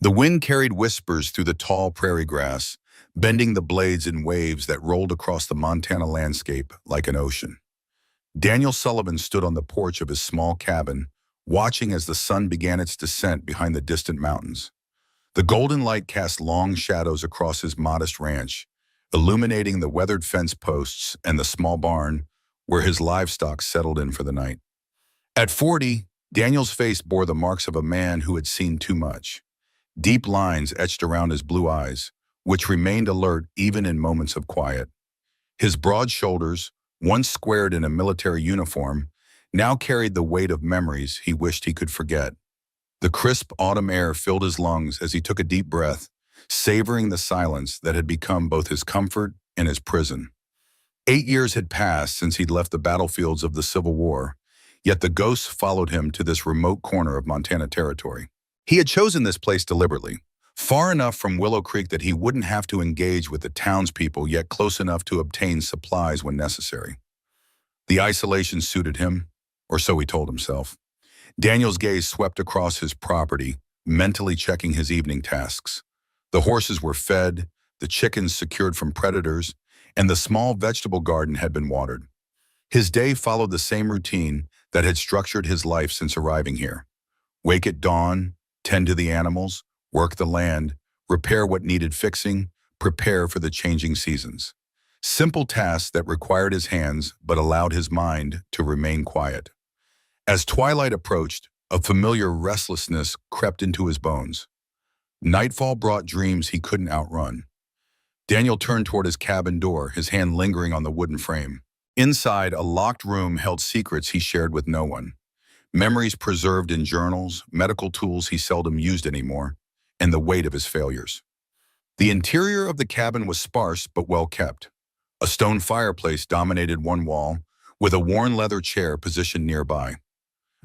The wind carried whispers through the tall prairie grass, bending the blades in waves that rolled across the Montana landscape like an ocean. Daniel Sullivan stood on the porch of his small cabin, watching as the sun began its descent behind the distant mountains. The golden light cast long shadows across his modest ranch, illuminating the weathered fence posts and the small barn where his livestock settled in for the night. At 40, Daniel's face bore the marks of a man who had seen too much. Deep lines etched around his blue eyes, which remained alert even in moments of quiet. His broad shoulders, once squared in a military uniform, now carried the weight of memories he wished he could forget. The crisp autumn air filled his lungs as he took a deep breath, savoring the silence that had become both his comfort and his prison. 8 years had passed since he'd left the battlefields of the Civil War, yet the ghosts followed him to this remote corner of Montana territory. He had chosen this place deliberately, far enough from Willow Creek that he wouldn't have to engage with the townspeople, yet close enough to obtain supplies when necessary. The isolation suited him, or so he told himself. Daniel's gaze swept across his property, mentally checking his evening tasks. The horses were fed, the chickens secured from predators, and the small vegetable garden had been watered. His day followed the same routine that had structured his life since arriving here. Wake at dawn, tend to the animals, work the land, repair what needed fixing, prepare for the changing seasons. Simple tasks that required his hands but allowed his mind to remain quiet. As twilight approached, a familiar restlessness crept into his bones. Nightfall brought dreams he couldn't outrun. Daniel turned toward his cabin door, his hand lingering on the wooden frame. Inside, a locked room held secrets he shared with no one. Memories preserved in journals, medical tools he seldom used anymore, and the weight of his failures. The interior of the cabin was sparse but well kept. A stone fireplace dominated one wall, with a worn leather chair positioned nearby.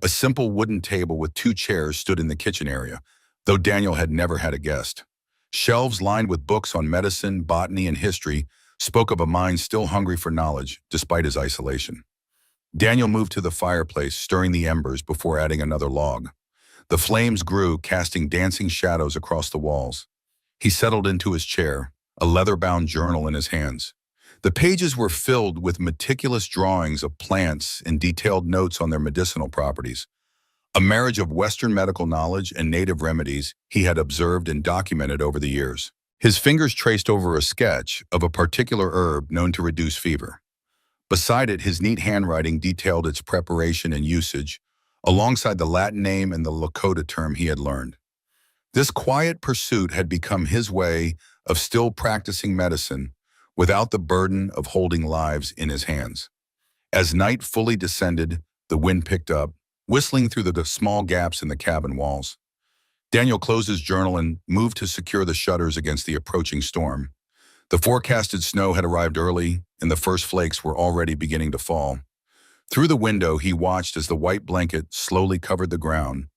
A simple wooden table with 2 chairs stood in the kitchen area, though Daniel had never had a guest. Shelves lined with books on medicine, botany, and history spoke of a mind still hungry for knowledge despite his isolation. Daniel moved to the fireplace, stirring the embers before adding another log. The flames grew, casting dancing shadows across the walls. He settled into his chair, a leather-bound journal in his hands. The pages were filled with meticulous drawings of plants and detailed notes on their medicinal properties. A marriage of Western medical knowledge and native remedies he had observed and documented over the years. His fingers traced over a sketch of a particular herb known to reduce fever. Beside it, his neat handwriting detailed its preparation and usage, alongside the Latin name and the Lakota term he had learned. This quiet pursuit had become his way of still practicing medicine without the burden of holding lives in his hands. As night fully descended, the wind picked up, whistling through the small gaps in the cabin walls. Daniel closed his journal and moved to secure the shutters against the approaching storm. The forecasted snow had arrived early, and the first flakes were already beginning to fall. Through the window, he watched as the white blanket slowly covered the ground,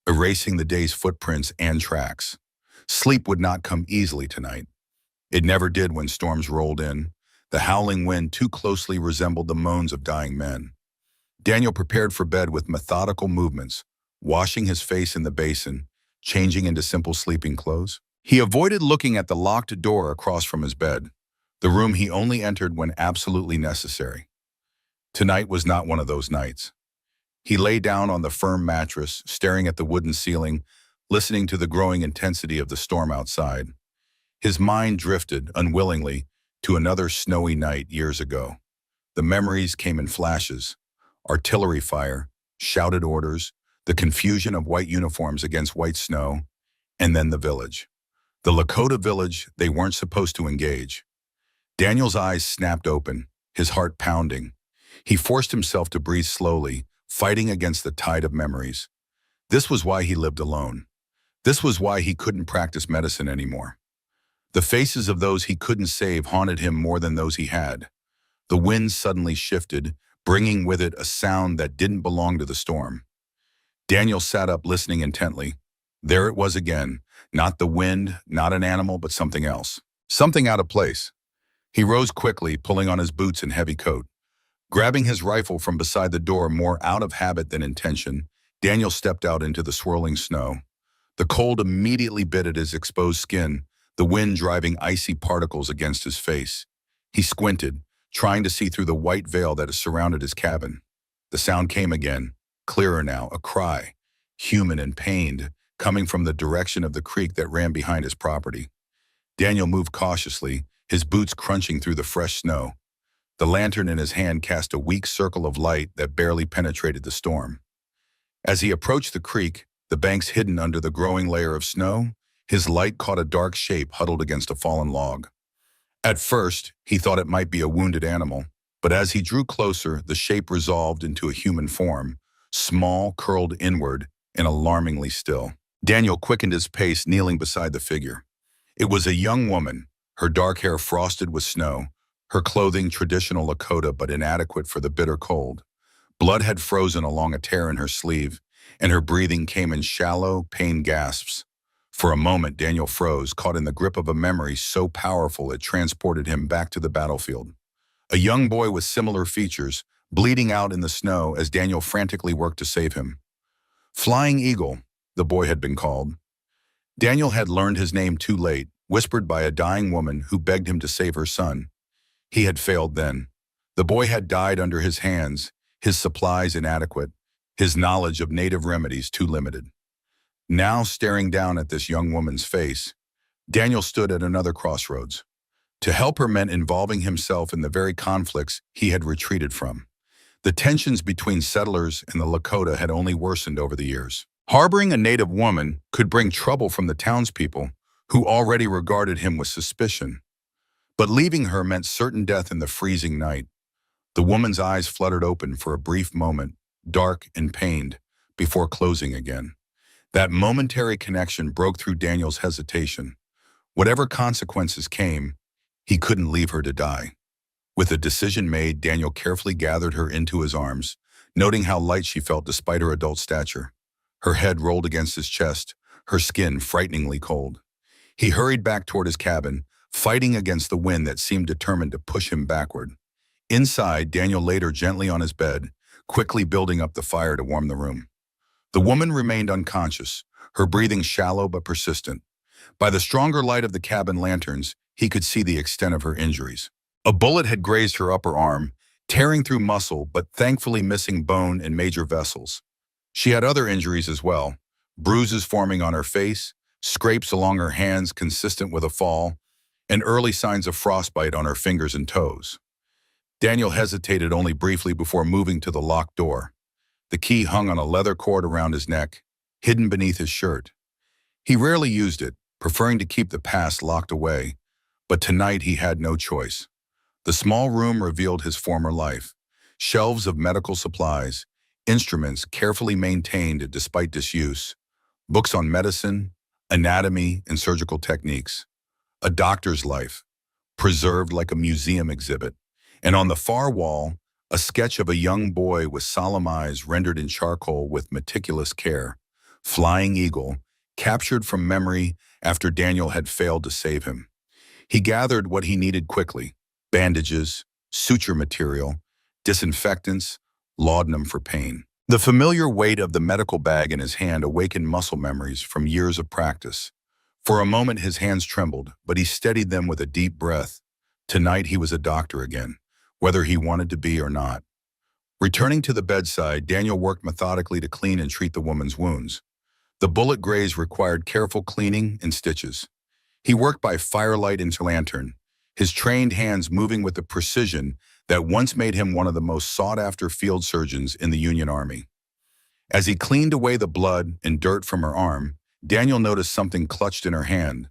erasing the day's footprints and tracks. Sleep would not come easily tonight. It never did when storms rolled in. The howling wind too closely resembled the moans of dying men. Daniel prepared for bed with methodical movements, washing his face in the basin, changing into simple sleeping clothes. He avoided looking at the locked door across from his bed, the room he only entered when absolutely necessary. Tonight was not one of those nights. He lay down on the firm mattress, staring at the wooden ceiling, listening to the growing intensity of the storm outside. His mind drifted, unwillingly, to another snowy night years ago. The memories came in flashes: artillery fire, shouted orders, the confusion of white uniforms against white snow, and then the village. The Lakota village they weren't supposed to engage. Daniel's eyes snapped open, his heart pounding. He forced himself to breathe slowly, fighting against the tide of memories. This was why he lived alone. This was why he couldn't practice medicine anymore. The faces of those he couldn't save haunted him more than those he had. The wind suddenly shifted, bringing with it a sound that didn't belong to the storm. Daniel sat up, listening intently. There it was again, not the wind, not an animal, but something else. Something out of place. He rose quickly, pulling on his boots and heavy coat. Grabbing his rifle from beside the door more out of habit than intention, Daniel stepped out into the swirling snow. The cold immediately bit at his exposed skin, the wind driving icy particles against his face. He squinted, trying to see through the white veil that surrounded his cabin. The sound came again, clearer now, a cry, human and pained, coming from the direction of the creek that ran behind his property. Daniel moved cautiously, his boots crunching through the fresh snow. The lantern in his hand cast a weak circle of light that barely penetrated the storm. As he approached the creek, the banks hidden under the growing layer of snow, his light caught a dark shape huddled against a fallen log. At first, he thought it might be a wounded animal, but as he drew closer, the shape resolved into a human form, small, curled inward, and alarmingly still. Daniel quickened his pace, kneeling beside the figure. It was a young woman, her dark hair frosted with snow, her clothing traditional Lakota but inadequate for the bitter cold. Blood had frozen along a tear in her sleeve, and her breathing came in shallow, pained gasps. For a moment, Daniel froze, caught in the grip of a memory so powerful it transported him back to the battlefield. A young boy with similar features, bleeding out in the snow as Daniel frantically worked to save him. Flying Eagle, the boy had been called. Daniel had learned his name too late, whispered by a dying woman who begged him to save her son. He had failed then. The boy had died under his hands, his supplies inadequate, his knowledge of native remedies too limited. Now, staring down at this young woman's face, Daniel stood at another crossroads. To help her meant involving himself in the very conflicts he had retreated from. The tensions between settlers and the Lakota had only worsened over the years. Harboring a native woman could bring trouble from the townspeople, who already regarded him with suspicion. But leaving her meant certain death in the freezing night. The woman's eyes fluttered open for a brief moment, dark and pained, before closing again. That momentary connection broke through Daniel's hesitation. Whatever consequences came, he couldn't leave her to die. With the decision made, Daniel carefully gathered her into his arms, noting how light she felt despite her adult stature. Her head rolled against his chest, her skin frighteningly cold. He hurried back toward his cabin, fighting against the wind that seemed determined to push him backward. Inside, Daniel laid her gently on his bed, quickly building up the fire to warm the room. The woman remained unconscious, her breathing shallow but persistent. By the stronger light of the cabin lanterns, he could see the extent of her injuries. A bullet had grazed her upper arm, tearing through muscle but thankfully missing bone and major vessels. She had other injuries as well, bruises forming on her face, scrapes along her hands consistent with a fall, and early signs of frostbite on her fingers and toes. Daniel hesitated only briefly before moving to the locked door. The key hung on a leather cord around his neck, hidden beneath his shirt. He rarely used it, preferring to keep the past locked away, but tonight he had no choice. The small room revealed his former life. Shelves of medical supplies, instruments carefully maintained despite disuse, books on medicine, anatomy, and surgical techniques. A doctor's life, preserved like a museum exhibit. And on the far wall, a sketch of a young boy with solemn eyes rendered in charcoal with meticulous care. Flying Eagle, captured from memory after Daniel had failed to save him. He gathered what he needed quickly: bandages, suture material, disinfectants, laudanum for pain. The familiar weight of the medical bag in his hand awakened muscle memories from years of practice. For a moment his hands trembled, but he steadied them with a deep breath. Tonight he was a doctor again, whether he wanted to be or not. Returning to the bedside, Daniel worked methodically to clean and treat the woman's wounds. The bullet graze required careful cleaning and stitches. He worked by firelight and lantern, his trained hands moving with a precision that once made him one of the most sought-after field surgeons in the Union Army. As he cleaned away the blood and dirt from her arm, Daniel noticed something clutched in her hand,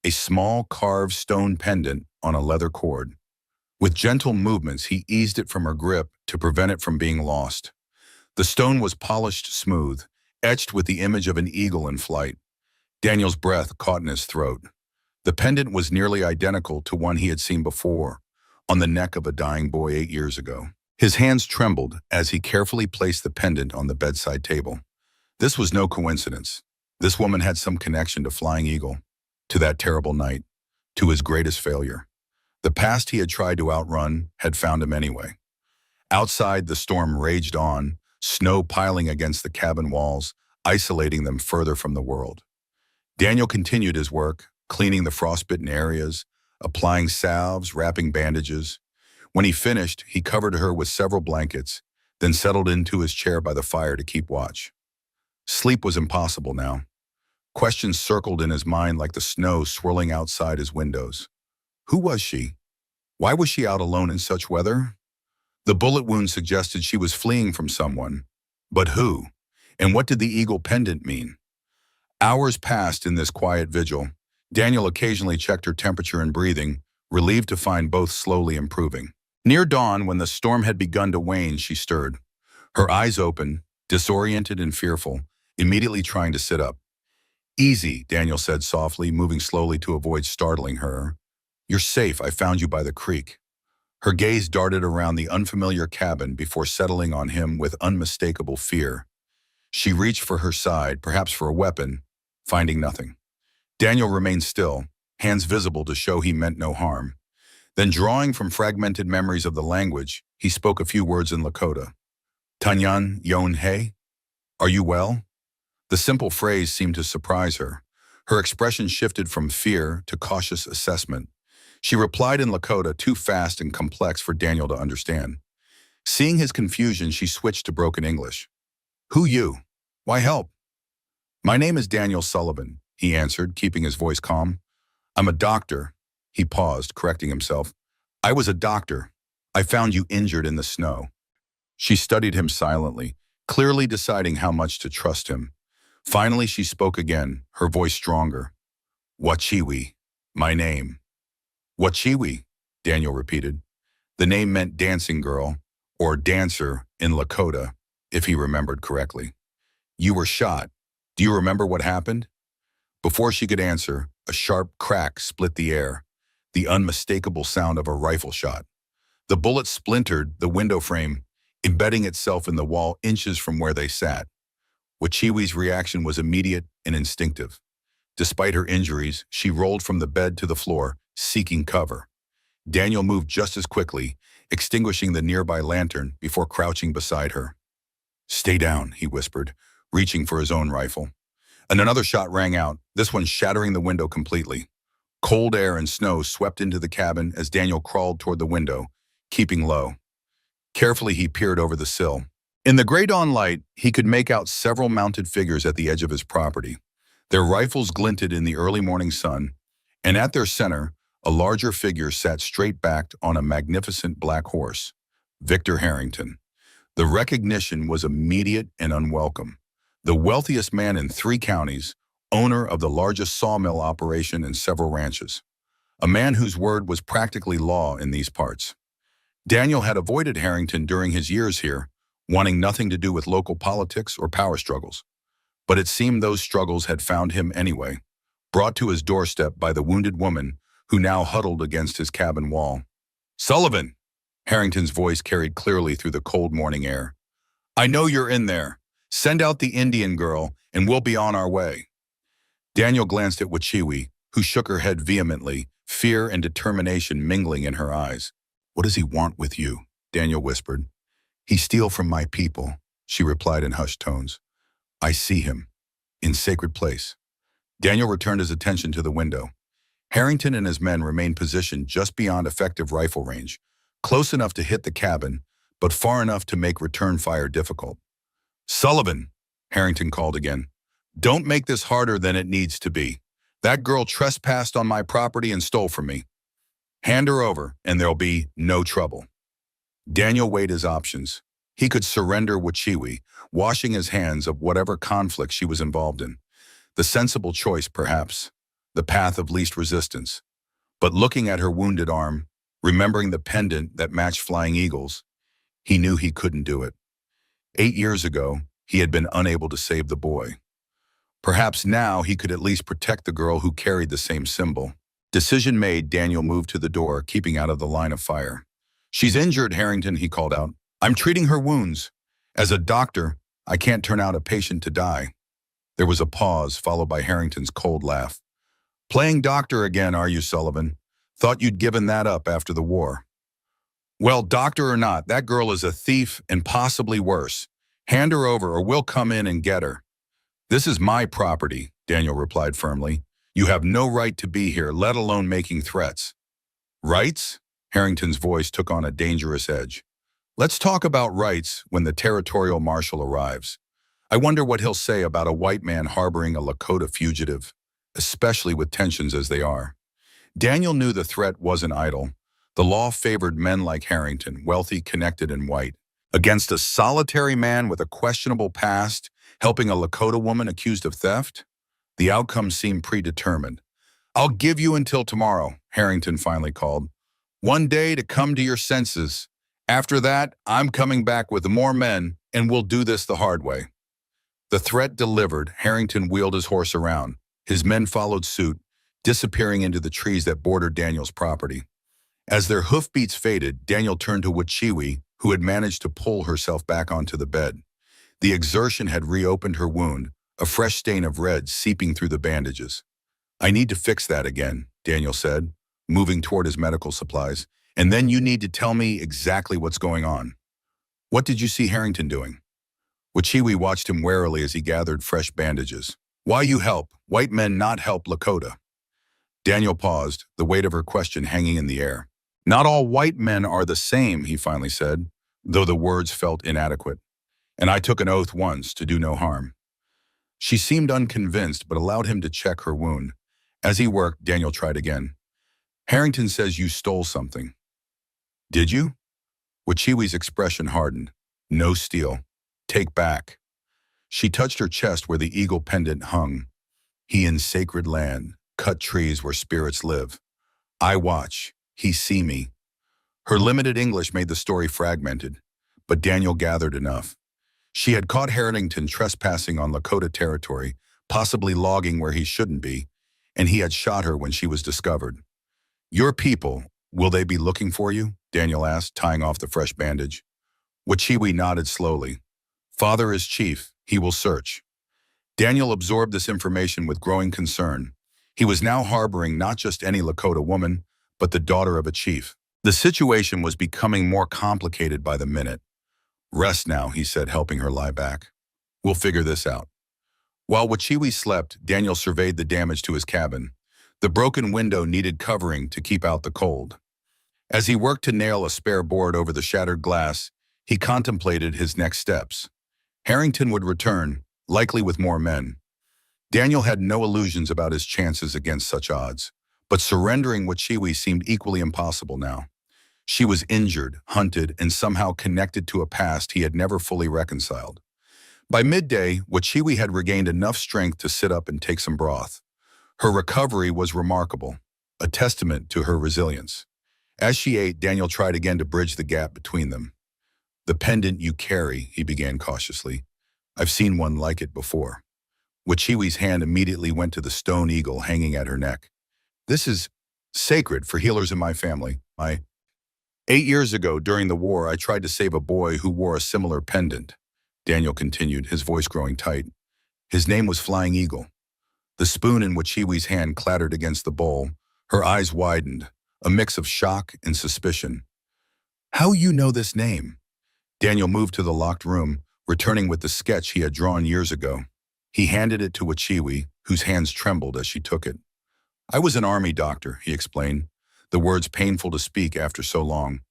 a small carved stone pendant on a leather cord. With gentle movements, he eased it from her grip to prevent it from being lost. The stone was polished smooth, etched with the image of an eagle in flight. Daniel's breath caught in his throat. The pendant was nearly identical to one he had seen before, on the neck of a dying boy 8 years ago. His hands trembled as he carefully placed the pendant on the bedside table. This was no coincidence. This woman had some connection to Flying Eagle, to that terrible night, to his greatest failure. The past he had tried to outrun had found him anyway. Outside, the storm raged on, snow piling against the cabin walls, isolating them further from the world. Daniel continued his work, cleaning the frostbitten areas, applying salves, wrapping bandages. When he finished, he covered her with several blankets, then settled into his chair by the fire to keep watch. Sleep was impossible now. Questions circled in his mind like the snow swirling outside his windows. Who was she? Why was she out alone in such weather? The bullet wound suggested she was fleeing from someone. But who? And what did the eagle pendant mean? Hours passed in this quiet vigil. Daniel occasionally checked her temperature and breathing, relieved to find both slowly improving. Near dawn, when the storm had begun to wane, she stirred. Her eyes open, disoriented and fearful, immediately trying to sit up. Easy, Daniel said softly, moving slowly to avoid startling her. You're safe, I found you by the creek. Her gaze darted around the unfamiliar cabin before settling on him with unmistakable fear. She reached for her side, perhaps for a weapon, finding nothing. Daniel remained still, hands visible to show he meant no harm. Then, drawing from fragmented memories of the language, he spoke a few words in Lakota. Tanyan Yon He? Are you well? The simple phrase seemed to surprise her. Her expression shifted from fear to cautious assessment. She replied in Lakota, too fast and complex for Daniel to understand. Seeing his confusion, she switched to broken English. Who you? Why help? My name is Daniel Sullivan, he answered, keeping his voice calm. I'm a doctor. He paused, correcting himself. I was a doctor. I found you injured in the snow. She studied him silently, clearly deciding how much to trust him. Finally, she spoke again, her voice stronger. Wachiwi, my name. Wachiwi, Daniel repeated. The name meant dancing girl, or dancer in Lakota, if he remembered correctly. You were shot. Do you remember what happened? Before she could answer, a sharp crack split the air, the unmistakable sound of a rifle shot. The bullet splintered the window frame, embedding itself in the wall inches from where they sat. Wachiwi's reaction was immediate and instinctive. Despite her injuries, she rolled from the bed to the floor, seeking cover. Daniel moved just as quickly, extinguishing the nearby lantern before crouching beside her. Stay down, he whispered, reaching for his own rifle. And another shot rang out, this one shattering the window completely. Cold air and snow swept into the cabin as Daniel crawled toward the window, keeping low. Carefully, he peered over the sill. In the gray dawn light, he could make out several mounted figures at the edge of his property. Their rifles glinted in the early morning sun, and at their center, a larger figure sat straight-backed on a magnificent black horse, Victor Harrington. The recognition was immediate and unwelcome. The wealthiest man in 3 counties, owner of the largest sawmill operation and several ranches. A man whose word was practically law in these parts. Daniel had avoided Harrington during his years here, wanting nothing to do with local politics or power struggles. But it seemed those struggles had found him anyway, brought to his doorstep by the wounded woman who now huddled against his cabin wall. Sullivan! Harrington's voice carried clearly through the cold morning air. I know you're in there. Send out the Indian girl, and we'll be on our way. Daniel glanced at Wachiwi, who shook her head vehemently, fear and determination mingling in her eyes. What does he want with you? Daniel whispered. He steal from my people, she replied in hushed tones. I see him, in sacred place. Daniel returned his attention to the window. Harrington and his men remained positioned just beyond effective rifle range, close enough to hit the cabin, but far enough to make return fire difficult. Sullivan, Harrington called again. Don't make this harder than it needs to be. That girl trespassed on my property and stole from me. Hand her over, and there'll be no trouble. Daniel weighed his options. He could surrender Wachiwi, washing his hands of whatever conflict she was involved in. The sensible choice, perhaps. The path of least resistance. But looking at her wounded arm, remembering the pendant that matched flying eagles, he knew he couldn't do it. 8 years ago, he had been unable to save the boy. Perhaps now he could at least protect the girl who carried the same symbol. Decision made, Daniel moved to the door, keeping out of the line of fire. She's injured, Harrington, he called out. I'm treating her wounds. As a doctor, I can't turn out a patient to die. There was a pause, followed by Harrington's cold laugh. Playing doctor again, are you, Sullivan? Thought you'd given that up after the war. Well, doctor or not, that girl is a thief and possibly worse. Hand her over or we'll come in and get her. This is my property, Daniel replied firmly. You have no right to be here, let alone making threats. Rights? Harrington's voice took on a dangerous edge. Let's talk about rights when the territorial marshal arrives. I wonder what he'll say about a white man harboring a Lakota fugitive, especially with tensions as they are. Daniel knew the threat wasn't idle. The law favored men like Harrington, wealthy, connected, and white, against a solitary man with a questionable past, helping a Lakota woman accused of theft. The outcome seemed predetermined. I'll give you until tomorrow, Harrington finally called. One day to come to your senses. After that, I'm coming back with more men, and we'll do this the hard way. The threat delivered, Harrington wheeled his horse around. His men followed suit, disappearing into the trees that bordered Daniel's property. As their hoofbeats faded, Daniel turned to Wachiwi, who had managed to pull herself back onto the bed. The exertion had reopened her wound, a fresh stain of red seeping through the bandages. I need to fix that again, Daniel said, moving toward his medical supplies. And then you need to tell me exactly what's going on. What did you see Harrington doing? Wachiwi watched him warily as he gathered fresh bandages. Why you help? White men not help Lakota. Daniel paused, the weight of her question hanging in the air. Not all white men are the same, he finally said, though the words felt inadequate. And I took an oath once to do no harm. She seemed unconvinced, but allowed him to check her wound. As he worked, Daniel tried again. Harrington says you stole something. Did you? Wachiwi's expression hardened. No steal. Take back. She touched her chest where the eagle pendant hung. He in sacred land, cut trees where spirits live. I watch. He see me. Her limited English made the story fragmented, but Daniel gathered enough. She had caught Harrington trespassing on Lakota territory, possibly logging where he shouldn't be, and he had shot her when she was discovered. Your people, will they be looking for you? Daniel asked, tying off the fresh bandage. Wachiwi nodded slowly. Father is chief. He will search. Daniel absorbed this information with growing concern. He was now harboring not just any Lakota woman, but the daughter of a chief. The situation was becoming more complicated by the minute. Rest now, he said, helping her lie back. We'll figure this out. While Wachiwi slept, Daniel surveyed the damage to his cabin. The broken window needed covering to keep out the cold. As he worked to nail a spare board over the shattered glass, he contemplated his next steps. Harrington would return, likely with more men. Daniel had no illusions about his chances against such odds, but surrendering Wachiwi seemed equally impossible now. She was injured, hunted, and somehow connected to a past he had never fully reconciled. By midday, Wachiwi had regained enough strength to sit up and take some broth. Her recovery was remarkable, a testament to her resilience. As she ate, Daniel tried again to bridge the gap between them. The pendant you carry, he began cautiously. I've seen one like it before. Wachiwi's hand immediately went to the stone eagle hanging at her neck. This is sacred for healers in my family. 8 years ago, during the war, I tried to save a boy who wore a similar pendant. Daniel continued, his voice growing tight. His name was Flying Eagle. The spoon in Wachiwi's hand clattered against the bowl. Her eyes widened, a mix of shock and suspicion. How you know this name? Daniel moved to the locked room, returning with the sketch he had drawn years ago. He handed it to Wachiwi, whose hands trembled as she took it. I was an army doctor, he explained, the words painful to speak after so long.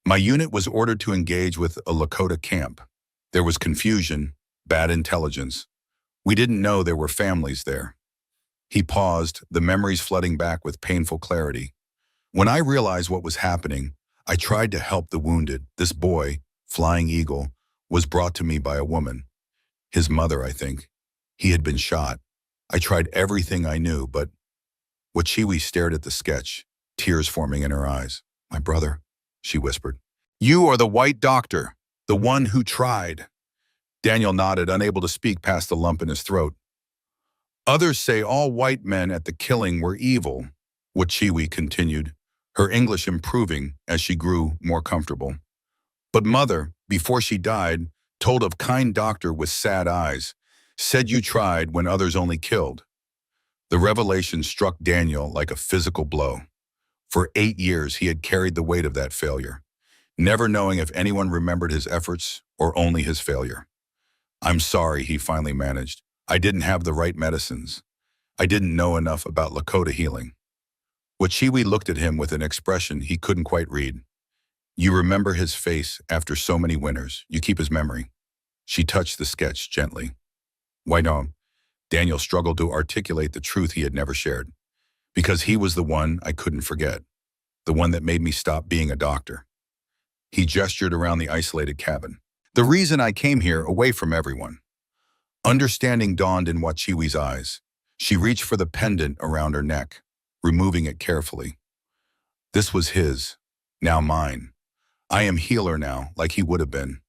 My unit was ordered to engage with a Lakota camp. There was confusion, bad intelligence. We didn't know there were families there. He paused, the memories flooding back with painful clarity. When I realized what was happening, I tried to help the wounded. This boy, Flying Eagle, was brought to me by a woman. His mother, I think. He had been shot. I tried everything I knew, but Wachiwi stared at the sketch, tears forming in her eyes. My brother, she whispered. You are the white doctor, the one who tried. Daniel nodded, unable to speak past the lump in his throat. Others say all white men at the killing were evil, Wachiwi continued, her English improving as she grew more comfortable. But mother, before she died, told of kind doctor with sad eyes, said you tried when others only killed. The revelation struck Daniel like a physical blow. For 8 years, he had carried the weight of that failure, never knowing if anyone remembered his efforts or only his failure. I'm sorry, he finally managed. I didn't have the right medicines. I didn't know enough about Lakota healing. Wachiwi looked at him with an expression he couldn't quite read. You remember his face after so many winters. You keep his memory. She touched the sketch gently. Why not? Daniel struggled to articulate the truth he had never shared. Because he was the one I couldn't forget. The one that made me stop being a doctor. He gestured around the isolated cabin. The reason I came here away from everyone. Understanding dawned in Wachiwi's eyes. She reached for the pendant around her neck, removing it carefully. This was his, now mine. I am healer now, like he would have been.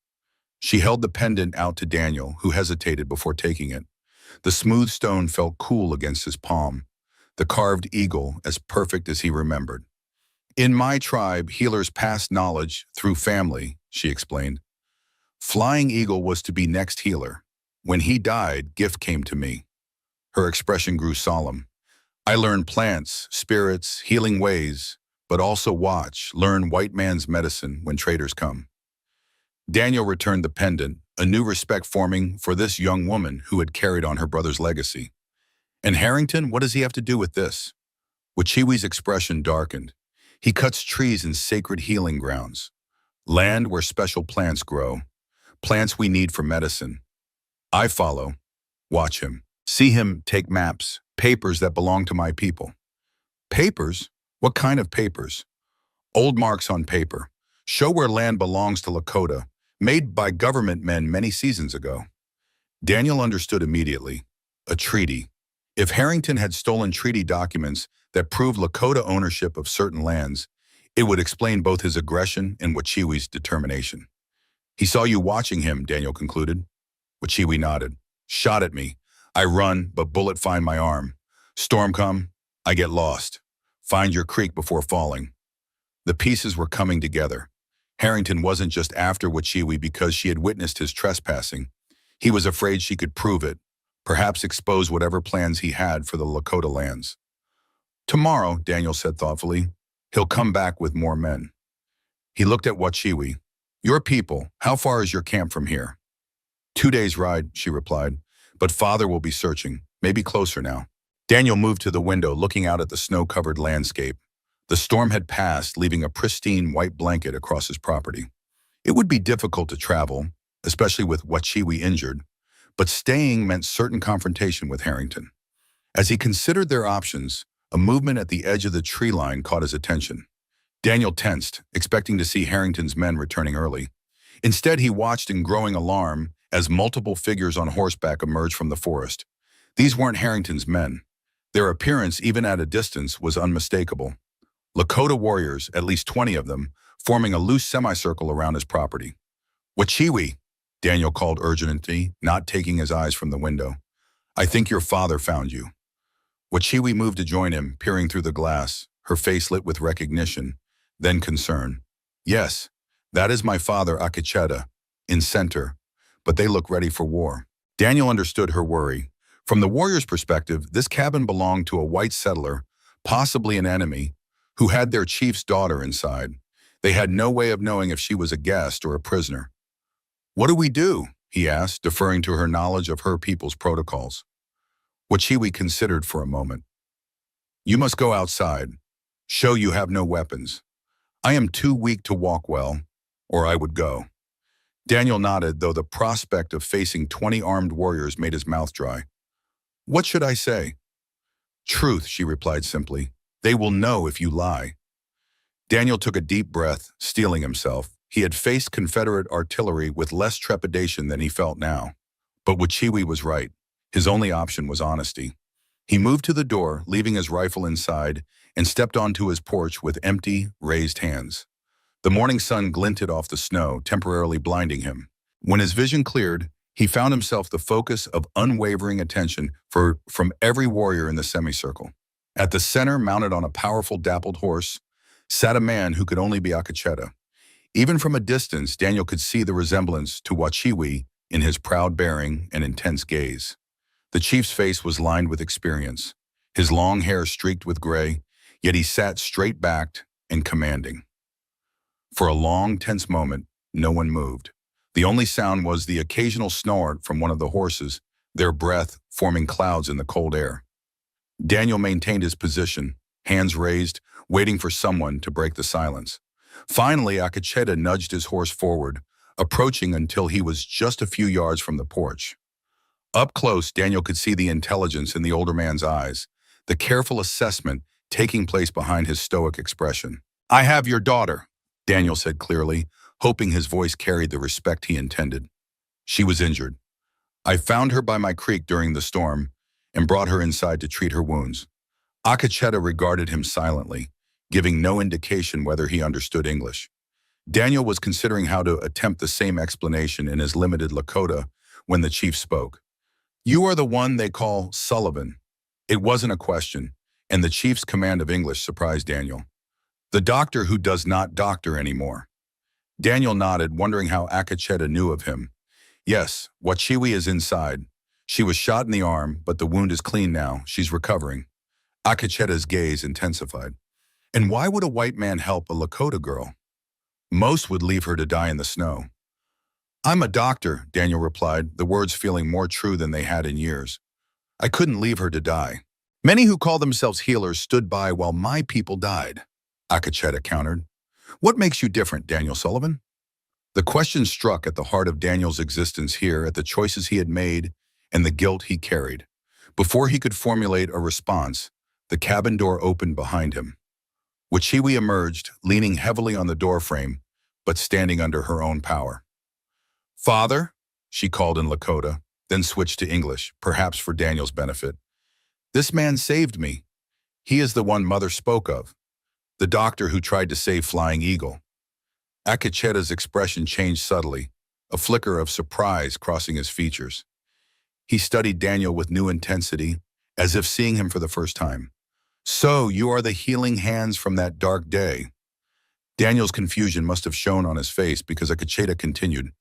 She held the pendant out to Daniel, who hesitated before taking it. The smooth stone felt cool against his palm, the carved eagle as perfect as he remembered. In my tribe, healers passed knowledge through family, she explained. Flying Eagle was to be next healer. When he died, gift came to me. Her expression grew solemn. I learned plants, spirits, healing ways, but also learn white man's medicine when traders come. Daniel returned the pendant, a new respect forming for this young woman who had carried on her brother's legacy. And Harrington, what does he have to do with this? Wachiwi's expression darkened. He cuts trees in sacred healing grounds, land where special plants grow, plants we need for medicine. I follow, watch him, see him take maps, papers that belong to my people. Papers? What kind of papers? Old marks on paper. Show where land belongs to Lakota, made by government men many seasons ago. Daniel understood immediately. A treaty. If Harrington had stolen treaty documents that proved Lakota ownership of certain lands, it would explain both his aggression and Wachiwi's determination. He saw you watching him, Daniel concluded. Wachiwi nodded. Shot at me. I run, but bullet find my arm. Storm come, I get lost. Find your creek before falling. The pieces were coming together. Harrington wasn't just after Wachiwi because she had witnessed his trespassing. He was afraid she could prove it, perhaps expose whatever plans he had for the Lakota lands. Tomorrow, Daniel said thoughtfully, he'll come back with more men. He looked at Wachiwi. Your people, how far is your camp from here? 2 days' ride, she replied, but father will be searching, maybe closer now. Daniel moved to the window, looking out at the snow-covered landscape. The storm had passed, leaving a pristine white blanket across his property. It would be difficult to travel, especially with Wachiwi injured, but staying meant certain confrontation with Harrington. As he considered their options, a movement at the edge of the tree line caught his attention. Daniel tensed, expecting to see Harrington's men returning early. Instead, he watched in growing alarm as multiple figures on horseback emerged from the forest. These weren't Harrington's men. Their appearance, even at a distance, was unmistakable. Lakota warriors, at least 20 of them, forming a loose semicircle around his property. Wachiwi, Daniel called urgently, not taking his eyes from the window. I think your father found you. Wachiwi moved to join him, peering through the glass, her face lit with recognition, then concern. Yes, that is my father Akacheta, in center, but they look ready for war. Daniel understood her worry. From the warrior's perspective, this cabin belonged to a white settler, possibly an enemy, who had their chief's daughter inside. They had no way of knowing if she was a guest or a prisoner. What do we do? He asked, deferring to her knowledge of her people's protocols. Wachiwi considered for a moment. You must go outside. Show you have no weapons. I am too weak to walk well, or I would go. Daniel nodded, though the prospect of facing 20 armed warriors made his mouth dry. What should I say? Truth, she replied simply. They will know if you lie. Daniel took a deep breath, steeling himself. He had faced Confederate artillery with less trepidation than he felt now. But Wachiwi was right. His only option was honesty. He moved to the door, leaving his rifle inside, and stepped onto his porch with empty, raised hands. The morning sun glinted off the snow, temporarily blinding him. When his vision cleared, he found himself the focus of unwavering attention from every warrior in the semicircle. At the center, mounted on a powerful dappled horse, sat a man who could only be Akacheta. Even from a distance, Daniel could see the resemblance to Wachiwi in his proud bearing and intense gaze. The chief's face was lined with experience, his long hair streaked with gray, yet he sat straight-backed and commanding. For a long, tense moment, no one moved. The only sound was the occasional snort from one of the horses, their breath forming clouds in the cold air. Daniel maintained his position, hands raised, waiting for someone to break the silence. Finally, Akacheta nudged his horse forward, approaching until he was just a few yards from the porch. Up close, Daniel could see the intelligence in the older man's eyes, the careful assessment taking place behind his stoic expression. "I have your daughter," Daniel said clearly, hoping his voice carried the respect he intended. "She was injured. I found her by my creek during the storm and brought her inside to treat her wounds." Akacheta regarded him silently, giving no indication whether he understood English. Daniel was considering how to attempt the same explanation in his limited Lakota when the chief spoke. "You are the one they call Sullivan." It wasn't a question, and the chief's command of English surprised Daniel. "The doctor who does not doctor anymore." Daniel nodded, wondering how Akacheta knew of him. "Yes, Wachiwi is inside. She was shot in the arm, but the wound is clean now. She's recovering." Akacheta's gaze intensified. "And why would a white man help a Lakota girl? Most would leave her to die in the snow." "I'm a doctor," Daniel replied, the words feeling more true than they had in years. "I couldn't leave her to die. Many who call themselves healers stood by while my people died," Akacheta countered. "What makes you different, Daniel Sullivan?" The question struck at the heart of Daniel's existence here, at the choices he had made and the guilt he carried. Before he could formulate a response, the cabin door opened behind him. Wachiwi emerged, leaning heavily on the doorframe, but standing under her own power. "Father," she called in Lakota, then switched to English, perhaps for Daniel's benefit. "This man saved me. He is the one Mother spoke of, the doctor who tried to save Flying Eagle." Akacheta's expression changed subtly, a flicker of surprise crossing his features. He studied Daniel with new intensity, as if seeing him for the first time. "So, you are the healing hands from that dark day." Daniel's confusion must have shown on his face because Akacheta continued.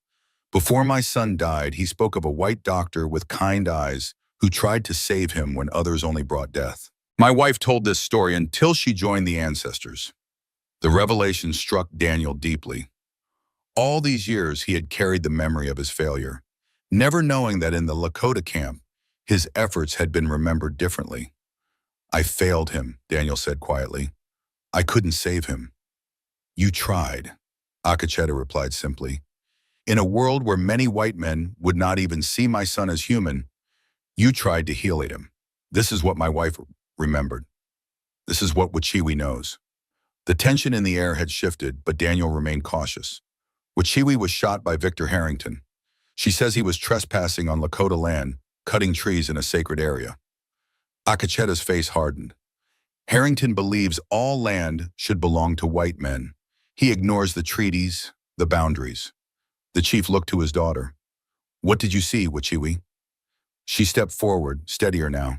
"Before my son died, he spoke of a white doctor with kind eyes who tried to save him when others only brought death. My wife told this story until she joined the ancestors." The revelation struck Daniel deeply. All these years he had carried the memory of his failure, never knowing that in the Lakota camp, his efforts had been remembered differently. "I failed him," Daniel said quietly. "I couldn't save him." "You tried," Akacheta replied simply. "In a world where many white men would not even see my son as human, you tried to heal him. This is what my wife remembered. This is what Wachiwi knows." The tension in the air had shifted, but Daniel remained cautious. Wachiwi was shot by Victor Harrington. She says he was trespassing on Lakota land, cutting trees in a sacred area. Akacheta's face hardened. Harrington believes all land should belong to white men. He ignores the treaties, the boundaries. The chief looked to his daughter. "What did you see, Wachiwi?" She stepped forward, steadier now.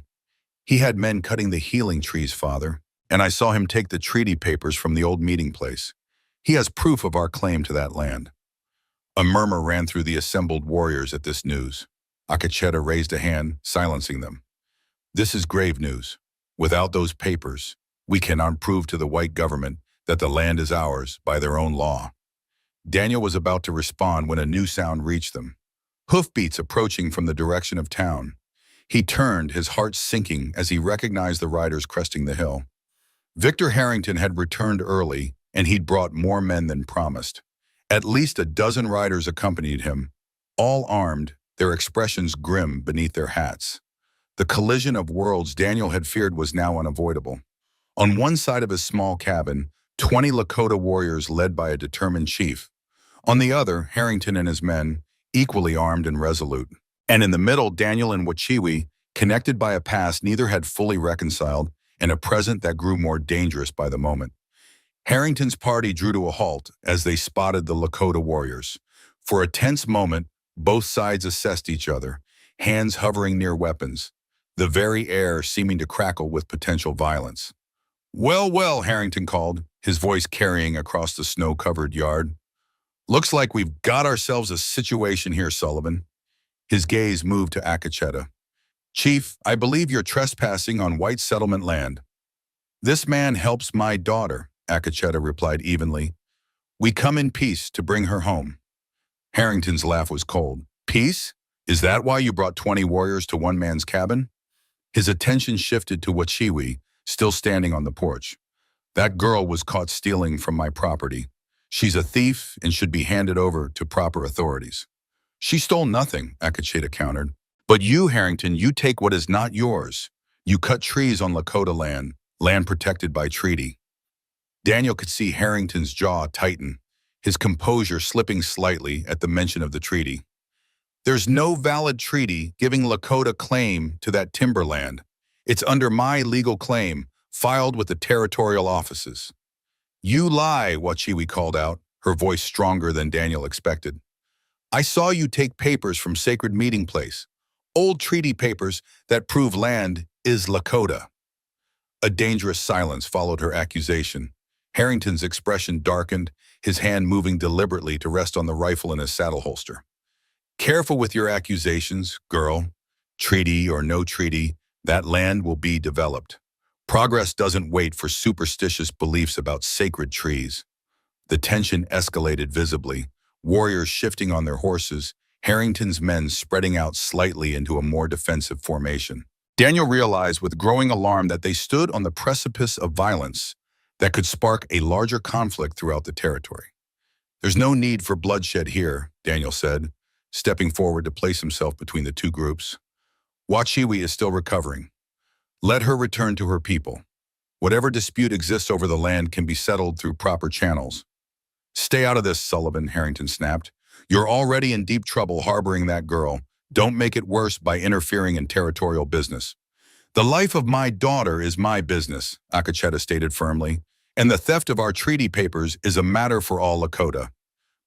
"He had men cutting the healing trees, Father, and I saw him take the treaty papers from the old meeting place. He has proof of our claim to that land." A murmur ran through the assembled warriors at this news. Akacheta raised a hand, silencing them. "This is grave news. Without those papers, we cannot prove to the white government that the land is ours by their own law." Daniel was about to respond when a new sound reached them. Hoofbeats approaching from the direction of town. He turned, his heart sinking as he recognized the riders cresting the hill. Victor Harrington had returned early, and he'd brought more men than promised. At least a dozen riders accompanied him, all armed, their expressions grim beneath their hats. The collision of worlds Daniel had feared was now unavoidable. On one side of his small cabin, 20 Lakota warriors led by a determined chief. On the other, Harrington and his men, equally armed and resolute. And in the middle, Daniel and Wachiwi, connected by a past neither had fully reconciled, and a present that grew more dangerous by the moment. Harrington's party drew to a halt as they spotted the Lakota warriors. For a tense moment, both sides assessed each other, hands hovering near weapons, the very air seeming to crackle with potential violence. "Well, well," Harrington called, his voice carrying across the snow-covered yard. "Looks like we've got ourselves a situation here, Sullivan." His gaze moved to Akacheta. "Chief, I believe you're trespassing on white settlement land." "This man helps my daughter," Akacheta replied evenly. "We come in peace to bring her home." Harrington's laugh was cold. "Peace? Is that why you brought 20 warriors to one man's cabin? His attention shifted to Wachiwi, still standing on the porch. That girl was caught stealing from my property. She's a thief and should be handed over to proper authorities. She stole nothing, Akacheta countered. But you, Harrington, you take what is not yours. You cut trees on Lakota land, land protected by treaty. Daniel could see Harrington's jaw tighten, his composure slipping slightly at the mention of the treaty. There's no valid treaty giving Lakota claim to that timberland. It's under my legal claim, filed with the territorial offices. You lie, Wachiwi called out, her voice stronger than Daniel expected. I saw you take papers from Sacred Meeting Place, old treaty papers that prove land is Lakota. A dangerous silence followed her accusation. Harrington's expression darkened, his hand moving deliberately to rest on the rifle in his saddle holster. Careful with your accusations, girl. Treaty or no treaty, that land will be developed. Progress doesn't wait for superstitious beliefs about sacred trees. The tension escalated visibly, warriors shifting on their horses, Harrington's men spreading out slightly into a more defensive formation. Daniel realized with growing alarm that they stood on the precipice of violence that could spark a larger conflict throughout the territory. There's no need for bloodshed here, Daniel said, stepping forward to place himself between the two groups. Wachiwi is still recovering. Let her return to her people. Whatever dispute exists over the land can be settled through proper channels. Stay out of this, Sullivan, Harrington snapped. You're already in deep trouble harboring that girl. Don't make it worse by interfering in territorial business. The life of my daughter is my business, Akacheta stated firmly, and the theft of our treaty papers is a matter for all Lakota.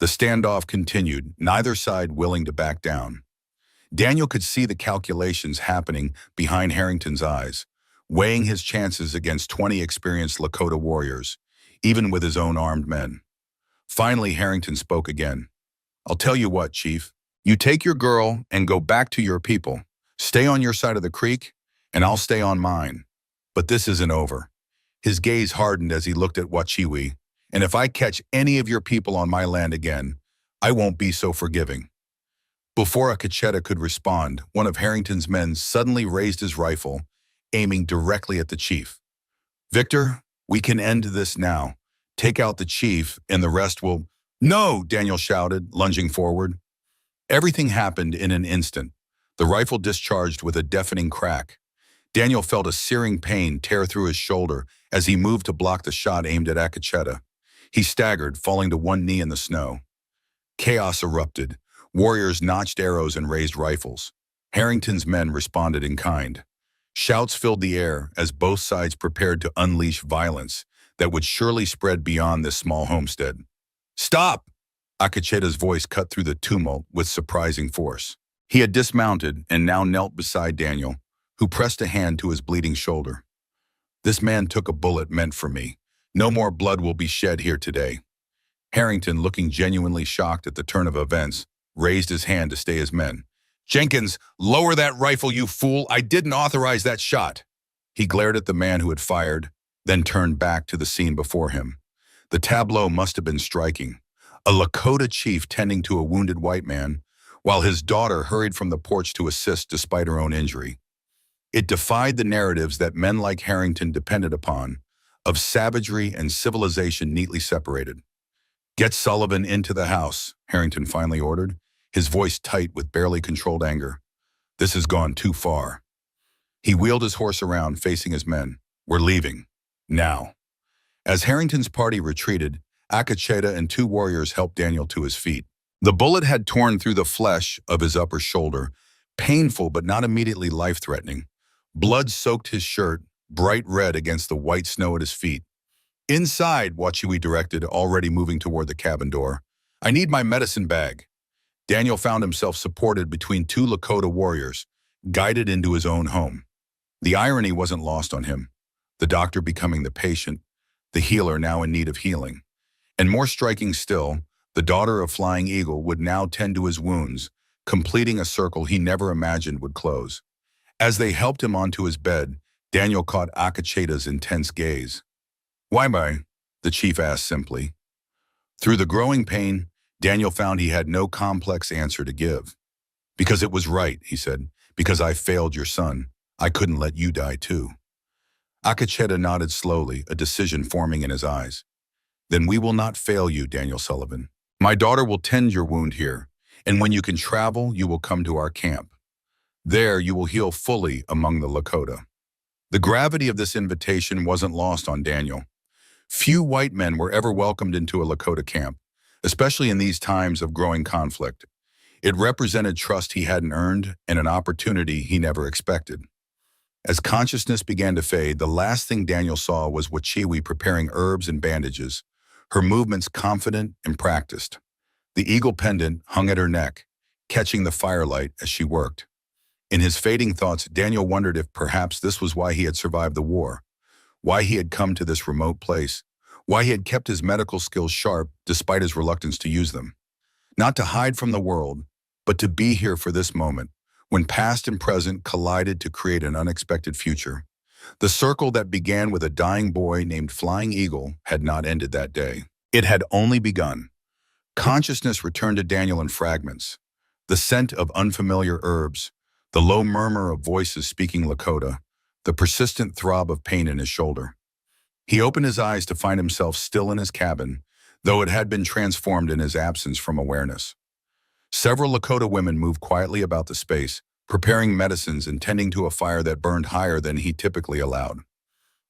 The standoff continued, neither side willing to back down. Daniel could see the calculations happening behind Harrington's eyes, weighing his chances against 20 experienced Lakota warriors, even with his own armed men. Finally, Harrington spoke again. I'll tell you what, Chief. You take your girl and go back to your people. Stay on your side of the creek, and I'll stay on mine. But this isn't over. His gaze hardened as he looked at Wachiwi, and if I catch any of your people on my land again, I won't be so forgiving. Before Akacheta could respond, one of Harrington's men suddenly raised his rifle, aiming directly at the chief. Victor, we can end this now. Take out the chief, and the rest will— No, Daniel shouted, lunging forward. Everything happened in an instant. The rifle discharged with a deafening crack. Daniel felt a searing pain tear through his shoulder as he moved to block the shot aimed at Akacheta. He staggered, falling to one knee in the snow. Chaos erupted. Warriors notched arrows and raised rifles. Harrington's men responded in kind. Shouts filled the air as both sides prepared to unleash violence that would surely spread beyond this small homestead. Stop! Akacheta's voice cut through the tumult with surprising force. He had dismounted and now knelt beside Daniel, who pressed a hand to his bleeding shoulder. This man took a bullet meant for me. No more blood will be shed here today. Harrington, looking genuinely shocked at the turn of events, raised his hand to stay his men. Jenkins, lower that rifle, you fool! I didn't authorize that shot! He glared at the man who had fired, then turned back to the scene before him. The tableau must have been striking. A Lakota chief tending to a wounded white man, while his daughter hurried from the porch to assist despite her own injury. It defied the narratives that men like Harrington depended upon, of savagery and civilization neatly separated. Get Sullivan into the house, Harrington finally ordered, his voice tight with barely controlled anger. This has gone too far. He wheeled his horse around, facing his men. We're leaving. Now. As Harrington's party retreated, Akacheta and two warriors helped Daniel to his feet. The bullet had torn through the flesh of his upper shoulder, painful but not immediately life-threatening. Blood soaked his shirt, bright red against the white snow at his feet. Inside, Wachiwi directed, already moving toward the cabin door. I need my medicine bag. Daniel found himself supported between two Lakota warriors, guided into his own home. The irony wasn't lost on him, the doctor becoming the patient, the healer now in need of healing. And more striking still, the daughter of Flying Eagle would now tend to his wounds, completing a circle he never imagined would close. As they helped him onto his bed, Daniel caught Akacheta's intense gaze. Why, the chief asked simply. Through the growing pain, Daniel found he had no complex answer to give. Because it was right, he said. Because I failed your son. I couldn't let you die too. Akacheta nodded slowly, a decision forming in his eyes. Then we will not fail you, Daniel Sullivan. My daughter will tend your wound here, and when you can travel, you will come to our camp. There you will heal fully among the Lakota. The gravity of this invitation wasn't lost on Daniel. Few white men were ever welcomed into a Lakota camp, especially in these times of growing conflict. It represented trust he hadn't earned and an opportunity he never expected. As consciousness began to fade, the last thing Daniel saw was Wachiwi preparing herbs and bandages, her movements confident and practiced. The eagle pendant hung at her neck, catching the firelight as she worked. In his fading thoughts, Daniel wondered if perhaps this was why he had survived the war, why he had come to this remote place, why he had kept his medical skills sharp despite his reluctance to use them. Not to hide from the world, but to be here for this moment, when past and present collided to create an unexpected future. The circle that began with a dying boy named Flying Eagle had not ended that day. It had only begun. Consciousness returned to Daniel in fragments. The scent of unfamiliar herbs, the low murmur of voices speaking Lakota, the persistent throb of pain in his shoulder. He opened his eyes to find himself still in his cabin, though it had been transformed in his absence from awareness. Several Lakota women moved quietly about the space, preparing medicines and tending to a fire that burned higher than he typically allowed.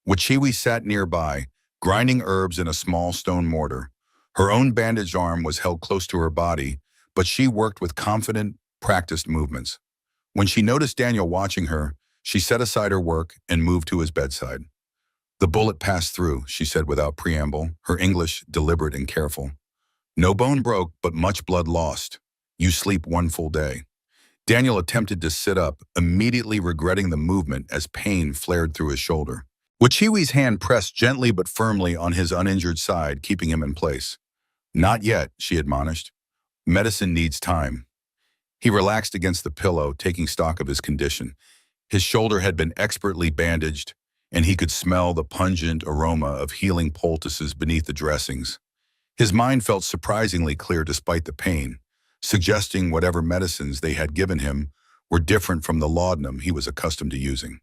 Wachiwi sat nearby, grinding herbs in a small stone mortar. Her own bandaged arm was held close to her body, but she worked with confident, practiced movements. When she noticed Daniel watching her, she set aside her work and moved to his bedside. The bullet passed through, she said without preamble, her English deliberate and careful. No bone broke, but much blood lost. You sleep one full day. Daniel attempted to sit up, immediately regretting the movement as pain flared through his shoulder. Wachiwi's hand pressed gently but firmly on his uninjured side, keeping him in place. Not yet, she admonished. Medicine needs time. He relaxed against the pillow, taking stock of his condition. His shoulder had been expertly bandaged, and he could smell the pungent aroma of healing poultices beneath the dressings. His mind felt surprisingly clear despite the pain, suggesting whatever medicines they had given him were different from the laudanum he was accustomed to using.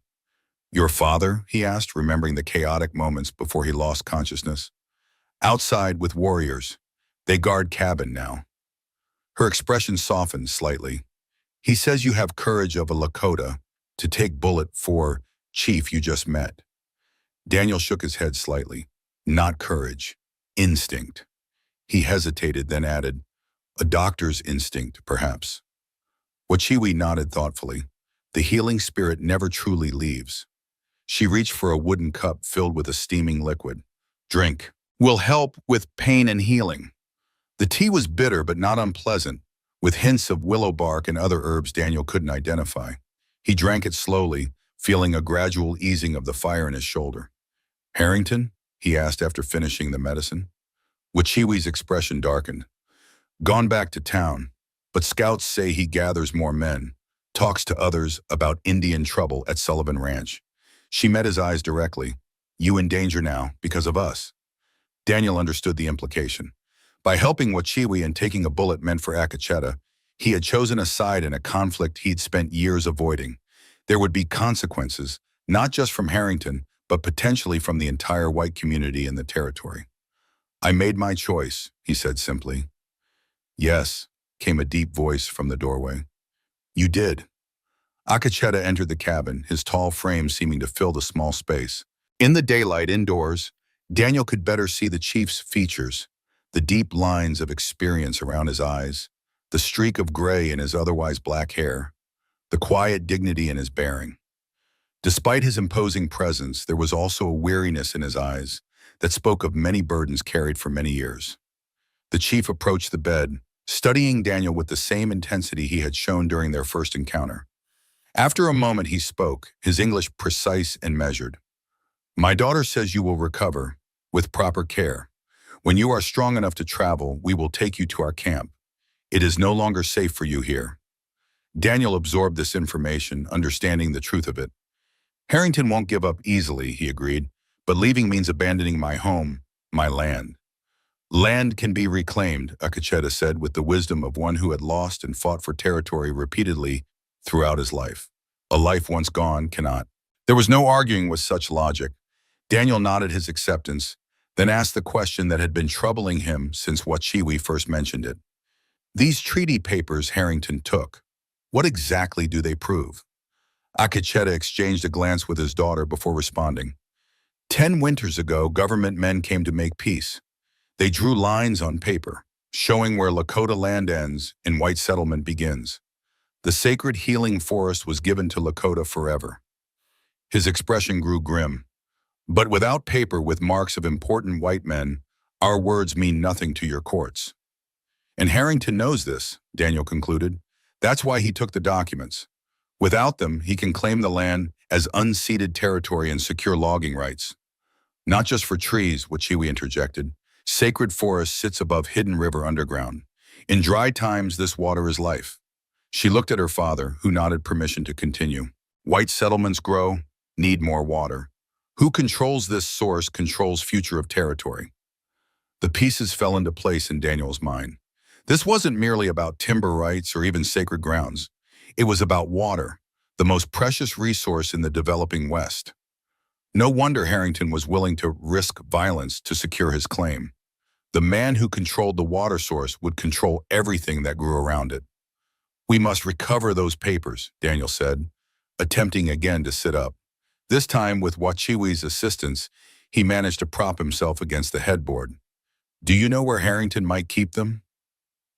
Your father? He asked, remembering the chaotic moments before he lost consciousness. Outside with warriors. They guard cabin now. Her expression softened slightly. He says you have courage of a Lakota to take bullet for chief you just met. Daniel shook his head slightly. Not courage. Instinct. He hesitated, then added, a doctor's instinct, perhaps. Wachiwi nodded thoughtfully. The healing spirit never truly leaves. She reached for a wooden cup filled with a steaming liquid. Drink. Will help with pain and healing. The tea was bitter but not unpleasant, with hints of willow bark and other herbs Daniel couldn't identify. He drank it slowly, feeling a gradual easing of the fire in his shoulder. Harrington? He asked after finishing the medicine. Wachiwi's expression darkened. Gone back to town, but scouts say he gathers more men, talks to others about Indian trouble at Sullivan Ranch. She met his eyes directly. You in danger now, because of us. Daniel understood the implication. By helping Wachiwi and taking a bullet meant for Akacheta, he had chosen a side in a conflict he'd spent years avoiding. There would be consequences, not just from Harrington, but potentially from the entire white community in the territory. I made my choice, he said simply. Yes, came a deep voice from the doorway. You did. Akacheta entered the cabin, his tall frame seeming to fill the small space. In the daylight indoors, Daniel could better see the chief's features, the deep lines of experience around his eyes, the streak of gray in his otherwise black hair, the quiet dignity in his bearing. Despite his imposing presence, there was also a weariness in his eyes that spoke of many burdens carried for many years. The chief approached the bed, studying Daniel with the same intensity he had shown during their first encounter. After a moment he spoke, his English precise and measured. My daughter says you will recover, with proper care. When you are strong enough to travel, we will take you to our camp. It is no longer safe for you here. Daniel absorbed this information, understanding the truth of it. Harrington won't give up easily, he agreed, but leaving means abandoning my home, my land. Land can be reclaimed, Akacheta said with the wisdom of one who had lost and fought for territory repeatedly throughout his life. A life once gone cannot. There was no arguing with such logic. Daniel nodded his acceptance, then asked the question that had been troubling him since Wachiwi first mentioned it. These treaty papers Harrington took, what exactly do they prove? Akacheta exchanged a glance with his daughter before responding. 10 winters ago, government men came to make peace. They drew lines on paper, showing where Lakota land ends and white settlement begins. The sacred healing forest was given to Lakota forever. His expression grew grim. But without paper with marks of important white men, our words mean nothing to your courts. And Harrington knows this, Daniel concluded. That's why he took the documents. Without them, he can claim the land as unceded territory and secure logging rights. Not just for trees, Wachiwi interjected. Sacred forest sits above hidden river underground. In dry times, this water is life. She looked at her father, who nodded permission to continue. White settlements grow, need more water. Who controls this source controls future of territory. The pieces fell into place in Daniel's mind. This wasn't merely about timber rights or even sacred grounds. It was about water, the most precious resource in the developing West. No wonder Harrington was willing to risk violence to secure his claim. The man who controlled the water source would control everything that grew around it. We must recover those papers, Daniel said, attempting again to sit up. This time, with Wachiwi's assistance, he managed to prop himself against the headboard. Do you know where Harrington might keep them?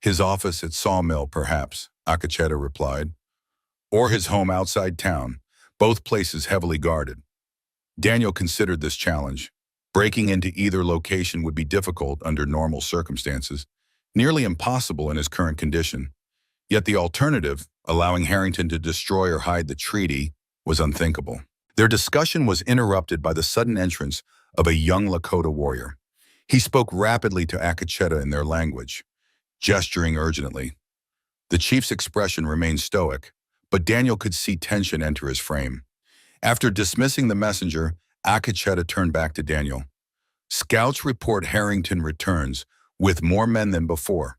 His office at Sawmill, perhaps, Akacheta replied. Or his home outside town, both places heavily guarded. Daniel considered this challenge. Breaking into either location would be difficult under normal circumstances, nearly impossible in his current condition. Yet the alternative, allowing Harrington to destroy or hide the treaty, was unthinkable. Their discussion was interrupted by the sudden entrance of a young Lakota warrior. He spoke rapidly to Akacheta in their language, gesturing urgently. The chief's expression remained stoic, but Daniel could see tension enter his frame. After dismissing the messenger, Akacheta turned back to Daniel. Scouts report Harrington returns with more men than before,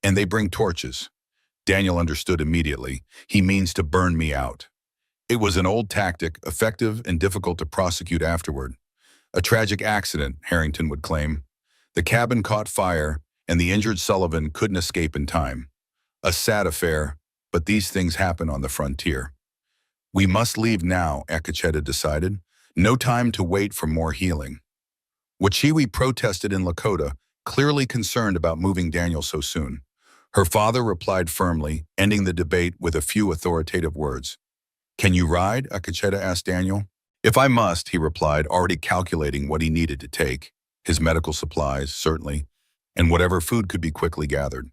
and they bring torches. Daniel understood immediately. He means to burn me out. It was an old tactic, effective and difficult to prosecute afterward. A tragic accident, Harrington would claim. The cabin caught fire, and the injured Sullivan couldn't escape in time. A sad affair, but these things happen on the frontier. We must leave now, Akacheta decided. No time to wait for more healing. Wachiwi protested in Lakota, clearly concerned about moving Daniel so soon. Her father replied firmly, ending the debate with a few authoritative words. Can you ride? Akacheta asked Daniel. If I must, he replied, already calculating what he needed to take. His medical supplies, certainly, and whatever food could be quickly gathered.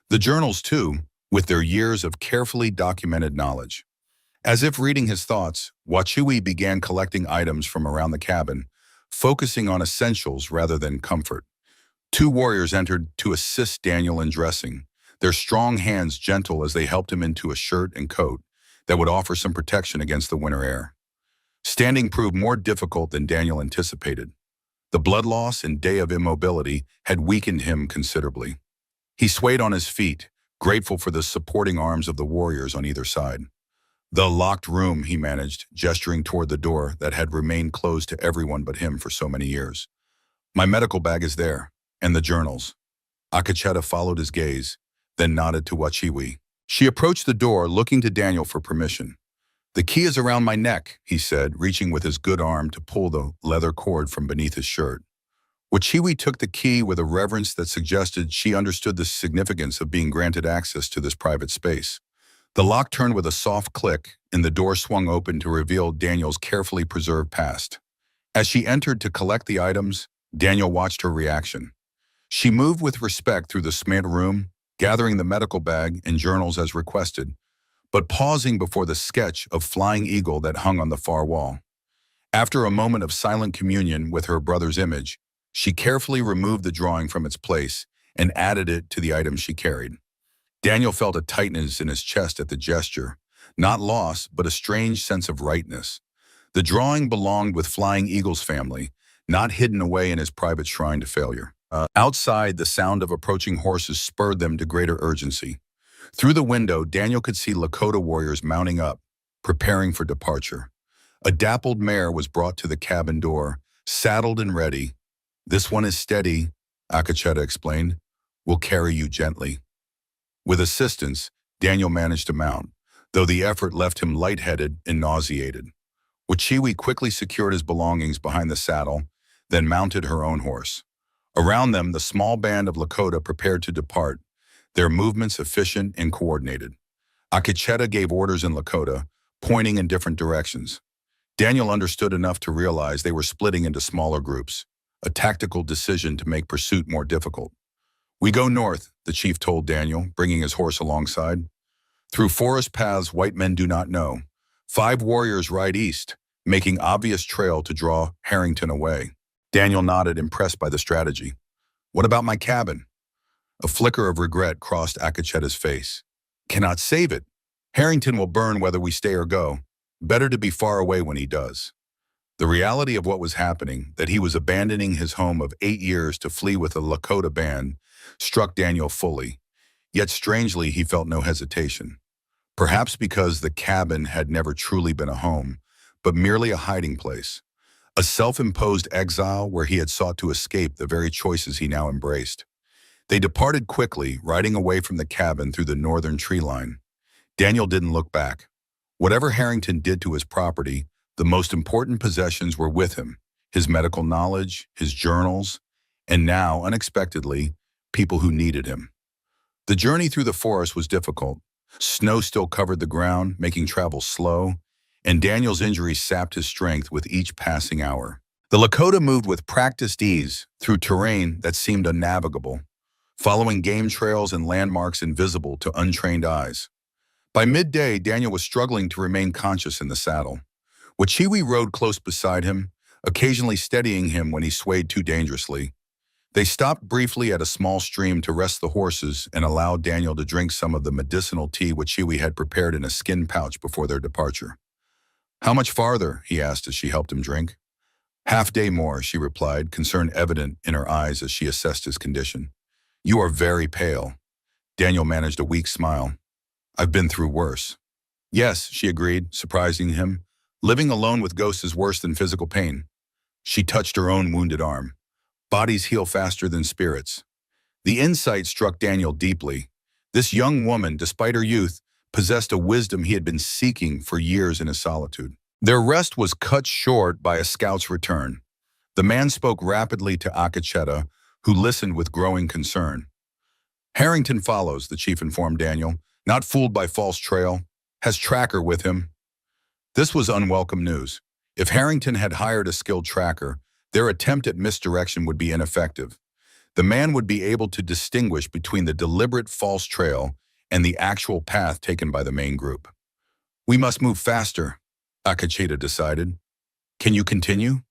The journals, too, with their years of carefully documented knowledge. As if reading his thoughts, Wachiwi began collecting items from around the cabin, focusing on essentials rather than comfort. 2 warriors entered to assist Daniel in dressing, their strong hands gentle as they helped him into a shirt and coat that would offer some protection against the winter air. Standing proved more difficult than Daniel anticipated. The blood loss and day of immobility had weakened him considerably. He swayed on his feet, grateful for the supporting arms of the warriors on either side. The locked room, he managed, gesturing toward the door that had remained closed to everyone but him for so many years. My medical bag is there, and the journals. Akacheta followed his gaze, then nodded to Wachiwi. She approached the door, looking to Daniel for permission. The key is around my neck, he said, reaching with his good arm to pull the leather cord from beneath his shirt. Wachiwi took the key with a reverence that suggested she understood the significance of being granted access to this private space. The lock turned with a soft click, and the door swung open to reveal Daniel's carefully preserved past. As she entered to collect the items, Daniel watched her reaction. She moved with respect through the small room, gathering the medical bag and journals as requested, but pausing before the sketch of Flying Eagle that hung on the far wall. After a moment of silent communion with her brother's image, she carefully removed the drawing from its place and added it to the items she carried. Daniel felt a tightness in his chest at the gesture, not loss, but a strange sense of rightness. The drawing belonged with Flying Eagle's family, not hidden away in his private shrine to failure. Outside, the sound of approaching horses spurred them to greater urgency. Through the window, Daniel could see Lakota warriors mounting up, preparing for departure. A dappled mare was brought to the cabin door, saddled and ready. "This one is steady," Akacheta explained. "We'll carry you gently." With assistance, Daniel managed to mount, though the effort left him lightheaded and nauseated. Wachiwi quickly secured his belongings behind the saddle, then mounted her own horse. Around them, the small band of Lakota prepared to depart, their movements efficient and coordinated. Akacheta gave orders in Lakota, pointing in different directions. Daniel understood enough to realize they were splitting into smaller groups, a tactical decision to make pursuit more difficult. "We go north," the chief told Daniel, bringing his horse alongside. "Through forest paths white men do not know. 5 warriors ride east, making obvious trail to draw Harrington away." Daniel nodded, impressed by the strategy. "What about my cabin?" A flicker of regret crossed Akacheta's face. "Cannot save it. Harrington will burn whether we stay or go. Better to be far away when he does." The reality of what was happening, that he was abandoning his home of 8 years to flee with a Lakota band, struck Daniel fully. Yet strangely, he felt no hesitation. Perhaps because the cabin had never truly been a home, but merely a hiding place. A self-imposed exile where he had sought to escape the very choices he now embraced. They departed quickly, riding away from the cabin through the northern tree line. Daniel didn't look back. Whatever Harrington did to his property, the most important possessions were with him: his medical knowledge, his journals, and now, unexpectedly, people who needed him. The journey through the forest was difficult. Snow still covered the ground, making travel slow, and Daniel's injuries sapped his strength with each passing hour. The Lakota moved with practiced ease through terrain that seemed unnavigable, following game trails and landmarks invisible to untrained eyes. By midday, Daniel was struggling to remain conscious in the saddle. Wachiwi rode close beside him, occasionally steadying him when he swayed too dangerously. They stopped briefly at a small stream to rest the horses and allow Daniel to drink some of the medicinal tea Wachiwi had prepared in a skin pouch before their departure. "How much farther?" he asked as she helped him drink. "Half day more," she replied, concern evident in her eyes as she assessed his condition. "You are very pale." Daniel managed a weak smile. "I've been through worse." "Yes," she agreed, surprising him. "Living alone with ghosts is worse than physical pain." She touched her own wounded arm. "Bodies heal faster than spirits." The insight struck Daniel deeply. This young woman, despite her youth, possessed a wisdom he had been seeking for years in his solitude. Their rest was cut short by a scout's return. The man spoke rapidly to Akacheta, who listened with growing concern. "Harrington follows," the chief informed Daniel, "not fooled by false trail. Has tracker with him." This was unwelcome news. If Harrington had hired a skilled tracker, their attempt at misdirection would be ineffective. The man would be able to distinguish between the deliberate false trail and the actual path taken by the main group. "We must move faster," Akacheta decided. "Can you continue?"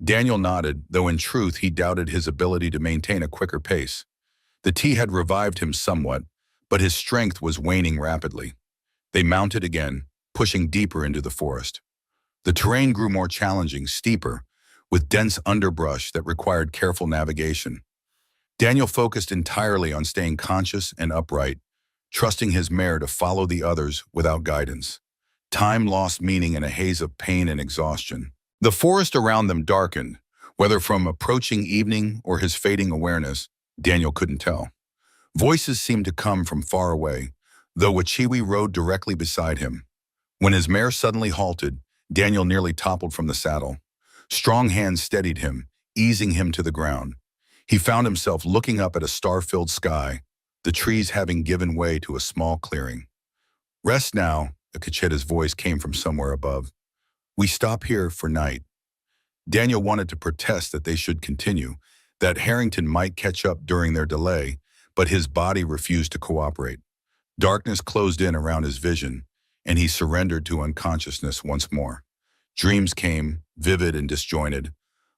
Daniel nodded, though in truth he doubted his ability to maintain a quicker pace. The tea had revived him somewhat, but his strength was waning rapidly. They mounted again, pushing deeper into the forest. The terrain grew more challenging, steeper, with dense underbrush that required careful navigation. Daniel focused entirely on staying conscious and upright, trusting his mare to follow the others without guidance. Time lost meaning in a haze of pain and exhaustion. The forest around them darkened, whether from approaching evening or his fading awareness, Daniel couldn't tell. Voices seemed to come from far away, though Wachiwi rode directly beside him. When his mare suddenly halted, Daniel nearly toppled from the saddle. Strong hands steadied him, easing him to the ground. He found himself looking up at a star-filled sky, the trees having given way to a small clearing. "Rest now," Akacheta's voice came from somewhere above. "We stop here for night." Daniel wanted to protest that they should continue, that Harrington might catch up during their delay, but his body refused to cooperate. Darkness closed in around his vision, and he surrendered to unconsciousness once more. Dreams came, vivid and disjointed.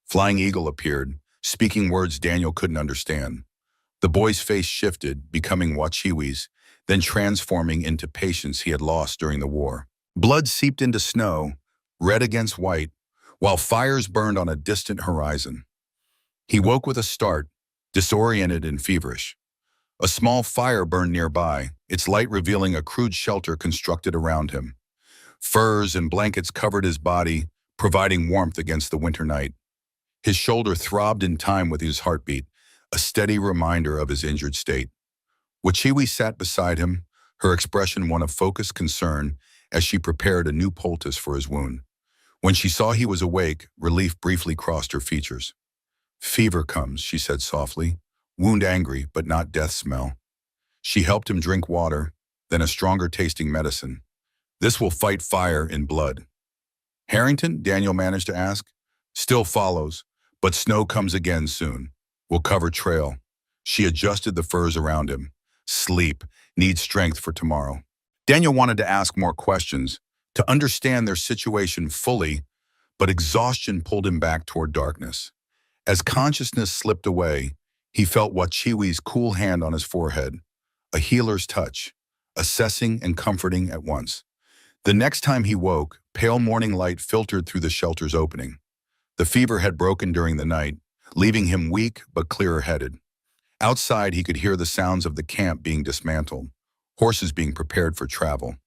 Flying Eagle appeared, speaking words Daniel couldn't understand. The boy's face shifted, becoming Wachiwi's, then transforming into patience he had lost during the war. Blood seeped into snow, red against white, while fires burned on a distant horizon. He woke with a start, disoriented and feverish. A small fire burned nearby, its light revealing a crude shelter constructed around him. Furs and blankets covered his body, providing warmth against the winter night. His shoulder throbbed in time with his heartbeat, a steady reminder of his injured state. Wachiwi sat beside him, her expression one of focused concern as she prepared a new poultice for his wound. When she saw he was awake, relief briefly crossed her features. "Fever comes," she said softly. "Wound angry, but not death smell." She helped him drink water, then a stronger tasting medicine. "This will fight fire in blood." "Harrington?" Daniel managed to ask. "Still follows, but snow comes again soon. We'll cover trail." She adjusted the furs around him. "Sleep. Need strength for tomorrow." Daniel wanted to ask more questions, to understand their situation fully, but exhaustion pulled him back toward darkness. As consciousness slipped away, he felt Wachiwi's cool hand on his forehead, a healer's touch, assessing and comforting at once. The next time he woke, pale morning light filtered through the shelter's opening. The fever had broken during the night, leaving him weak but clearer-headed. Outside, he could hear the sounds of the camp being dismantled, horses being prepared for travel.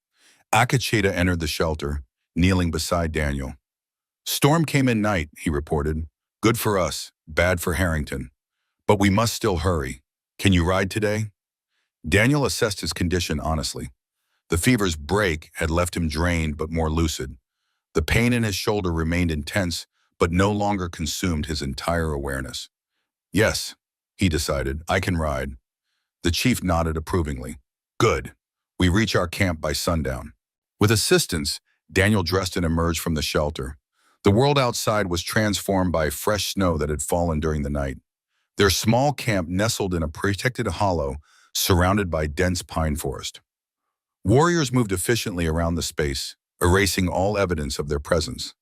Akacheta entered the shelter, kneeling beside Daniel. "Storm came in night," he reported. "Good for us, bad for Harrington. But we must still hurry. Can you ride today?" Daniel assessed his condition honestly. The fever's break had left him drained but more lucid. The pain in his shoulder remained intense, but no longer consumed his entire awareness. "Yes," he decided, "I can ride." The chief nodded approvingly. "Good. We reach our camp by sundown." With assistance, Daniel dressed and emerged from the shelter. The world outside was transformed by fresh snow that had fallen during the night. Their small camp nestled in a protected hollow, surrounded by dense pine forest. Warriors moved efficiently around the space, erasing all evidence of their presence.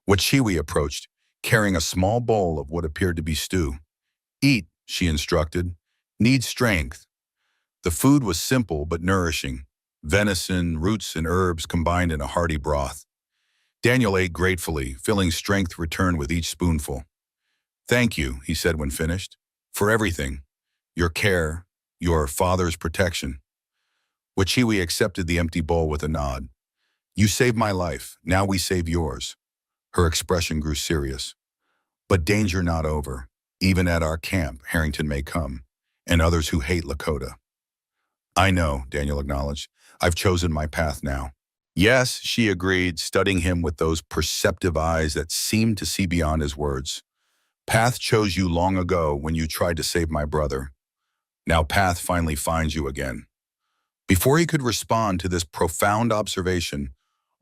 Wachiwi approached, carrying a small bowl of what appeared to be stew. "Eat," she instructed. "Need strength." The food was simple but nourishing. Venison, roots, and herbs combined in a hearty broth. Daniel ate gratefully, feeling strength return with each spoonful. "Thank you," he said when finished, "for everything. Your care, your father's protection." Wachiwi accepted the empty bowl with a nod. "You saved my life, now we save yours." Her expression grew serious. "But danger not over. Even at our camp, Harrington may come, and others who hate Lakota." "I know," Daniel acknowledged. "I've chosen my path now." "Yes," she agreed, studying him with those perceptive eyes that seemed to see beyond his words. "Path chose you long ago when you tried to save my brother. Now Path finally finds you again." Before he could respond to this profound observation,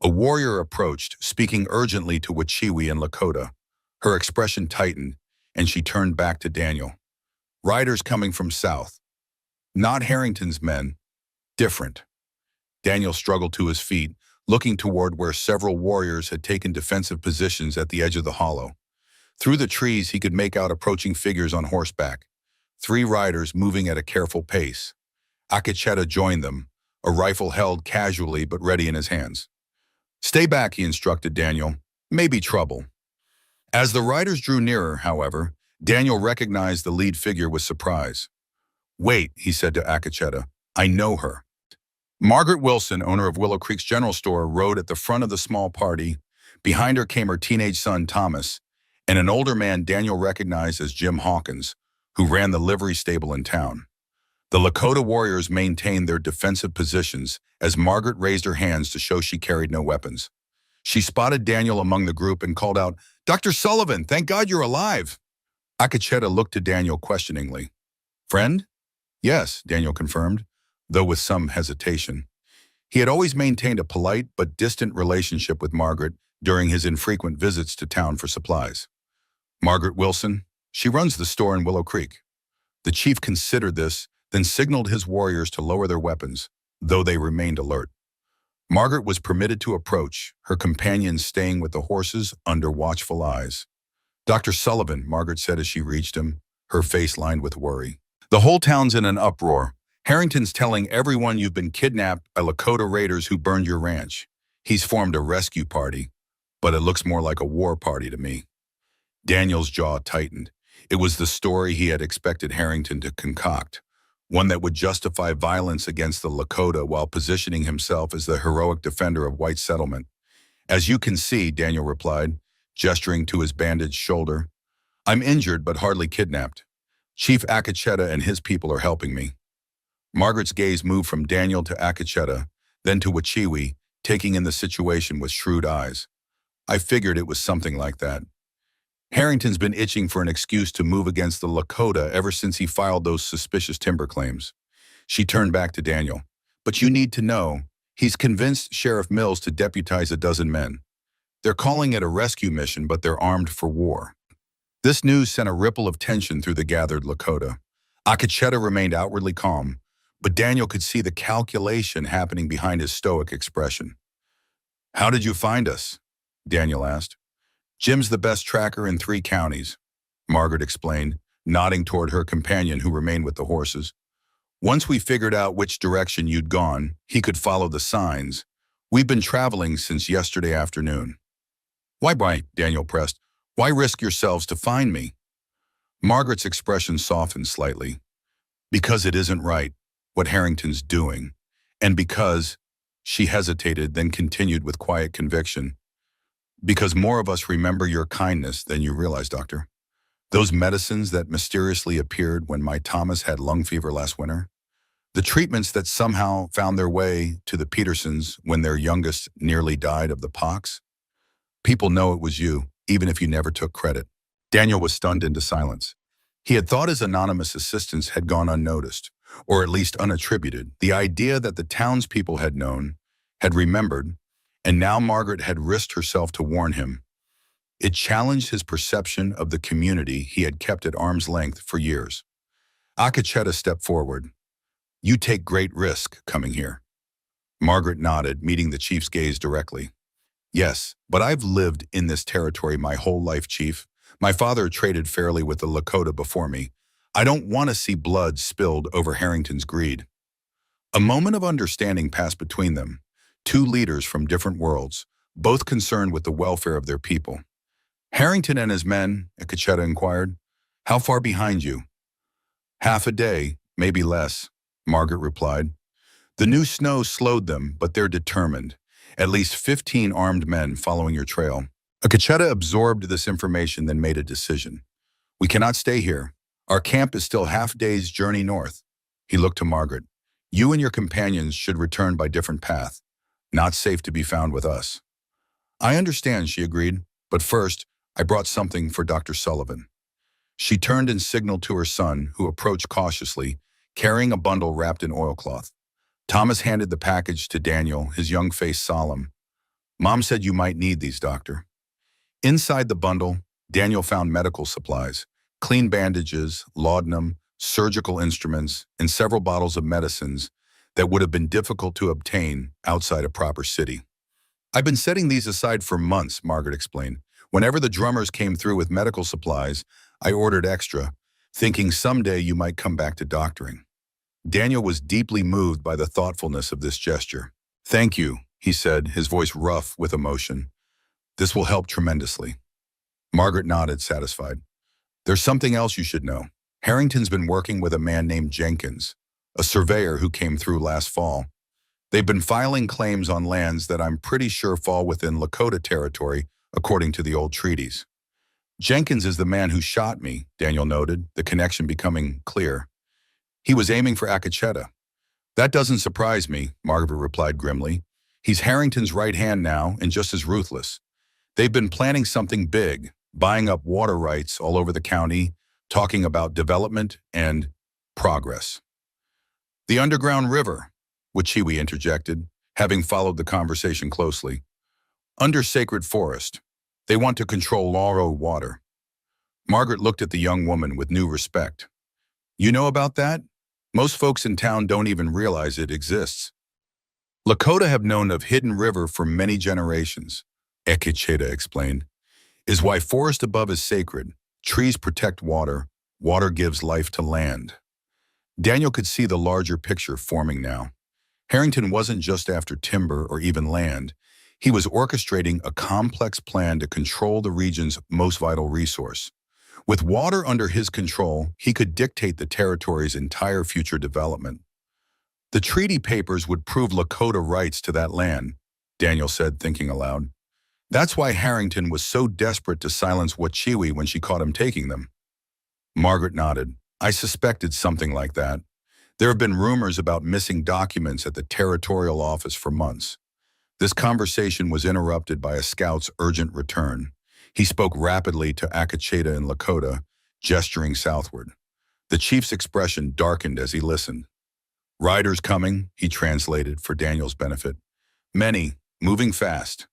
a warrior approached, speaking urgently to Wachiwi and Lakota. Her expression tightened, and she turned back to Daniel. "Riders coming from south. Not Harrington's men. Different." Daniel struggled to his feet, looking toward where several warriors had taken defensive positions at the edge of the hollow. Through the trees, he could make out approaching figures on horseback, 3 riders moving at a careful pace. Akacheta joined them, a rifle held casually but ready in his hands. "Stay back," he instructed Daniel. "Maybe trouble." As the riders drew nearer, however, Daniel recognized the lead figure with surprise. "Wait," he said to Akacheta. "I know her." Margaret Wilson, owner of Willow Creek's general store, rode at the front of the small party. Behind her came her teenage son, Thomas, and an older man Daniel recognized as Jim Hawkins, who ran the livery stable in town. The Lakota warriors maintained their defensive positions as Margaret raised her hands to show she carried no weapons. She spotted Daniel among the group and called out, "Dr. Sullivan, thank God you're alive." Akacheta looked to Daniel questioningly. "Friend?" "Yes," Daniel confirmed, though with some hesitation. He had always maintained a polite but distant relationship with Margaret during his infrequent visits to town for supplies. "Margaret Wilson, she runs the store in Willow Creek." The chief considered this, then signaled his warriors to lower their weapons, though they remained alert. Margaret was permitted to approach, her companions staying with the horses under watchful eyes. "Dr. Sullivan," Margaret said as she reached him, her face lined with worry. "The whole town's in an uproar. Harrington's telling everyone you've been kidnapped by Lakota raiders who burned your ranch. He's formed a rescue party, but it looks more like a war party to me." Daniel's jaw tightened. It was the story he had expected Harrington to concoct, one that would justify violence against the Lakota while positioning himself as the heroic defender of white settlement. As you can see, Daniel replied, gesturing to his bandaged shoulder. I'm injured but hardly kidnapped. Chief Akacheta and his people are helping me. Margaret's gaze moved from Daniel to Akacheta, then to Wachiwi, taking in the situation with shrewd eyes. I figured it was something like that. Harrington's been itching for an excuse to move against the Lakota ever since he filed those suspicious timber claims. She turned back to Daniel. But you need to know, he's convinced Sheriff Mills to deputize a dozen men. They're calling it a rescue mission, but they're armed for war. This news sent a ripple of tension through the gathered Lakota. Akacheta remained outwardly calm, but Daniel could see the calculation happening behind his stoic expression. How did you find us? Daniel asked. Jim's the best tracker in 3 counties, Margaret explained, nodding toward her companion who remained with the horses. Once we figured out which direction you'd gone, he could follow the signs. We've been traveling since yesterday afternoon. Why, Daniel pressed. Why risk yourselves to find me? Margaret's expression softened slightly. Because it isn't right, what Harrington's doing. And because, she hesitated, then continued with quiet conviction. Because more of us remember your kindness than you realize, Doctor. Those medicines that mysteriously appeared when my Thomas had lung fever last winter. The treatments that somehow found their way to the Petersons when their youngest nearly died of the pox. People know it was you, even if you never took credit. Daniel was stunned into silence. He had thought his anonymous assistance had gone unnoticed, or at least unattributed. The idea that the townspeople had known, had remembered, and now Margaret had risked herself to warn him. It challenged his perception of the community he had kept at arm's length for years. Akacheta stepped forward. You take great risk coming here. Margaret nodded, meeting the chief's gaze directly. Yes, but I've lived in this territory my whole life, Chief. My father traded fairly with the Lakota before me. I don't want to see blood spilled over Harrington's greed. A moment of understanding passed between them. 2 leaders from different worlds, both concerned with the welfare of their people. Harrington and his men, Akacheta inquired. How far behind you? Half a day, maybe less, Margaret replied. The new snow slowed them, but they're determined. At least 15 armed men following your trail. Akacheta absorbed this information, then made a decision. We cannot stay here. Our camp is still half a day's journey north. He looked to Margaret. You and your companions should return by different path. Not safe to be found with us. I understand, she agreed, but first, I brought something for Dr. Sullivan. She turned and signaled to her son, who approached cautiously, carrying a bundle wrapped in oilcloth. Thomas handed the package to Daniel, his young face solemn. Mom said you might need these, Doctor. Inside the bundle, Daniel found medical supplies, clean bandages, laudanum, surgical instruments, and several bottles of medicines that would have been difficult to obtain outside a proper city. I've been setting these aside for months, Margaret explained. Whenever the drummers came through with medical supplies, I ordered extra, thinking someday you might come back to doctoring. Daniel was deeply moved by the thoughtfulness of this gesture. Thank you, he said, his voice rough with emotion. This will help tremendously. Margaret nodded, satisfied. There's something else you should know. Harrington's been working with a man named Jenkins, a surveyor who came through last fall. They've been filing claims on lands that I'm pretty sure fall within Lakota territory, according to the old treaties. Jenkins is the man who shot me, Daniel noted, the connection becoming clear. He was aiming for Akacheta. That doesn't surprise me, Margaret replied grimly. He's Harrington's right hand now and just as ruthless. They've been planning something big, buying up water rights all over the county, talking about development and progress. The underground river, Wachiwi interjected, having followed the conversation closely. Under sacred forest. They want to control Lauro water. Margaret looked at the young woman with new respect. You know about that? Most folks in town don't even realize it exists. Lakota have known of Hidden River for many generations, Akacheta explained. Is why forest above is sacred. Trees protect water. Water gives life to land. Daniel could see the larger picture forming now. Harrington wasn't just after timber or even land. He was orchestrating a complex plan to control the region's most vital resource. With water under his control, he could dictate the territory's entire future development. The treaty papers would prove Lakota rights to that land, Daniel said, thinking aloud. That's why Harrington was so desperate to silence Wachiwi when she caught him taking them. Margaret nodded. I suspected something like that. There have been rumors about missing documents at the territorial office for months. This conversation was interrupted by a scout's urgent return. He spoke rapidly to Akacheta and Lakota, gesturing southward. The chief's expression darkened as he listened. Riders coming, he translated for Daniel's benefit. Many, moving fast.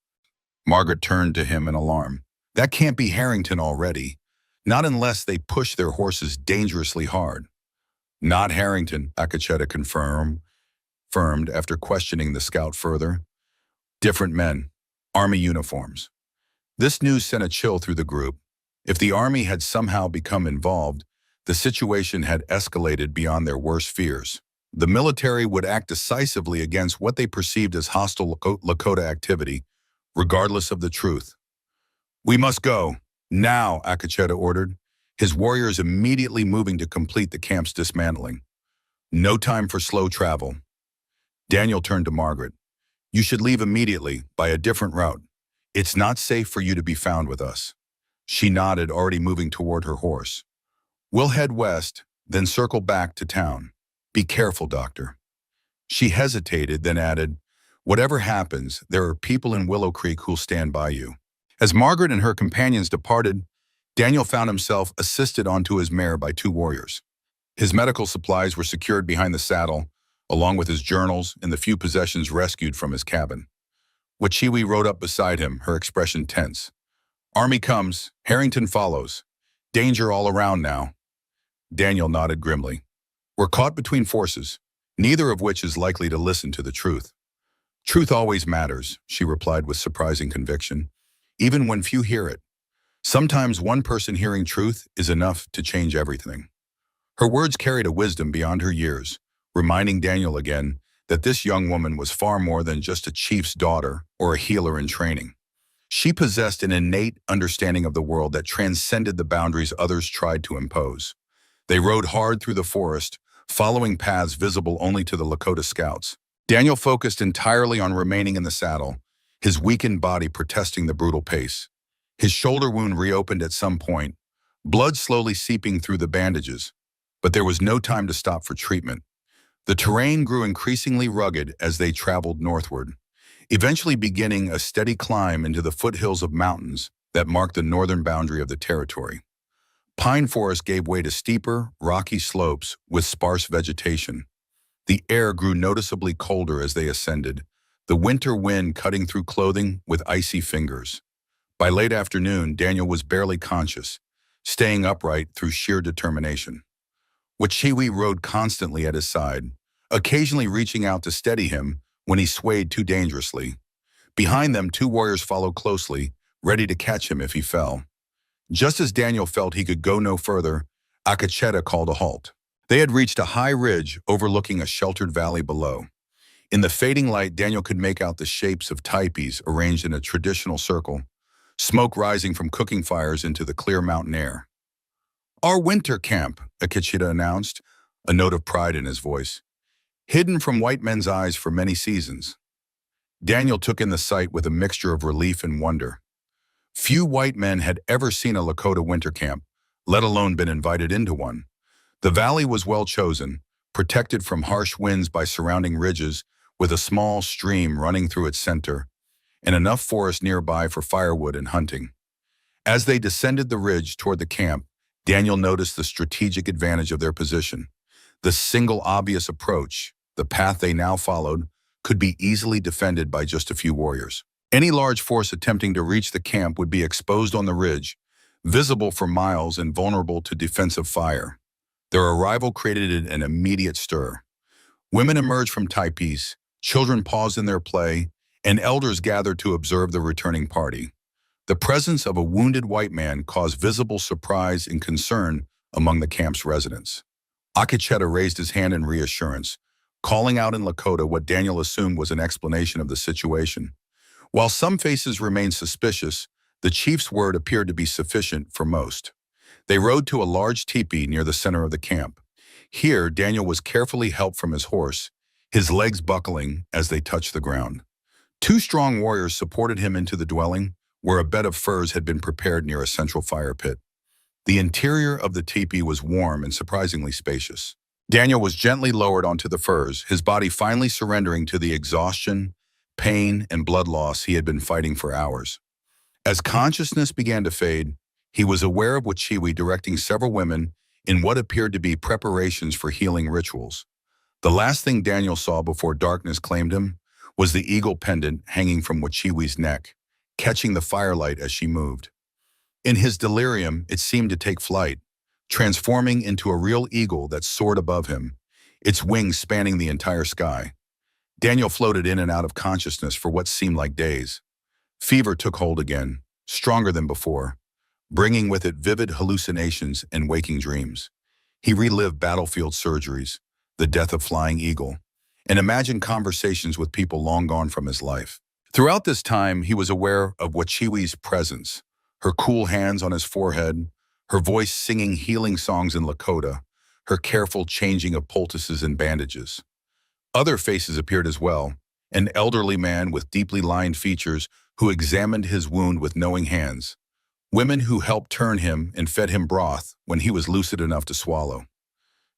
Margaret turned to him in alarm. That can't be Harrington already. Not unless they push their horses dangerously hard. Not Harrington, Akacheta confirmed after questioning the scout further. Different men, army uniforms. This news sent a chill through the group. If the army had somehow become involved, the situation had escalated beyond their worst fears. The military would act decisively against what they perceived as hostile Lakota activity, regardless of the truth. We must go, now, Akacheta ordered, his warriors immediately moving to complete the camp's dismantling. No time for slow travel. Daniel turned to Margaret. You should leave immediately, by a different route. It's not safe for you to be found with us. She nodded, already moving toward her horse. We'll head west, then circle back to town. Be careful, Doctor. She hesitated, then added, whatever happens, there are people in Willow Creek who'll stand by you. As Margaret and her companions departed, Daniel found himself assisted onto his mare by two warriors. His medical supplies were secured behind the saddle, along with his journals and the few possessions rescued from his cabin. Wachiwi rode up beside him, her expression tense. Army comes, Harrington follows. Danger all around now. Daniel nodded grimly. We're caught between forces, neither of which is likely to listen to the truth. Truth always matters, she replied with surprising conviction, even when few hear it. Sometimes one person hearing truth is enough to change everything. Her words carried a wisdom beyond her years, reminding Daniel again that this young woman was far more than just a chief's daughter or a healer in training. She possessed an innate understanding of the world that transcended the boundaries others tried to impose. They rode hard through the forest, following paths visible only to the Lakota scouts. Daniel focused entirely on remaining in the saddle, his weakened body protesting the brutal pace. His shoulder wound reopened at some point, blood slowly seeping through the bandages, but there was no time to stop for treatment. The terrain grew increasingly rugged as they traveled northward, eventually beginning a steady climb into the foothills of mountains that marked the northern boundary of the territory. Pine forest gave way to steeper, rocky slopes with sparse vegetation. The air grew noticeably colder as they ascended, the winter wind cutting through clothing with icy fingers. By late afternoon, Daniel was barely conscious, staying upright through sheer determination. Wachiwi rode constantly at his side, occasionally reaching out to steady him when he swayed too dangerously. Behind them, two warriors followed closely, ready to catch him if he fell. Just as Daniel felt he could go no further, Akacheta called a halt. They had reached a high ridge overlooking a sheltered valley below. In the fading light, Daniel could make out the shapes of teepees arranged in a traditional circle, smoke rising from cooking fires into the clear mountain air. Our winter camp, Akacheta announced, a note of pride in his voice, hidden from white men's eyes for many seasons. Daniel took in the sight with a mixture of relief and wonder. Few white men had ever seen a Lakota winter camp, let alone been invited into one. The valley was well chosen, protected from harsh winds by surrounding ridges, with a small stream running through its center, and enough forest nearby for firewood and hunting. As they descended the ridge toward the camp, Daniel noticed the strategic advantage of their position. The single obvious approach, the path they now followed, could be easily defended by just a few warriors. Any large force attempting to reach the camp would be exposed on the ridge, visible for miles and vulnerable to defensive fire. Their arrival created an immediate stir. Women emerged from teepees, children paused in their play, and elders gathered to observe the returning party. The presence of a wounded white man caused visible surprise and concern among the camp's residents. Akacheta raised his hand in reassurance, calling out in Lakota what Daniel assumed was an explanation of the situation. While some faces remained suspicious, the chief's word appeared to be sufficient for most. They rode to a large teepee near the center of the camp. Here, Daniel was carefully helped from his horse, his legs buckling as they touched the ground. Two strong warriors supported him into the dwelling, where a bed of furs had been prepared near a central fire pit. The interior of the teepee was warm and surprisingly spacious. Daniel was gently lowered onto the furs, his body finally surrendering to the exhaustion, pain, and blood loss he had been fighting for hours. As consciousness began to fade, he was aware of Wachiwi directing several women in what appeared to be preparations for healing rituals. The last thing Daniel saw before darkness claimed him was the eagle pendant hanging from Wachiwi's neck, catching the firelight as she moved. In his delirium, it seemed to take flight, transforming into a real eagle that soared above him, its wings spanning the entire sky. Daniel floated in and out of consciousness for what seemed like days. Fever took hold again, stronger than before, bringing with it vivid hallucinations and waking dreams. He relived battlefield surgeries, the death of Flying Eagle, and imagined conversations with people long gone from his life. Throughout this time, he was aware of Wachiwi's presence, her cool hands on his forehead, her voice singing healing songs in Lakota, her careful changing of poultices and bandages. Other faces appeared as well, an elderly man with deeply lined features who examined his wound with knowing hands, women who helped turn him and fed him broth when he was lucid enough to swallow.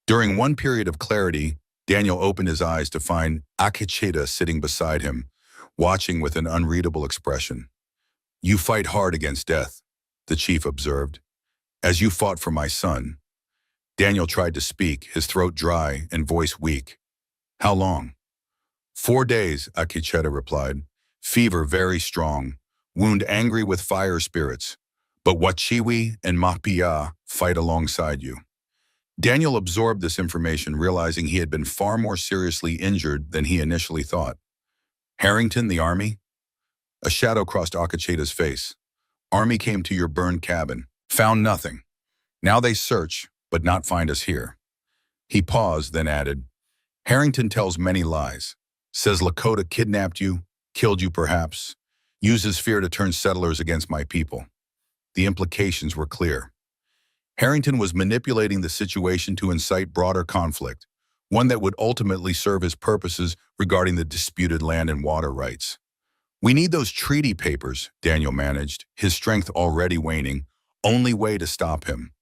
During one period of clarity, Daniel opened his eyes to find Apache sitting beside him, watching with an unreadable expression. "You fight hard against death," the chief observed, "as you fought for my son." Daniel tried to speak, his throat dry and voice weak. "How long?" "4 days," Akecheta replied. "Fever very strong, wound angry with fire spirits, but Wachiwi and Mahpia fight alongside you." Daniel absorbed this information, realizing he had been far more seriously injured than he initially thought. "Harrington, the army?" A shadow crossed Akecheta's face. "Army came to your burned cabin. Found nothing. Now they search, but not find us here." He paused, then added, "Harrington tells many lies. Says Lakota kidnapped you, killed you perhaps, uses fear to turn settlers against my people." The implications were clear. Harrington was manipulating the situation to incite broader conflict, one that would ultimately serve his purposes regarding the disputed land and water rights. "We need those treaty papers," Daniel managed, his strength already waning, only way to stop him.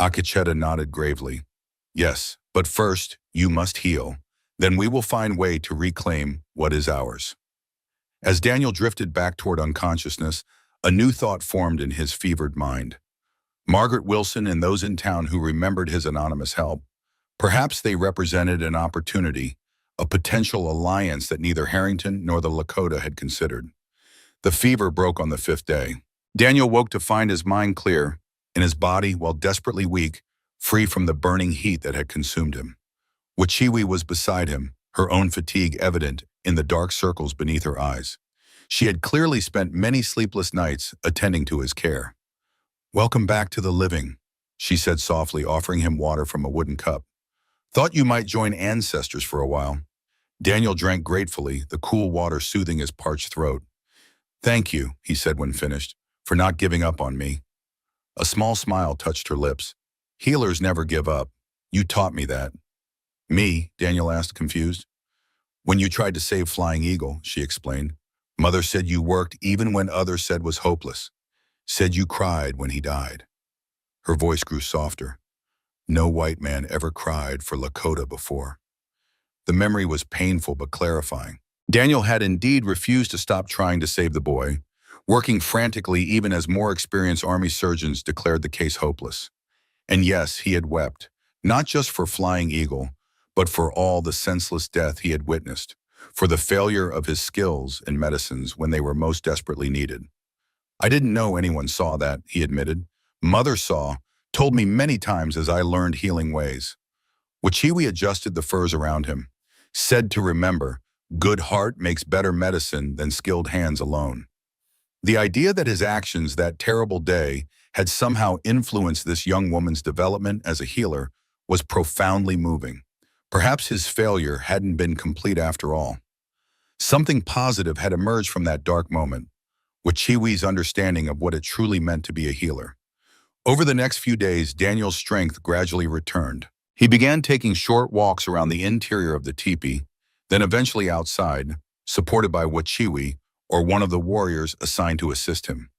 Akecheta nodded gravely. "Yes, but first, you must heal. Then we will find way to reclaim what is ours." As Daniel drifted back toward unconsciousness, a new thought formed in his fevered mind. Margaret Wilson and those in town who remembered his anonymous help. Perhaps they represented an opportunity, a potential alliance that neither Harrington nor the Lakota had considered. The fever broke on the 5th day. Daniel woke to find his mind clear, and his body, while desperately weak, free from the burning heat that had consumed him. Wachiwi was beside him, her own fatigue evident in the dark circles beneath her eyes. She had clearly spent many sleepless nights attending to his care. "Welcome back to the living," she said softly, offering him water from a wooden cup. "Thought you might join ancestors for a while." Daniel drank gratefully, the cool water soothing his parched throat. "Thank you," he said when finished, "for not giving up on me." A small smile touched her lips. "Healers never give up. You taught me that." "Me?" Daniel asked, confused. "When you tried to save Flying Eagle," she explained. "Mother said you worked even when others said was hopeless. Said you cried when he died." Her voice grew softer. "No white man ever cried for Lakota before." The memory was painful but clarifying. Daniel had indeed refused to stop trying to save the boy, working frantically even as more experienced Army surgeons declared the case hopeless. And yes, he had wept, not just for Flying Eagle, but for all the senseless death he had witnessed, for the failure of his skills and medicines when they were most desperately needed. "I didn't know anyone saw that," he admitted. "Mother saw, told me many times as I learned healing ways." Wachiwi adjusted the furs around him, said to remember, "Good heart makes better medicine than skilled hands alone." The idea that his actions that terrible day had somehow influenced this young woman's development as a healer was profoundly moving. Perhaps his failure hadn't been complete after all. Something positive had emerged from that dark moment, Wachiwi's understanding of what it truly meant to be a healer. Over the next few days, Daniel's strength gradually returned. He began taking short walks around the interior of the teepee, then eventually outside, supported by Wachiwi, or one of the warriors assigned to assist him.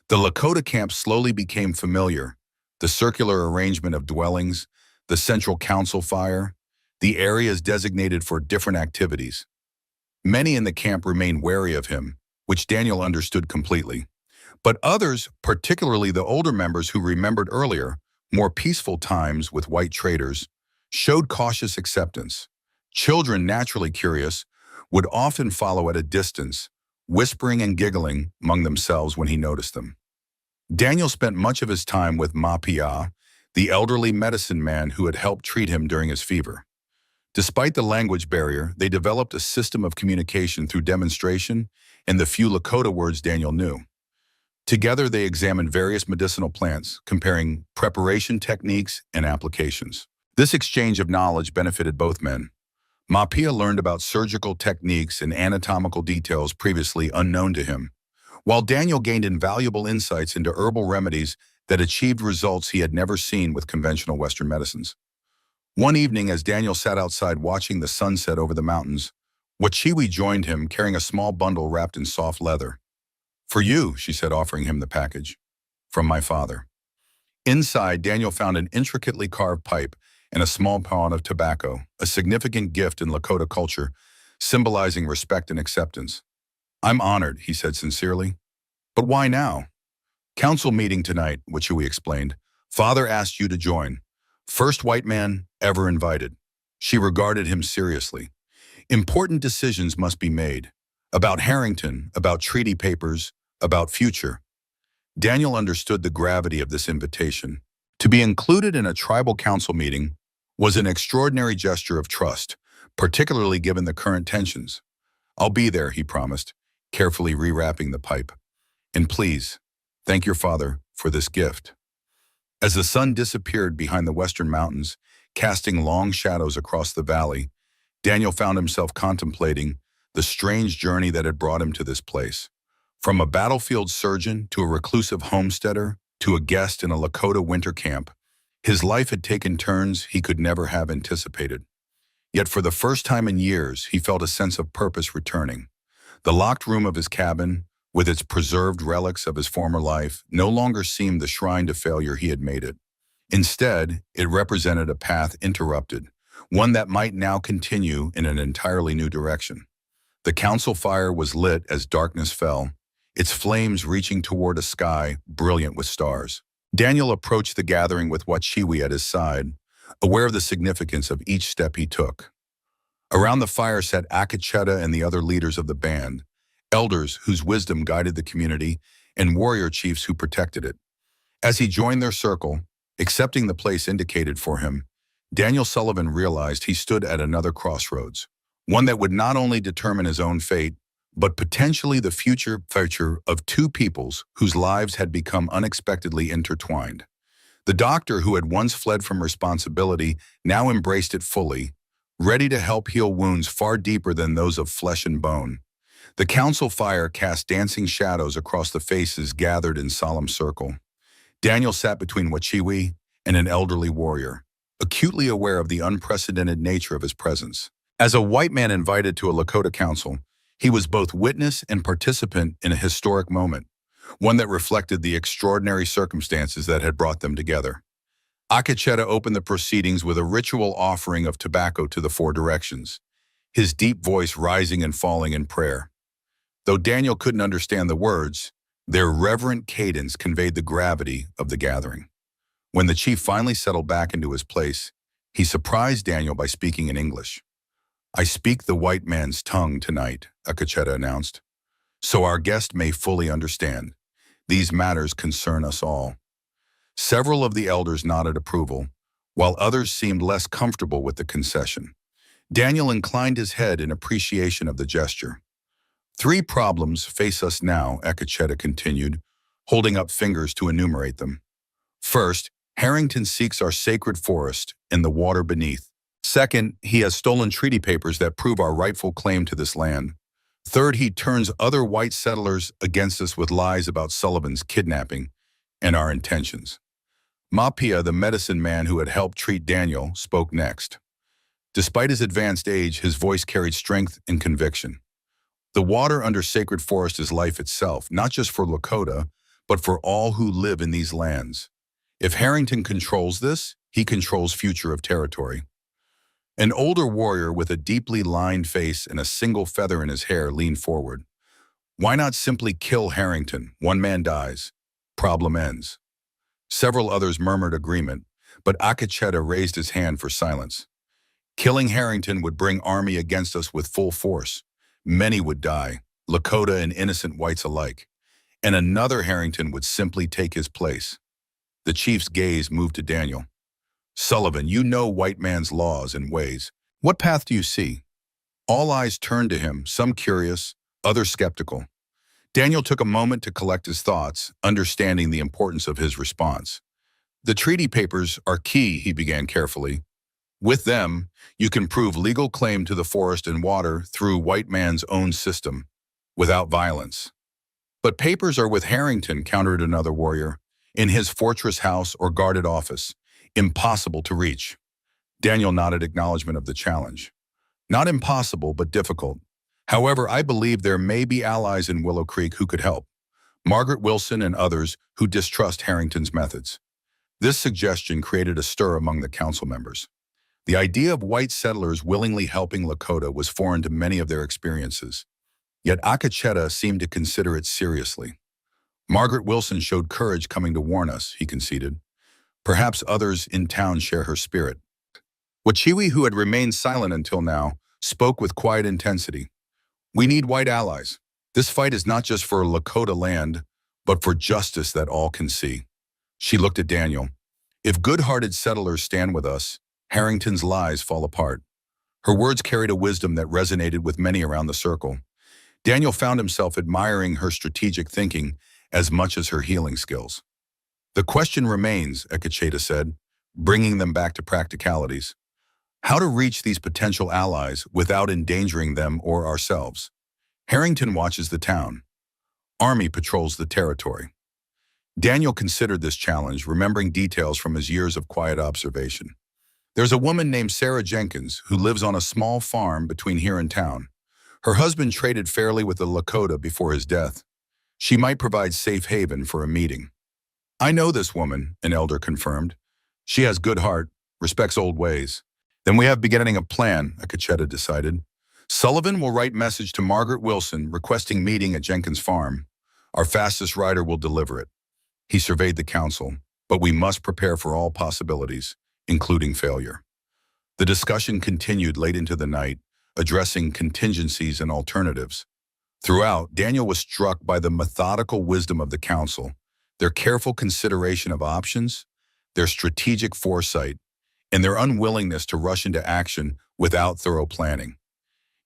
The Lakota camp slowly became familiar. The circular arrangement of dwellings, the central council fire, the areas designated for different activities. Many in the camp remained wary of him, which Daniel understood completely. But others, particularly the older members who remembered earlier, more peaceful times with white traders, showed cautious acceptance. Children, naturally curious, would often follow at a distance, whispering and giggling among themselves when he noticed them. Daniel spent much of his time with Mapia, the elderly medicine man who had helped treat him during his fever. Despite the language barrier, they developed a system of communication through demonstration and the few Lakota words Daniel knew. Together, they examined various medicinal plants, comparing preparation techniques and applications. This exchange of knowledge benefited both men. Mapia learned about surgical techniques and anatomical details previously unknown to him, while Daniel gained invaluable insights into herbal remedies that achieved results he had never seen with conventional Western medicines. One evening, as Daniel sat outside watching the sunset over the mountains, Wachiwi joined him carrying a small bundle wrapped in soft leather. "For you," she said, offering him the package. "From my father." Inside, Daniel found an intricately carved pipe and a small pound of tobacco, a significant gift in Lakota culture, symbolizing respect and acceptance. "I'm honored," he said sincerely. "But why now?" "Council meeting tonight," Wachiwi explained. "Father asked you to join. First white man ever invited." She regarded him seriously. "Important decisions must be made. About Harrington, about treaty papers, about future." Daniel understood the gravity of this invitation. To be included in a tribal council meeting was an extraordinary gesture of trust, particularly given the current tensions. "I'll be there," he promised, carefully rewrapping the pipe. "And please, thank your father for this gift." As the sun disappeared behind the western mountains, casting long shadows across the valley, Daniel found himself contemplating the strange journey that had brought him to this place. From a battlefield surgeon to a reclusive homesteader to a guest in a Lakota winter camp, his life had taken turns he could never have anticipated. Yet for the first time in years, he felt a sense of purpose returning. The locked room of his cabin, with its preserved relics of his former life, no longer seemed the shrine to failure he had made it. Instead, it represented a path interrupted, one that might now continue in an entirely new direction. The council fire was lit as darkness fell, its flames reaching toward a sky brilliant with stars. Daniel approached the gathering with Wachiwi at his side, aware of the significance of each step he took. Around the fire sat Apache and the other leaders of the band, elders whose wisdom guided the community and warrior chiefs who protected it. As he joined their circle, accepting the place indicated for him, Daniel Sullivan realized he stood at another crossroads, one that would not only determine his own fate, but potentially the future of two peoples whose lives had become unexpectedly intertwined. The doctor who had once fled from responsibility now embraced it fully, ready to help heal wounds far deeper than those of flesh and bone. The council fire cast dancing shadows across the faces gathered in solemn circle. Daniel sat between Wachiwi and an elderly warrior, acutely aware of the unprecedented nature of his presence. As a white man invited to a Lakota council, he was both witness and participant in a historic moment, one that reflected the extraordinary circumstances that had brought them together. Apache opened the proceedings with a ritual offering of tobacco to the four directions, his deep voice rising and falling in prayer. Though Daniel couldn't understand the words, their reverent cadence conveyed the gravity of the gathering. When the chief finally settled back into his place, he surprised Daniel by speaking in English. "I speak the white man's tongue tonight," Apache announced, "so our guest may fully understand. These matters concern us all." Several of the elders nodded approval, while others seemed less comfortable with the concession. Daniel inclined his head in appreciation of the gesture. "Three problems face us now," Apache continued, holding up fingers to enumerate them. "First, Harrington seeks our sacred forest and the water beneath. Second, he has stolen treaty papers that prove our rightful claim to this land. Third, he turns other white settlers against us with lies about Sullivan's kidnapping and our intentions." Mapia, the medicine man who had helped treat Daniel, spoke next. Despite his advanced age, his voice carried strength and conviction. The water under Sacred Forest is life itself, not just for Lakota, but for all who live in these lands. If Harrington controls this, he controls future of territory. An older warrior with a deeply lined face and a single feather in his hair leaned forward. Why not simply kill Harrington? One man dies. Problem ends. Several others murmured agreement, but Akacheta raised his hand for silence. Killing Harrington would bring army against us with full force. Many would die, Lakota and innocent whites alike, and another Harrington would simply take his place. The chief's gaze moved to Daniel. Sullivan, you know white man's laws and ways. What path do you see? All eyes turned to him, some curious, others skeptical. Daniel took a moment to collect his thoughts, understanding the importance of his response. The treaty papers are key, he began carefully. With them, you can prove legal claim to the forest and water through white man's own system, without violence. But papers are with Harrington, countered another warrior, in his fortress house or guarded office, impossible to reach. Daniel nodded acknowledgement of the challenge. Not impossible, but difficult. However, I believe there may be allies in Willow Creek who could help. Margaret Wilson and others who distrust Harrington's methods. This suggestion created a stir among the council members. The idea of white settlers willingly helping Lakota was foreign to many of their experiences. Yet Akacheta seemed to consider it seriously. Margaret Wilson showed courage coming to warn us, he conceded. Perhaps others in town share her spirit. Wachiwi, who had remained silent until now, spoke with quiet intensity. We need white allies. This fight is not just for Lakota land, but for justice that all can see. She looked at Daniel. If good-hearted settlers stand with us, Harrington's lies fall apart. Her words carried a wisdom that resonated with many around the circle. Daniel found himself admiring her strategic thinking as much as her healing skills. The question remains, Akacheta said, bringing them back to practicalities. How to reach these potential allies without endangering them or ourselves. Harrington watches the town. Army patrols the territory. Daniel considered this challenge, remembering details from his years of quiet observation. There's a woman named Sarah Jenkins who lives on a small farm between here and town. Her husband traded fairly with the Lakota before his death. She might provide safe haven for a meeting. I know this woman, an elder confirmed. She has good heart, respects old ways. Then we have beginning a plan, Akacheta decided. Sullivan will write message to Margaret Wilson requesting meeting at Jenkins' farm. Our fastest rider will deliver it. He surveyed the council, but we must prepare for all possibilities, including failure. The discussion continued late into the night, addressing contingencies and alternatives. Throughout, Daniel was struck by the methodical wisdom of the council, their careful consideration of options, their strategic foresight, and their unwillingness to rush into action without thorough planning.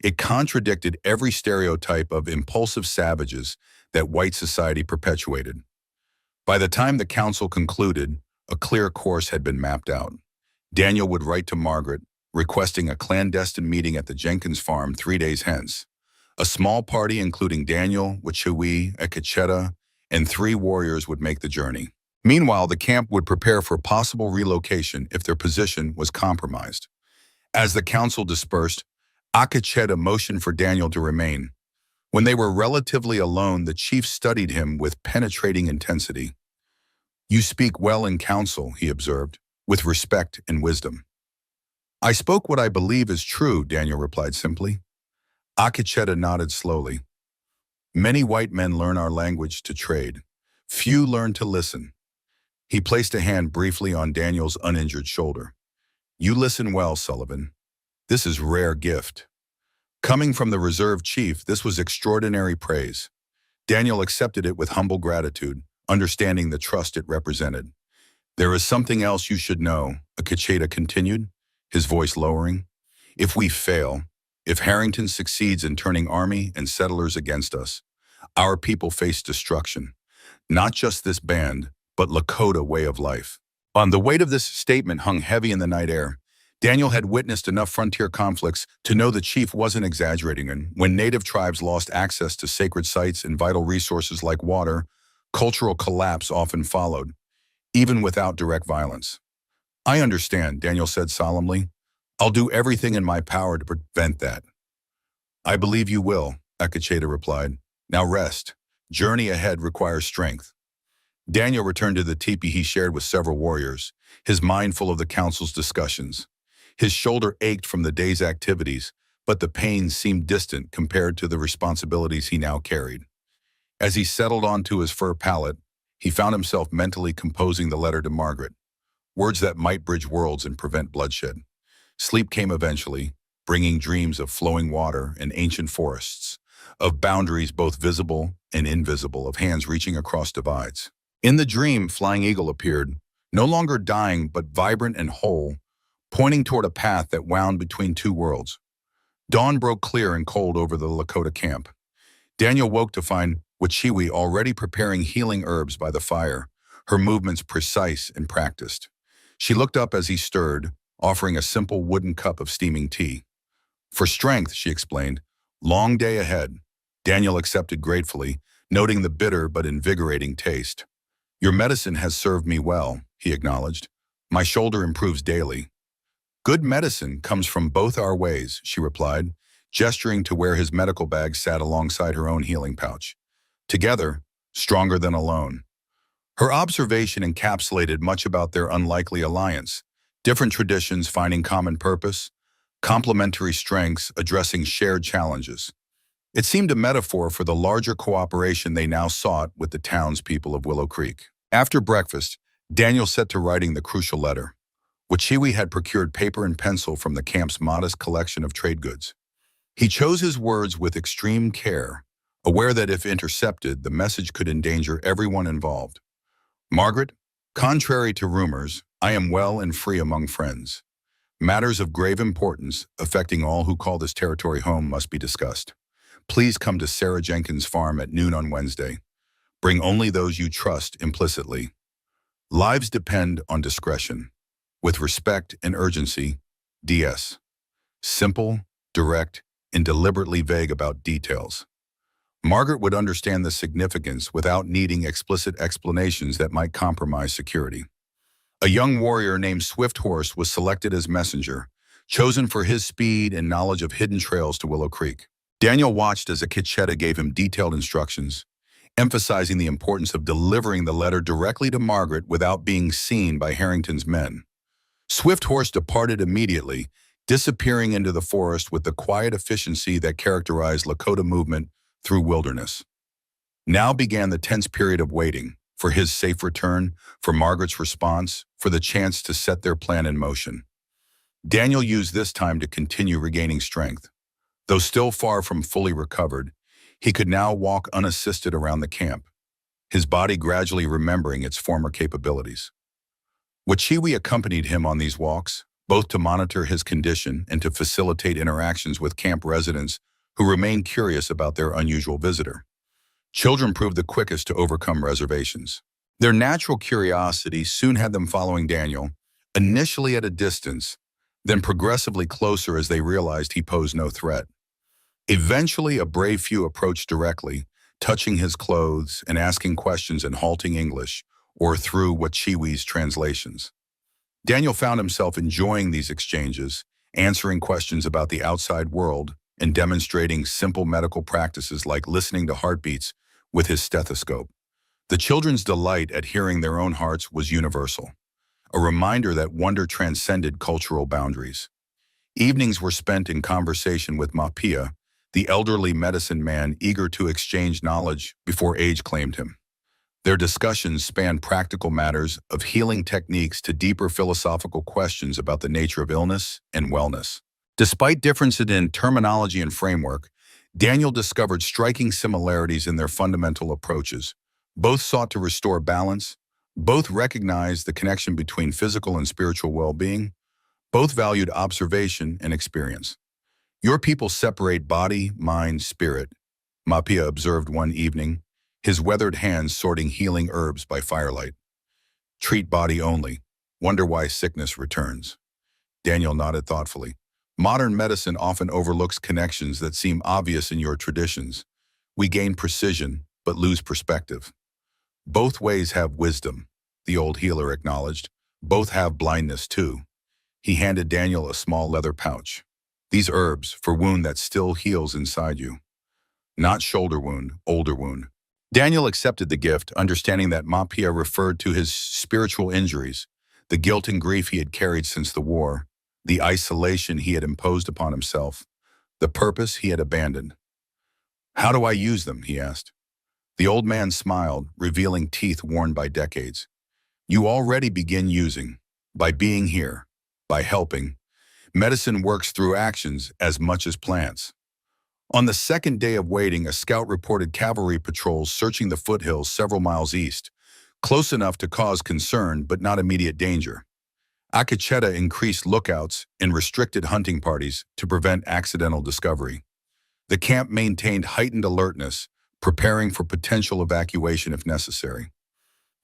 It contradicted every stereotype of impulsive savages that white society perpetuated. By the time the council concluded, a clear course had been mapped out. Daniel would write to Margaret, requesting a clandestine meeting at the Jenkins farm 3 days hence. A small party including Daniel, Wachiwi, Akacheta, and 3 warriors would make the journey. Meanwhile, the camp would prepare for possible relocation if their position was compromised. As the council dispersed, Akacheta motioned for Daniel to remain. When they were relatively alone, the chief studied him with penetrating intensity. You speak well in council, he observed, with respect and wisdom. I spoke what I believe is true, Daniel replied simply. Akacheta nodded slowly. Many white men learn our language to trade. Few learn to listen. He placed a hand briefly on Daniel's uninjured shoulder. You listen well, Sullivan. This is rare gift. Coming from the reserve chief, this was extraordinary praise. Daniel accepted it with humble gratitude, understanding the trust it represented. There is something else you should know, Akacheta continued, his voice lowering. If we fail, if Harrington succeeds in turning army and settlers against us, our people face destruction. Not just this band, but Lakota way of life. The weight of this statement hung heavy in the night air. Daniel had witnessed enough frontier conflicts to know the chief wasn't exaggerating, and when native tribes lost access to sacred sites and vital resources like water, cultural collapse often followed. even without direct violence. I understand, Daniel said solemnly. I'll do everything in my power to prevent that. I believe you will, Akacheta replied. Now rest. Journey ahead requires strength. Daniel returned to the teepee he shared with several warriors, his mind full of the council's discussions. His shoulder ached from the day's activities, but the pain seemed distant compared to the responsibilities he now carried. As he settled onto his fur pallet, he found himself mentally composing the letter to Margaret, words that might bridge worlds and prevent bloodshed. Sleep came eventually, bringing dreams of flowing water and ancient forests, of boundaries both visible and invisible, of hands reaching across divides. In the dream, Flying Eagle appeared, no longer dying but vibrant and whole, pointing toward a path that wound between two worlds. Dawn broke clear and cold over the Lakota camp. Daniel woke to find Wachiwi already preparing healing herbs by the fire, her movements precise and practiced. She looked up as he stirred, offering a simple wooden cup of steaming tea. For strength, she explained. Long day ahead. Daniel accepted gratefully, noting the bitter but invigorating taste. Your medicine has served me well, he acknowledged. My shoulder improves daily. Good medicine comes from both our ways, she replied, gesturing to where his medical bag sat alongside her own healing pouch. Together, stronger than alone. Her observation encapsulated much about their unlikely alliance, different traditions finding common purpose, complementary strengths addressing shared challenges. It seemed a metaphor for the larger cooperation they now sought with the townspeople of Willow Creek. After breakfast, Daniel set to writing the crucial letter. Wachiwi had procured paper and pencil from the camp's modest collection of trade goods. He chose his words with extreme care, aware that if intercepted, the message could endanger everyone involved. Margaret, contrary to rumors, I am well and free among friends. Matters of grave importance affecting all who call this territory home must be discussed. Please come to Sarah Jenkins' farm at noon on Wednesday. Bring only those you trust implicitly. Lives depend on discretion. With respect and urgency, DS. Simple, direct, and deliberately vague about details. Margaret would understand the significance without needing explicit explanations that might compromise security. A young warrior named Swift Horse was selected as messenger, chosen for his speed and knowledge of hidden trails to Willow Creek. Daniel watched as Akacheta gave him detailed instructions, emphasizing the importance of delivering the letter directly to Margaret without being seen by Harrington's men. Swift Horse departed immediately, disappearing into the forest with the quiet efficiency that characterized Lakota movement through wilderness. Now began the tense period of waiting, for his safe return, for Margaret's response, for the chance to set their plan in motion. Daniel used this time to continue regaining strength. Though still far from fully recovered, he could now walk unassisted around the camp, his body gradually remembering its former capabilities. Wachiwi accompanied him on these walks, both to monitor his condition and to facilitate interactions with camp residents who remained curious about their unusual visitor. Children proved the quickest to overcome reservations. Their natural curiosity soon had them following Daniel, initially at a distance, then progressively closer as they realized he posed no threat. Eventually, a brave few approached directly, touching his clothes and asking questions in halting English or through Wachiwi's translations. Daniel found himself enjoying these exchanges, answering questions about the outside world and demonstrating simple medical practices like listening to heartbeats with his stethoscope. The children's delight at hearing their own hearts was universal, a reminder that wonder transcended cultural boundaries. Evenings were spent in conversation with Mapia, the elderly medicine man eager to exchange knowledge before age claimed him. Their discussions spanned practical matters of healing techniques to deeper philosophical questions about the nature of illness and wellness. Despite differences in terminology and framework, Daniel discovered striking similarities in their fundamental approaches. Both sought to restore balance, both recognized the connection between physical and spiritual well-being, both valued observation and experience. Your people separate body, mind, spirit, Mapia observed one evening, his weathered hands sorting healing herbs by firelight. Treat body only. Wonder why sickness returns. Daniel nodded thoughtfully. Modern medicine often overlooks connections that seem obvious in your traditions. We gain precision, but lose perspective. Both ways have wisdom. the old healer acknowledged. Both have blindness, too. He handed Daniel a small leather pouch. These herbs, for wound that still heals inside you. Not shoulder wound, older wound. Daniel accepted the gift, understanding that Mapia referred to his spiritual injuries, the guilt and grief he had carried since the war, the isolation he had imposed upon himself, the purpose he had abandoned. How do I use them? He asked. The old man smiled, revealing teeth worn by decades. You already begin using, by being here, by helping. Medicine works through actions as much as plants. On the second day of waiting, a scout reported cavalry patrols searching the foothills several miles east, close enough to cause concern but not immediate danger. Akacheta increased lookouts and restricted hunting parties to prevent accidental discovery. The camp maintained heightened alertness, preparing for potential evacuation if necessary.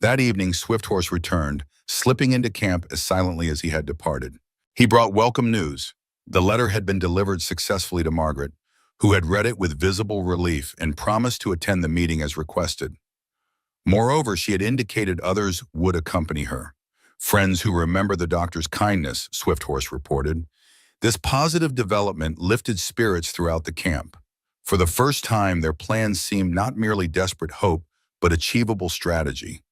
That evening, Swifthorse returned, slipping into camp as silently as he had departed. He brought welcome news. The letter had been delivered successfully to Margaret, who had read it with visible relief and promised to attend the meeting as requested. Moreover, she had indicated others would accompany her. Friends who remember the doctor's kindness, Swifthorse reported. This positive development lifted spirits throughout the camp. For the first time, their plans seemed not merely desperate hope, but achievable strategy.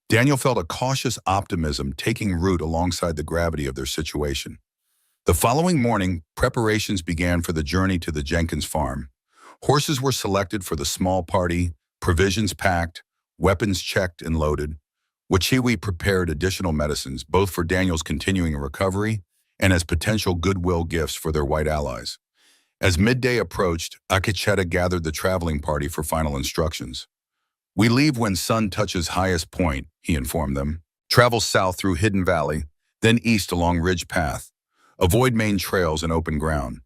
Daniel felt a cautious optimism taking root alongside the gravity of their situation. The following morning, preparations began for the journey to the Jenkins farm. Horses were selected for the small party, provisions packed, weapons checked and loaded. Wachiwi prepared additional medicines, both for Daniel's continuing recovery and as potential goodwill gifts for their white allies. As midday approached, Akacheta gathered the traveling party for final instructions. We leave when sun touches highest point, he informed them. Travel south through Hidden Valley, then east along Ridge Path. Avoid main trails and open ground.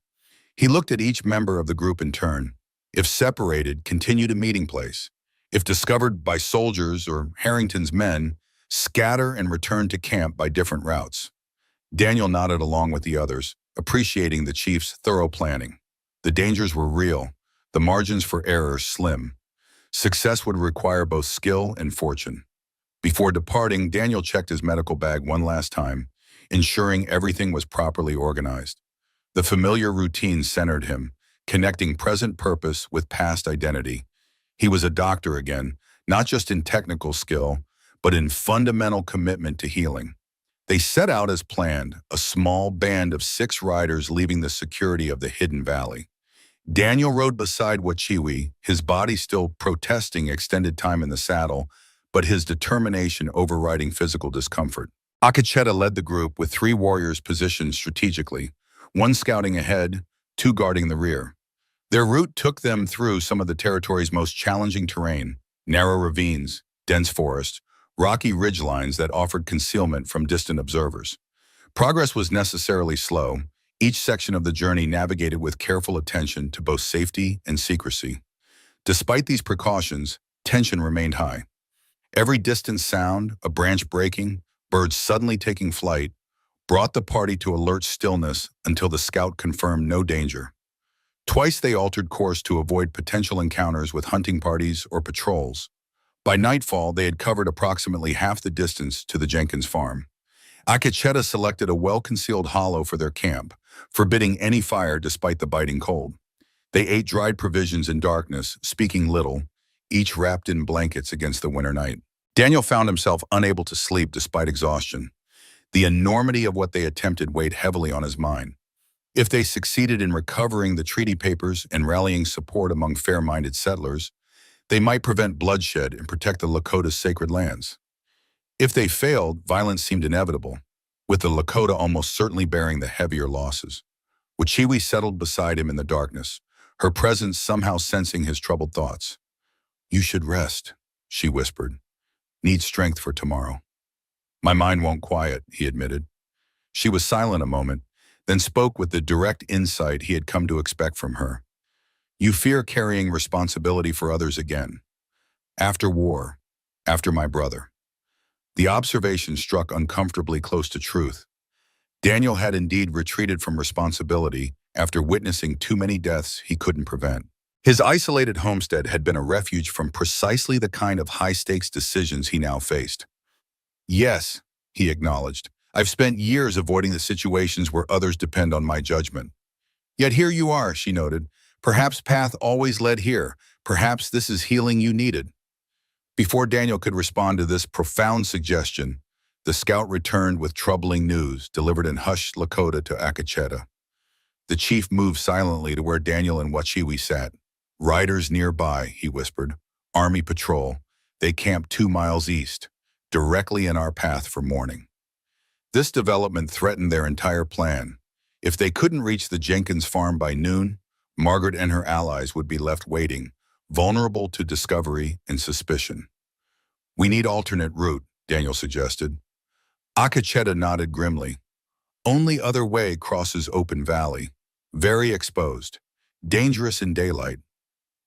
He looked at each member of the group in turn. If separated, continue to meeting place. If discovered by soldiers or Harrington's men, scatter and return to camp by different routes. Daniel nodded along with the others, appreciating the chief's thorough planning. The dangers were real, the margins for error slim. Success would require both skill and fortune. Before departing, Daniel checked his medical bag one last time, ensuring everything was properly organized. The familiar routine centered him, connecting present purpose with past identity. He was a doctor again, not just in technical skill, but in fundamental commitment to healing. They set out as planned, a small band of 6 riders leaving the security of the Hidden Valley. Daniel rode beside Wachiwi, his body still protesting extended time in the saddle, but his determination overriding physical discomfort. Akacheta led the group with 3 warriors positioned strategically, 1 scouting ahead, 2 guarding the rear. Their route took them through some of the territory's most challenging terrain, narrow ravines, dense forest, rocky ridgelines that offered concealment from distant observers. Progress was necessarily slow, each section of the journey navigated with careful attention to both safety and secrecy. Despite these precautions, tension remained high. Every distant sound, a branch breaking, birds suddenly taking flight, brought the party to alert stillness until the scout confirmed no danger. Twice they altered course to avoid potential encounters with hunting parties or patrols. By nightfall, they had covered approximately half the distance to the Jenkins farm. Akacheta selected a well-concealed hollow for their camp, forbidding any fire despite the biting cold. They ate dried provisions in darkness, speaking little, each wrapped in blankets against the winter night. Daniel found himself unable to sleep despite exhaustion. The enormity of what they attempted weighed heavily on his mind. If they succeeded in recovering the treaty papers and rallying support among fair-minded settlers, they might prevent bloodshed and protect the Lakota's sacred lands. If they failed, violence seemed inevitable, with the Lakota almost certainly bearing the heavier losses. Wachiwi settled beside him in the darkness, her presence somehow sensing his troubled thoughts. "You should rest," she whispered. "Need strength for tomorrow." "My mind won't quiet," he admitted. She was silent a moment, then spoke with the direct insight he had come to expect from her. "You fear carrying responsibility for others again. After war, after my brother." The observation struck uncomfortably close to truth. Daniel had indeed retreated from responsibility after witnessing too many deaths he couldn't prevent. His isolated homestead had been a refuge from precisely the kind of high-stakes decisions he now faced. Yes, he acknowledged. I've spent years avoiding the situations where others depend on my judgment. Yet here you are, she noted. Perhaps path always led here. Perhaps this is healing you needed. Before Daniel could respond to this profound suggestion, the scout returned with troubling news delivered in hushed Lakota to Akacheta. The chief moved silently to where Daniel and Wachiwi sat. Riders nearby, he whispered. Army patrol. They camped 2 miles east, directly in our path for morning. This development threatened their entire plan. If they couldn't reach the Jenkins farm by noon, Margaret and her allies would be left waiting, vulnerable to discovery and suspicion. We need alternate route, Daniel suggested. Akacheta nodded grimly. Only other way crosses open valley. Very exposed. Dangerous in daylight.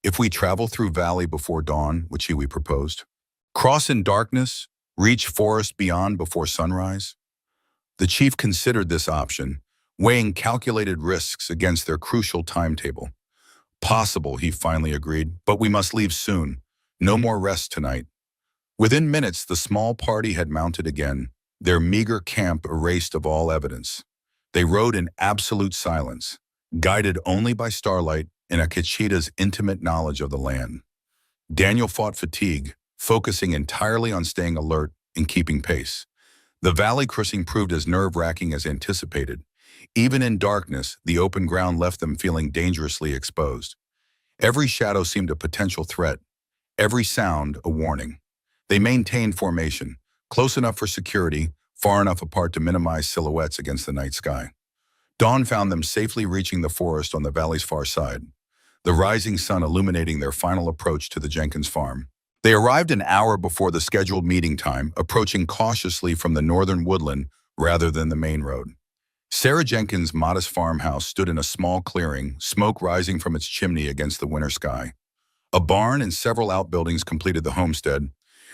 If we travel through valley before dawn, which we proposed. Cross in darkness, reach forest beyond before sunrise. The chief considered this option, weighing calculated risks against their crucial timetable. Possible, he finally agreed, but we must leave soon. No more rest tonight. Within minutes, the small party had mounted again, their meager camp erased of all evidence. They rode in absolute silence, guided only by starlight and Akachita's intimate knowledge of the land. Daniel fought fatigue, focusing entirely on staying alert and keeping pace. The valley crossing proved as nerve-wracking as anticipated. Even in darkness, the open ground left them feeling dangerously exposed. Every shadow seemed a potential threat, every sound a warning. They maintained formation, close enough for security, far enough apart to minimize silhouettes against the night sky. Dawn found them safely reaching the forest on the valley's far side, the rising sun illuminating their final approach to the Jenkins farm. They arrived an hour before the scheduled meeting time, approaching cautiously from the northern woodland rather than the main road. Sarah Jenkins' modest farmhouse stood in a small clearing, smoke rising from its chimney against the winter sky. A barn and several outbuildings completed the homestead,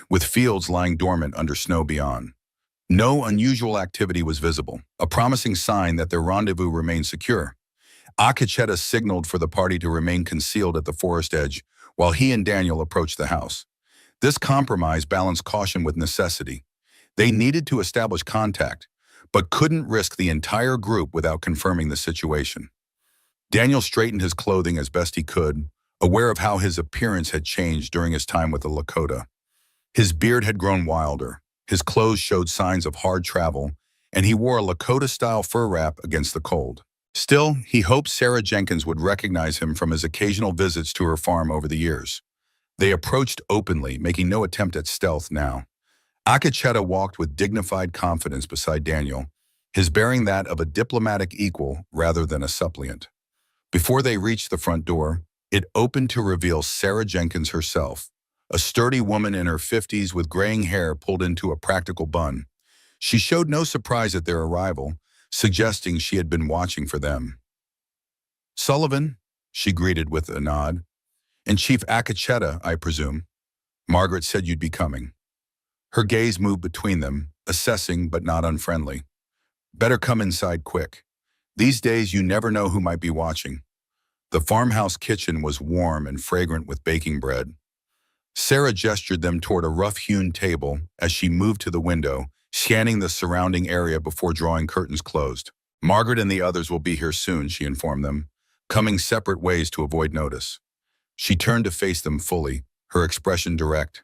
with fields lying dormant under snow beyond. No unusual activity was visible, a promising sign that their rendezvous remained secure. Akacheta signaled for the party to remain concealed at the forest edge while he and Daniel approached the house. This compromise balanced caution with necessity. They needed to establish contact, but couldn't risk the entire group without confirming the situation. Daniel straightened his clothing as best he could, aware of how his appearance had changed during his time with the Lakota. His beard had grown wilder, his clothes showed signs of hard travel, and he wore a Lakota-style fur wrap against the cold. Still, he hoped Sarah Jenkins would recognize him from his occasional visits to her farm over the years. They approached openly, making no attempt at stealth now. Akacheta walked with dignified confidence beside Daniel, his bearing that of a diplomatic equal rather than a suppliant. Before they reached the front door, it opened to reveal Sarah Jenkins herself, a sturdy woman in her 50s with graying hair pulled into a practical bun. She showed no surprise at their arrival, suggesting she had been watching for them. "Sullivan," she greeted with a nod. "And Chief Akacheta, I presume. Margaret said you'd be coming." Her gaze moved between them, assessing but not unfriendly. "Better come inside quick. These days you never know who might be watching." The farmhouse kitchen was warm and fragrant with baking bread. Sarah gestured them toward a rough-hewn table as she moved to the window, scanning the surrounding area before drawing curtains closed. "Margaret and the others will be here soon," she informed them, coming separate ways to avoid notice. She turned to face them fully, her expression direct.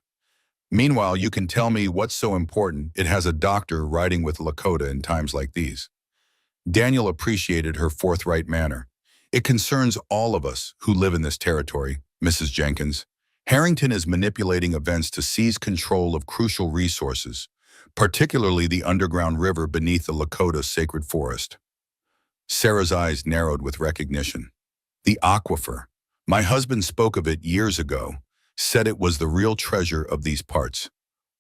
"Meanwhile, you can tell me what's so important it has a doctor riding with Lakota in times like these." Daniel appreciated her forthright manner. "It concerns all of us who live in this territory, Mrs. Jenkins. Harrington is manipulating events to seize control of crucial resources, particularly the underground river beneath the Lakota sacred forest." Sarah's eyes narrowed with recognition. "The aquifer. My husband spoke of it years ago, said it was the real treasure of these parts,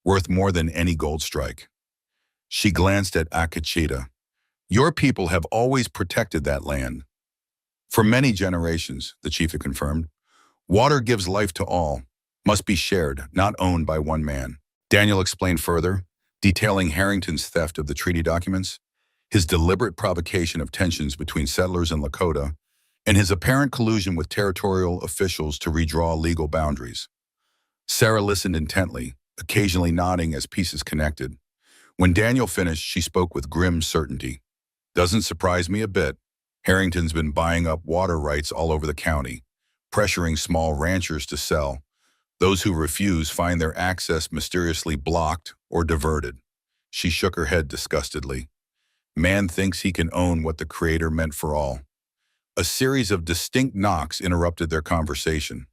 worth more than any gold strike." She glanced at Akacheta. "Your people have always protected that land." "For many generations," the chief had confirmed. "Water gives life to all, must be shared, not owned by one man." Daniel explained further, detailing Harrington's theft of the treaty documents, his deliberate provocation of tensions between settlers and Lakota, and his apparent collusion with territorial officials to redraw legal boundaries. Sarah listened intently, occasionally nodding as pieces connected. When Daniel finished, she spoke with grim certainty. Doesn't surprise me a bit. Harrington's been buying up water rights all over the county, pressuring small ranchers to sell. Those who refuse find their access mysteriously blocked or diverted. She shook her head disgustedly. Man thinks he can own what the Creator meant for all. A series of distinct knocks interrupted their conversation.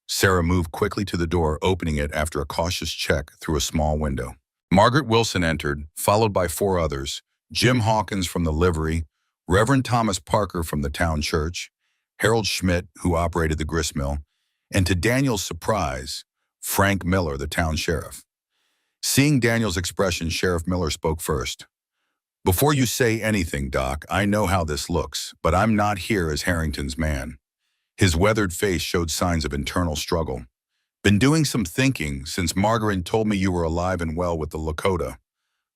Sarah moved quickly to the door, opening it after a cautious check through a small window. Margaret Wilson entered, followed by four others: Jim Hawkins from the livery, Reverend Thomas Parker from the town church, Harold Schmidt, who operated the gristmill, and to Daniel's surprise, Frank Miller, the town sheriff. Seeing Daniel's expression, Sheriff Miller spoke first. "Before you say anything, Doc, I know how this looks, but I'm not here as Harrington's man." His weathered face showed signs of internal struggle. "Been doing some thinking since Margaret told me you were alive and well with the Lakota.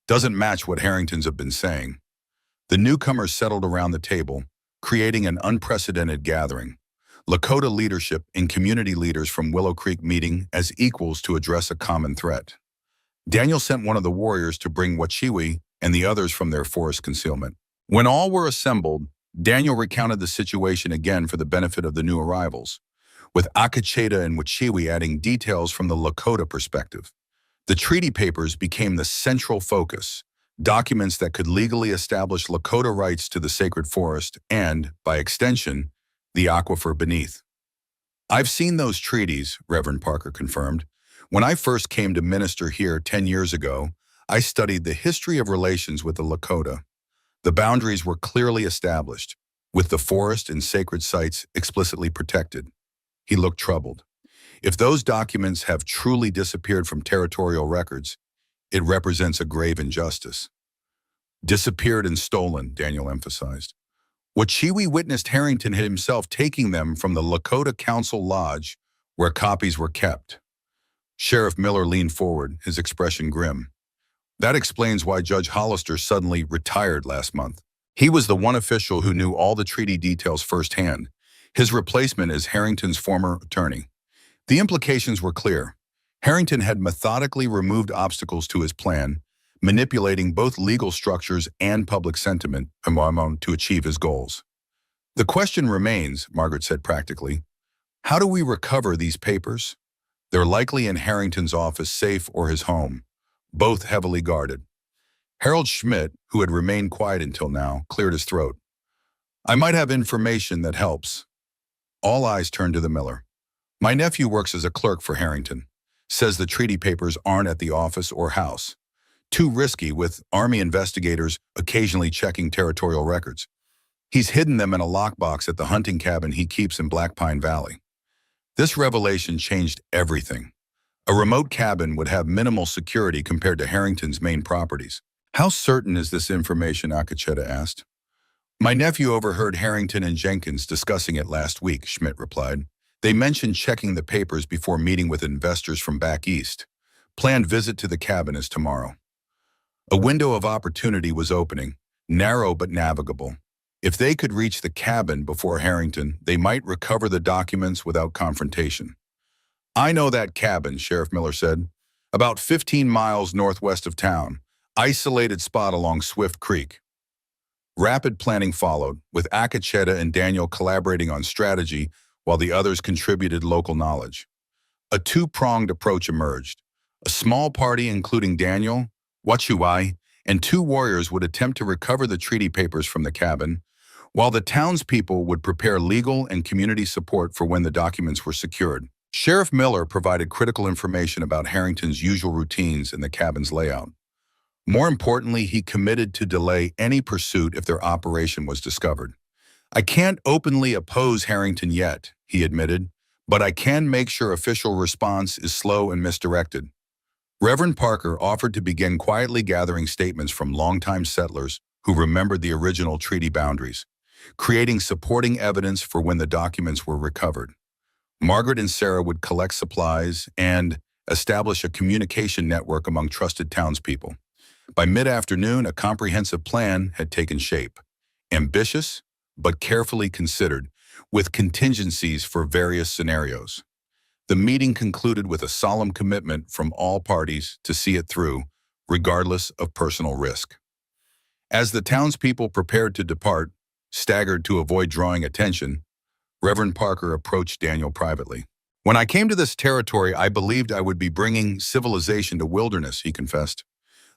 Doesn't match what Harringtons have been saying." The newcomers settled around the table, creating an unprecedented gathering. Lakota leadership and community leaders from Willow Creek meeting as equals to address a common threat. Daniel sent one of the warriors to bring Wachiwi and the others from their forest concealment. When all were assembled, Daniel recounted the situation again for the benefit of the new arrivals, with Apache and Wachiwi adding details from the Lakota perspective. The treaty papers became the central focus, documents that could legally establish Lakota rights to the sacred forest and, by extension, the aquifer beneath. "I've seen those treaties," Reverend Parker confirmed. "When I first came to minister here 10 years ago, I studied the history of relations with the Lakota. The boundaries were clearly established, with the forest and sacred sites explicitly protected." He looked troubled. "If those documents have truly disappeared from territorial records, it represents a grave injustice." "Disappeared and stolen," Daniel emphasized. Wachiwi witnessed Harrington himself taking them from the Lakota Council Lodge, where copies were kept. Sheriff Miller leaned forward, his expression grim. "That explains why Judge Hollister suddenly retired last month. He was the one official who knew all the treaty details firsthand. His replacement is Harrington's former attorney." The implications were clear. Harrington had methodically removed obstacles to his plan, manipulating both legal structures and public sentiment to achieve his goals. "The question remains," Margaret said practically, "how do we recover these papers? They're likely in Harrington's office safe or his home, both heavily guarded." Harold Schmidt, who had remained quiet until now, cleared his throat. "I might have information that helps." All eyes turned to the miller. "My nephew works as a clerk for Harrington. Says the treaty papers aren't at the office or house. Too risky, with Army investigators occasionally checking territorial records. He's hidden them in a lockbox at the hunting cabin he keeps in Black Pine Valley." This revelation changed everything. A remote cabin would have minimal security compared to Harrington's main properties. "How certain is this information?" Akacheta asked. "My nephew overheard Harrington and Jenkins discussing it last week," Schmidt replied. "They mentioned checking the papers before meeting with investors from back east. Planned visit to the cabin is tomorrow." A window of opportunity was opening, narrow but navigable. If they could reach the cabin before Harrington, they might recover the documents without confrontation. "I know that cabin," Sheriff Miller said. "About 15 miles northwest of town. Isolated spot along Swift Creek." Rapid planning followed, with Akacheta and Daniel collaborating on strategy while the others contributed local knowledge. A two-pronged approach emerged. A small party, including Daniel, Wachiwi, and two warriors, would attempt to recover the treaty papers from the cabin, while the townspeople would prepare legal and community support for when the documents were secured. Sheriff Miller provided critical information about Harrington's usual routines and the cabin's layout. More importantly, he committed to delay any pursuit if their operation was discovered. "I can't openly oppose Harrington yet," he admitted, "but I can make sure official response is slow and misdirected." Reverend Parker offered to begin quietly gathering statements from longtime settlers who remembered the original treaty boundaries, creating supporting evidence for when the documents were recovered. Margaret and Sarah would collect supplies and establish a communication network among trusted townspeople. By mid-afternoon, a comprehensive plan had taken shape. Ambitious, but carefully considered, with contingencies for various scenarios. The meeting concluded with a solemn commitment from all parties to see it through, regardless of personal risk. As the townspeople prepared to depart, staggered to avoid drawing attention, Reverend Parker approached Daniel privately. "When I came to this territory, I believed I would be bringing civilization to wilderness," he confessed.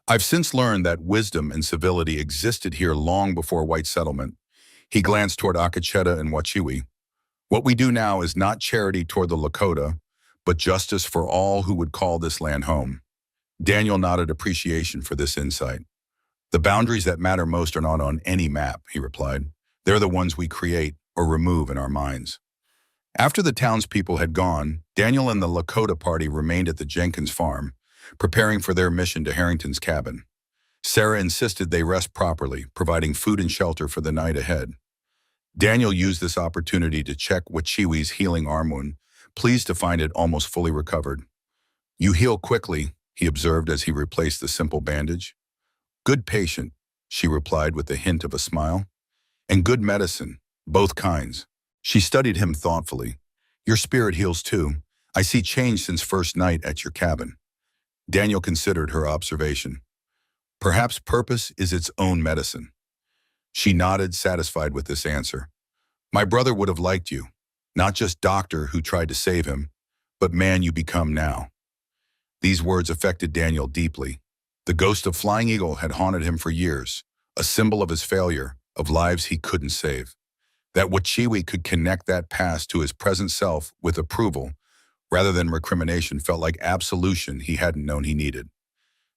"I've since learned that wisdom and civility existed here long before white settlement." He glanced toward Akacheta and Wachiwi. "What we do now is not charity toward the Lakota, but justice for all who would call this land home." Daniel nodded appreciation for this insight. "The boundaries that matter most are not on any map," he replied. "They're the ones we create or remove in our minds." After the townspeople had gone, Daniel and the Lakota party remained at the Jenkins farm, preparing for their mission to Harrington's cabin. Sarah insisted they rest properly, providing food and shelter for the night ahead. Daniel used this opportunity to check Wachiwi's healing arm wound, pleased to find it almost fully recovered. "You heal quickly," he observed as he replaced the simple bandage. "Good patient," she replied with a hint of a smile. "And good medicine, both kinds." She studied him thoughtfully. "Your spirit heals too. I see change since first night at your cabin." Daniel considered her observation. "Perhaps purpose is its own medicine." She nodded, satisfied with this answer. "My brother would have liked you, not just doctor who tried to save him, but man you become now." These words affected Daniel deeply. The ghost of Flying Eagle had haunted him for years, a symbol of his failure, of lives he couldn't save. That Wachiwi could connect that past to his present self with approval, rather than recrimination, felt like absolution he hadn't known he needed.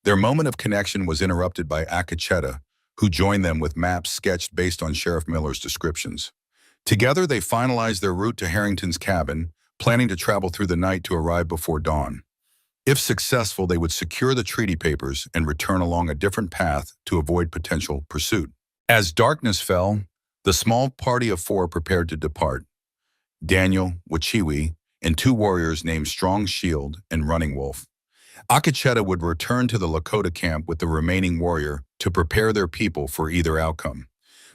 Their moment of connection was interrupted by Akacheta, who joined them with maps sketched based on Sheriff Miller's descriptions. Together, they finalized their route to Harrington's cabin, planning to travel through the night to arrive before dawn. If successful, they would secure the treaty papers and return along a different path to avoid potential pursuit. As darkness fell, the small party of 4 prepared to depart. Daniel, Wachiwi, and 2 warriors named Strong Shield and Running Wolf. Akacheta would return to the Lakota camp with the remaining warrior to prepare their people for either outcome.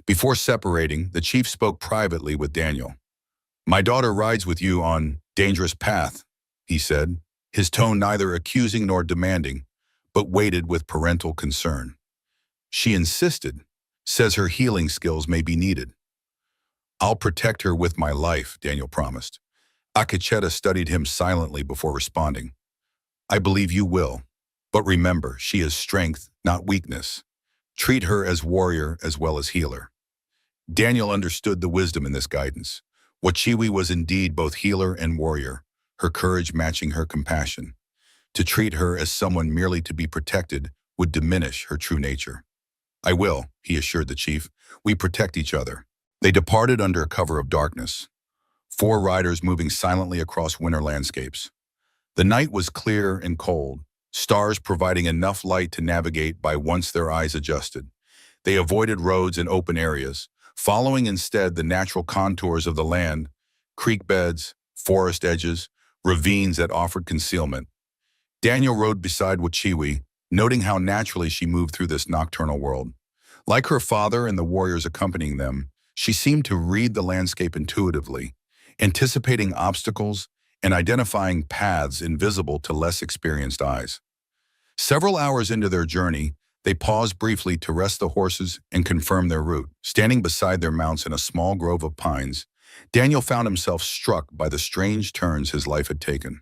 Before separating, the chief spoke privately with Daniel. "My daughter rides with you on dangerous path," he said, his tone neither accusing nor demanding, but weighted with parental concern. "She insisted, says her healing skills may be needed." "I'll protect her with my life," Daniel promised. Akacheta studied him silently before responding. "I believe you will, but remember, she is strength, not weakness. Treat her as warrior as well as healer." Daniel understood the wisdom in this guidance. Wachiwi was indeed both healer and warrior, her courage matching her compassion. To treat her as someone merely to be protected would diminish her true nature. "I will," he assured the chief. "We protect each other." They departed under cover of darkness, 4 riders moving silently across winter landscapes. The night was clear and cold, stars providing enough light to navigate by once their eyes adjusted. They avoided roads and open areas, following instead the natural contours of the land, creek beds, forest edges, ravines that offered concealment. Daniel rode beside Wachiwi, noting how naturally she moved through this nocturnal world. Like her father and the warriors accompanying them, she seemed to read the landscape intuitively, anticipating obstacles and identifying paths invisible to less experienced eyes. Several hours into their journey, they paused briefly to rest the horses and confirm their route. Standing beside their mounts in a small grove of pines, Daniel found himself struck by the strange turns his life had taken.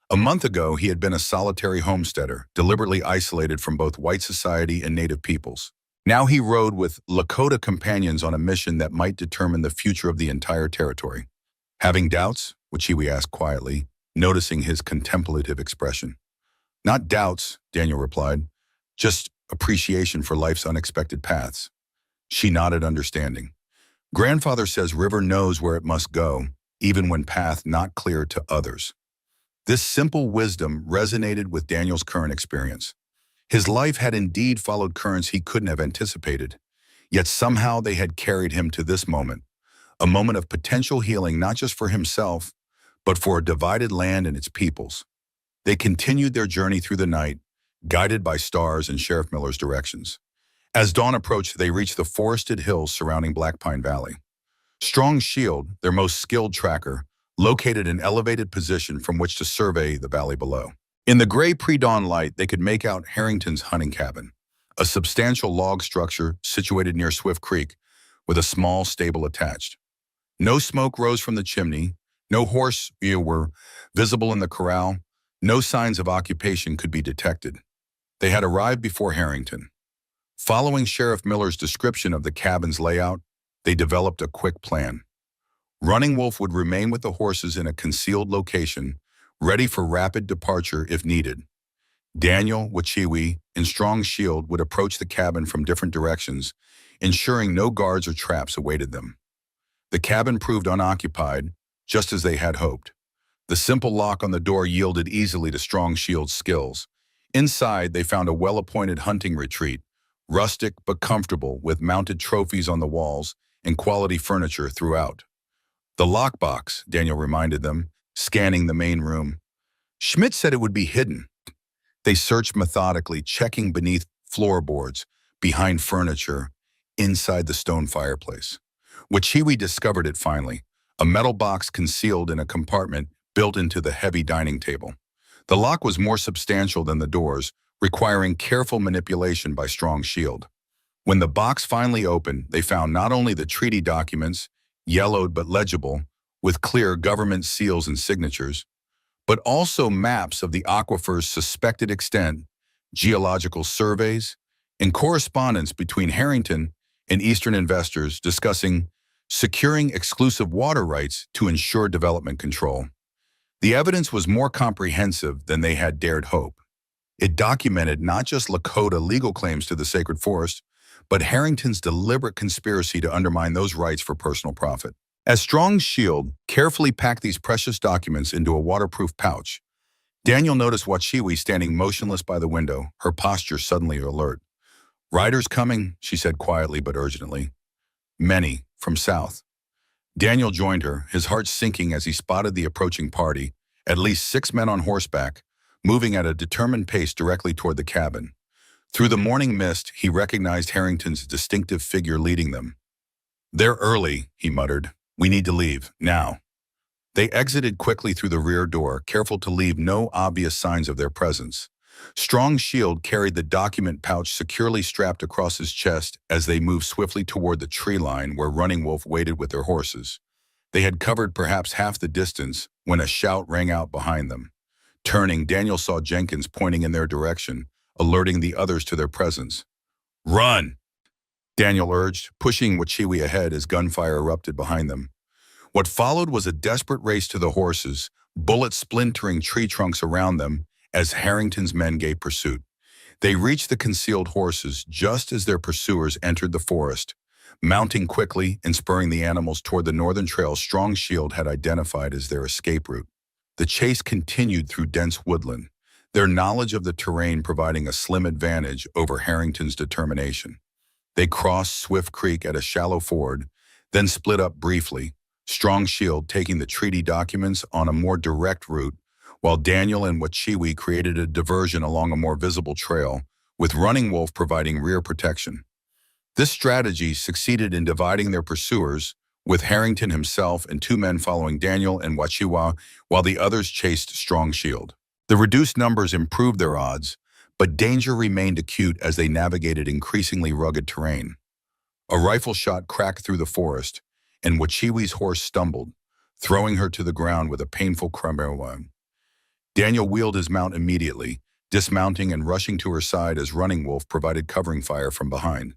A month ago, he had been a solitary homesteader, deliberately isolated from both white society and native peoples. Now he rode with Lakota companions on a mission that might determine the future of the entire territory. "Having doubts?" Wachiwi asked quietly, noticing his contemplative expression. "Not doubts," Daniel replied, "just appreciation for life's unexpected paths." She nodded understanding. "Grandfather says river knows where it must go, even when path not clear to others." This simple wisdom resonated with Daniel's current experience. His life had indeed followed currents he couldn't have anticipated, yet somehow they had carried him to this moment, a moment of potential healing not just for himself, but for a divided land and its peoples. They continued their journey through the night, guided by stars and Sheriff Miller's directions. As dawn approached, they reached the forested hills surrounding Black Pine Valley. Strong Shield, their most skilled tracker, located an elevated position from which to survey the valley below. In the gray pre-dawn light, they could make out Harrington's hunting cabin, a substantial log structure situated near Swift Creek, with a small stable attached. No smoke rose from the chimney, no horse ear were visible in the corral, no signs of occupation could be detected. They had arrived before Harrington. Following Sheriff Miller's description of the cabin's layout, they developed a quick plan. Running Wolf would remain with the horses in a concealed location, ready for rapid departure if needed. Daniel, Wachiwi, and Strong Shield would approach the cabin from different directions, ensuring no guards or traps awaited them. The cabin proved unoccupied, just as they had hoped. The simple lock on the door yielded easily to Strong Shield's skills. Inside, they found a well-appointed hunting retreat, rustic but comfortable, with mounted trophies on the walls and quality furniture throughout. The lockbox, Daniel reminded them, scanning the main room. Schmidt said it would be hidden. They searched methodically, checking beneath floorboards, behind furniture, inside the stone fireplace. Wachiwi discovered it finally, a metal box concealed in a compartment built into the heavy dining table. The lock was more substantial than the doors, requiring careful manipulation by Strong Shield. When the box finally opened, they found not only the treaty documents, yellowed but legible, with clear government seals and signatures, but also maps of the aquifer's suspected extent, geological surveys, and correspondence between Harrington and Eastern investors discussing securing exclusive water rights to ensure development control. The evidence was more comprehensive than they had dared hope. It documented not just Lakota legal claims to the sacred forest, but Harrington's deliberate conspiracy to undermine those rights for personal profit. As Strong's Shield carefully packed these precious documents into a waterproof pouch, Daniel noticed Wachiwi standing motionless by the window, her posture suddenly alert. "Riders coming," she said quietly but urgently. "Many, from south." Daniel joined her, his heart sinking as he spotted the approaching party, at least 6 men on horseback, moving at a determined pace directly toward the cabin. Through the morning mist, he recognized Harrington's distinctive figure leading them. "They're early," he muttered. "We need to leave, now." They exited quickly through the rear door, careful to leave no obvious signs of their presence. Strong Shield carried the document pouch securely strapped across his chest as they moved swiftly toward the tree line where Running Wolf waited with their horses. They had covered perhaps half the distance when a shout rang out behind them. Turning, Daniel saw Jenkins pointing in their direction, alerting the others to their presence. "Run!" Daniel urged, pushing Wachiwi ahead as gunfire erupted behind them. What followed was a desperate race to the horses, bullets splintering tree trunks around them as Harrington's men gave pursuit. They reached the concealed horses just as their pursuers entered the forest. Mounting quickly and spurring the animals toward the northern trail Strong Shield had identified as their escape route. The chase continued through dense woodland, their knowledge of the terrain providing a slim advantage over Harrington's determination. They crossed Swift Creek at a shallow ford, then split up briefly, Strong Shield taking the treaty documents on a more direct route, while Daniel and Wachiwi created a diversion along a more visible trail, with Running Wolf providing rear protection. This strategy succeeded in dividing their pursuers, with Harrington himself and 2 men following Daniel and Wachiwa, while the others chased Strong Shield. The reduced numbers improved their odds, but danger remained acute as they navigated increasingly rugged terrain. A rifle shot cracked through the forest, and Wachiwi's horse stumbled, throwing her to the ground with a painful crumble. Daniel wheeled his mount immediately, dismounting and rushing to her side as Running Wolf provided covering fire from behind.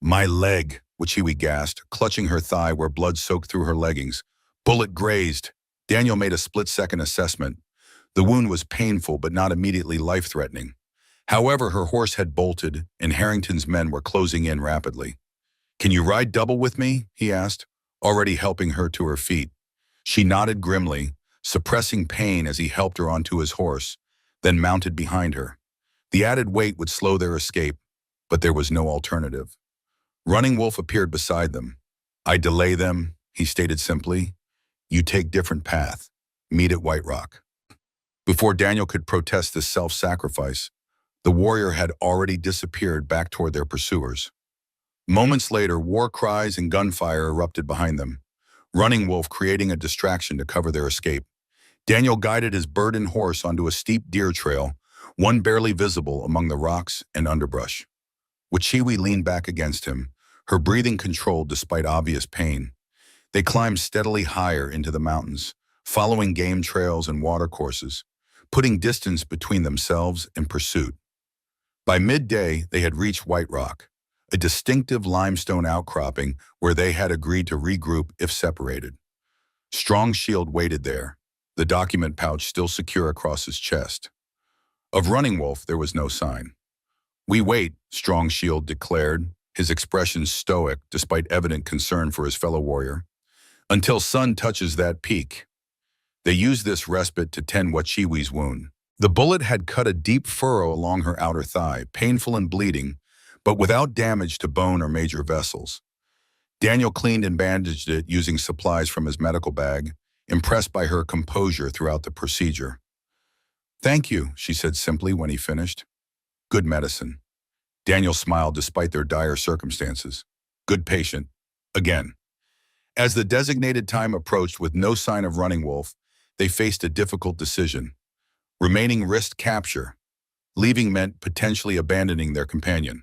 "My leg," Wachiwi gasped, clutching her thigh where blood soaked through her leggings. "Bullet grazed." Daniel made a split-second assessment. The wound was painful but not immediately life-threatening. However, her horse had bolted, and Harrington's men were closing in rapidly. "Can you ride double with me?" he asked, already helping her to her feet. She nodded grimly, suppressing pain as he helped her onto his horse, then mounted behind her. The added weight would slow their escape, but there was no alternative. Running Wolf appeared beside them. "I delay them," he stated simply. "You take different path. Meet at White Rock." Before Daniel could protest this self-sacrifice, the warrior had already disappeared back toward their pursuers. Moments later, war cries and gunfire erupted behind them, Running Wolf creating a distraction to cover their escape. Daniel guided his burdened horse onto a steep deer trail, one barely visible among the rocks and underbrush. Wachiwi leaned back against him, her breathing controlled despite obvious pain. They climbed steadily higher into the mountains, following game trails and watercourses, putting distance between themselves and pursuit. By midday, they had reached White Rock, a distinctive limestone outcropping where they had agreed to regroup if separated. Strong Shield waited there, the document pouch still secure across his chest. Of Running Wolf, there was no sign. "We wait," Strong Shield declared, his expression stoic despite evident concern for his fellow warrior, "until sun touches that peak." They used this respite to tend Wachiwi's wound. The bullet had cut a deep furrow along her outer thigh, painful and bleeding, but without damage to bone or major vessels. Daniel cleaned and bandaged it using supplies from his medical bag, impressed by her composure throughout the procedure. "Thank you," she said simply when he finished. "Good medicine." Daniel smiled despite their dire circumstances. "Good patient." Again. As the designated time approached with no sign of Running Wolf, they faced a difficult decision. Remaining risked capture. Leaving meant potentially abandoning their companion.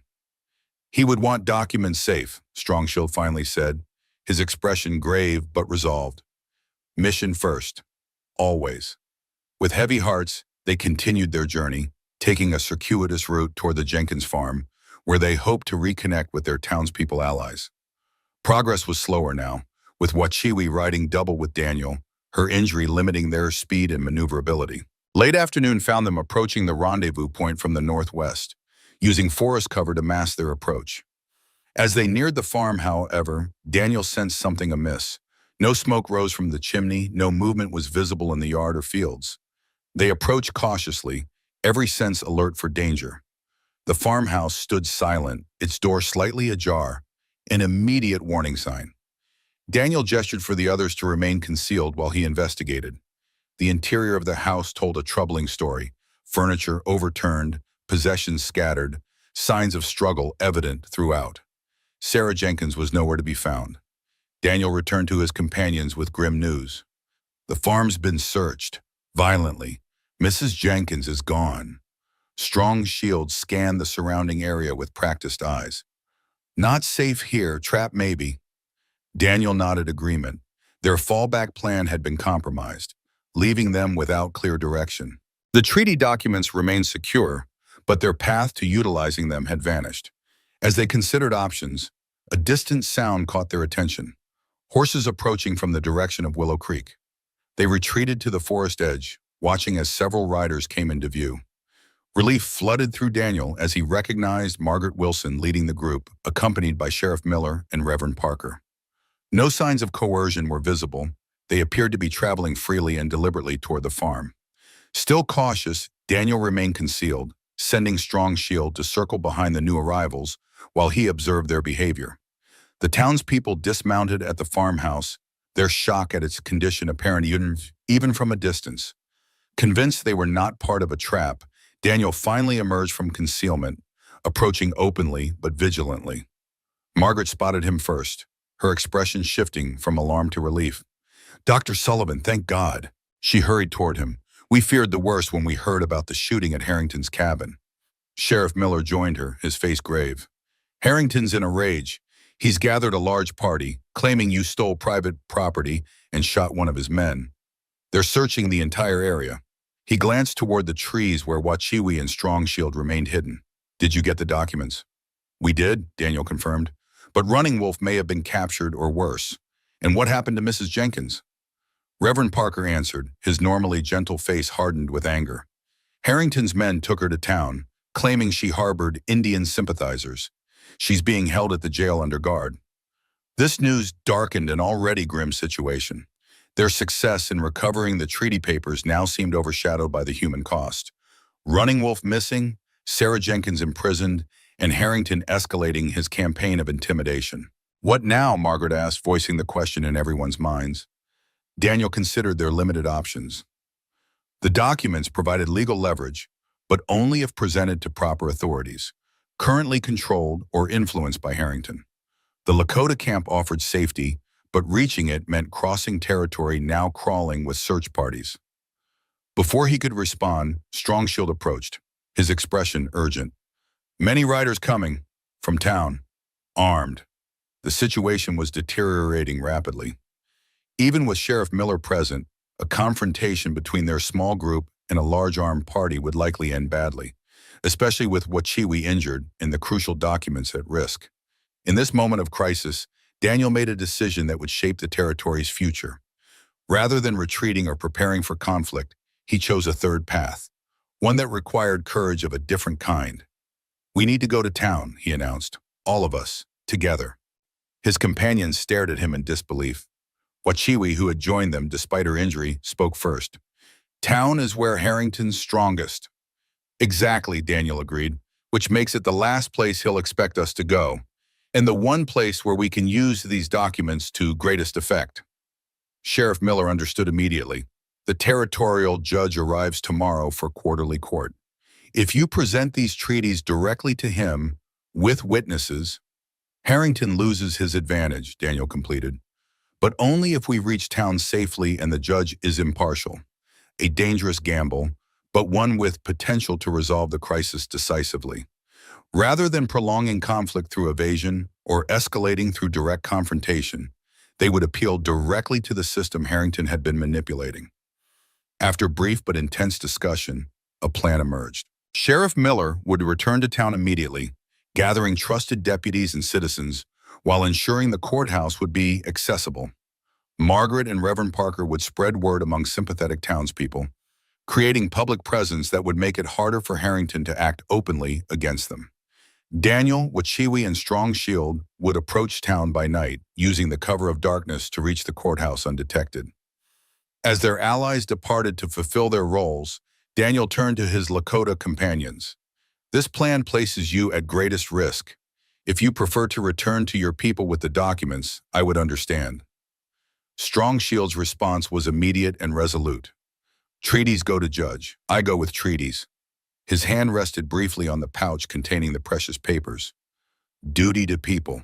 "He would want documents safe," Strongshield finally said, his expression grave but resolved. "Mission first. Always." With heavy hearts, they continued their journey, taking a circuitous route toward the Jenkins farm, where they hoped to reconnect with their townspeople allies. Progress was slower now, with Wachiwi riding double with Daniel, her injury limiting their speed and maneuverability. Late afternoon found them approaching the rendezvous point from the northwest, using forest cover to mask their approach. As they neared the farm, however, Daniel sensed something amiss. No smoke rose from the chimney, no movement was visible in the yard or fields. They approached cautiously, every sense alert for danger. The farmhouse stood silent, its door slightly ajar, an immediate warning sign. Daniel gestured for the others to remain concealed while he investigated. The interior of the house told a troubling story. Furniture overturned, possessions scattered, signs of struggle evident throughout. Sarah Jenkins was nowhere to be found. Daniel returned to his companions with grim news. "The farm's been searched, violently. Mrs. Jenkins is gone." Strong Shield scanned the surrounding area with practiced eyes. "Not safe here, trap maybe." Daniel nodded agreement. Their fallback plan had been compromised, leaving them without clear direction. The treaty documents remained secure, but their path to utilizing them had vanished. As they considered options, a distant sound caught their attention. Horses approaching from the direction of Willow Creek. They retreated to the forest edge, watching as several riders came into view. Relief flooded through Daniel as he recognized Margaret Wilson leading the group, accompanied by Sheriff Miller and Reverend Parker. No signs of coercion were visible. They appeared to be traveling freely and deliberately toward the farm. Still cautious, Daniel remained concealed, sending Strong Shield to circle behind the new arrivals while he observed their behavior. The townspeople dismounted at the farmhouse, their shock at its condition apparent even from a distance. Convinced they were not part of a trap, Daniel finally emerged from concealment, approaching openly but vigilantly. Margaret spotted him first, her expression shifting from alarm to relief. "Dr. Sullivan, thank God." She hurried toward him. "We feared the worst when we heard about the shooting at Harrington's cabin." Sheriff Miller joined her, his face grave. "Harrington's in a rage. He's gathered a large party, claiming you stole private property and shot one of his men. They're searching the entire area." He glanced toward the trees where Wachiwi and Strong Shield remained hidden. "Did you get the documents?" "We did," Daniel confirmed. "But Running Wolf may have been captured or worse. And what happened to Mrs. Jenkins?" Reverend Parker answered, his normally gentle face hardened with anger. "Harrington's men took her to town, claiming she harbored Indian sympathizers. She's being held at the jail under guard." This news darkened an already grim situation. Their success in recovering the treaty papers now seemed overshadowed by the human cost. Running Wolf missing, Sarah Jenkins imprisoned, and Harrington escalating his campaign of intimidation. "What now?" Margaret asked, voicing the question in everyone's minds. Daniel considered their limited options. The documents provided legal leverage, but only if presented to proper authorities, currently controlled or influenced by Harrington. The Lakota camp offered safety, but reaching it meant crossing territory now crawling with search parties. Before he could respond, Strong Shield approached, his expression urgent. Many riders coming, from town, armed. The situation was deteriorating rapidly. Even with Sheriff Miller present, a confrontation between their small group and a large armed party would likely end badly, especially with Wachiwi injured and the crucial documents at risk. In this moment of crisis, Daniel made a decision that would shape the territory's future. Rather than retreating or preparing for conflict, he chose a third path, one that required courage of a different kind. We need to go to town, he announced, all of us, together. His companions stared at him in disbelief. Wachiwi, who had joined them despite her injury, spoke first. Town is where Harrington's strongest. Exactly, Daniel agreed, which makes it the last place he'll expect us to go, and the one place where we can use these documents to greatest effect. Sheriff Miller understood immediately. The territorial judge arrives tomorrow for quarterly court. If you present these treaties directly to him, with witnesses, Harrington loses his advantage, Daniel completed. But only if we reach town safely and the judge is impartial. A dangerous gamble, but one with potential to resolve the crisis decisively. Rather than prolonging conflict through evasion or escalating through direct confrontation, they would appeal directly to the system Harrington had been manipulating. After brief but intense discussion, a plan emerged. Sheriff Miller would return to town immediately, gathering trusted deputies and citizens while ensuring the courthouse would be accessible. Margaret and Reverend Parker would spread word among sympathetic townspeople, creating public presence that would make it harder for Harrington to act openly against them. Daniel, Wachiwi, and Strong Shield would approach town by night, using the cover of darkness to reach the courthouse undetected. As their allies departed to fulfill their roles, Daniel turned to his Lakota companions. This plan places you at greatest risk. If you prefer to return to your people with the documents, I would understand. Strong Shield's response was immediate and resolute. Treaties go to judge. I go with treaties. His hand rested briefly on the pouch containing the precious papers. Duty to people.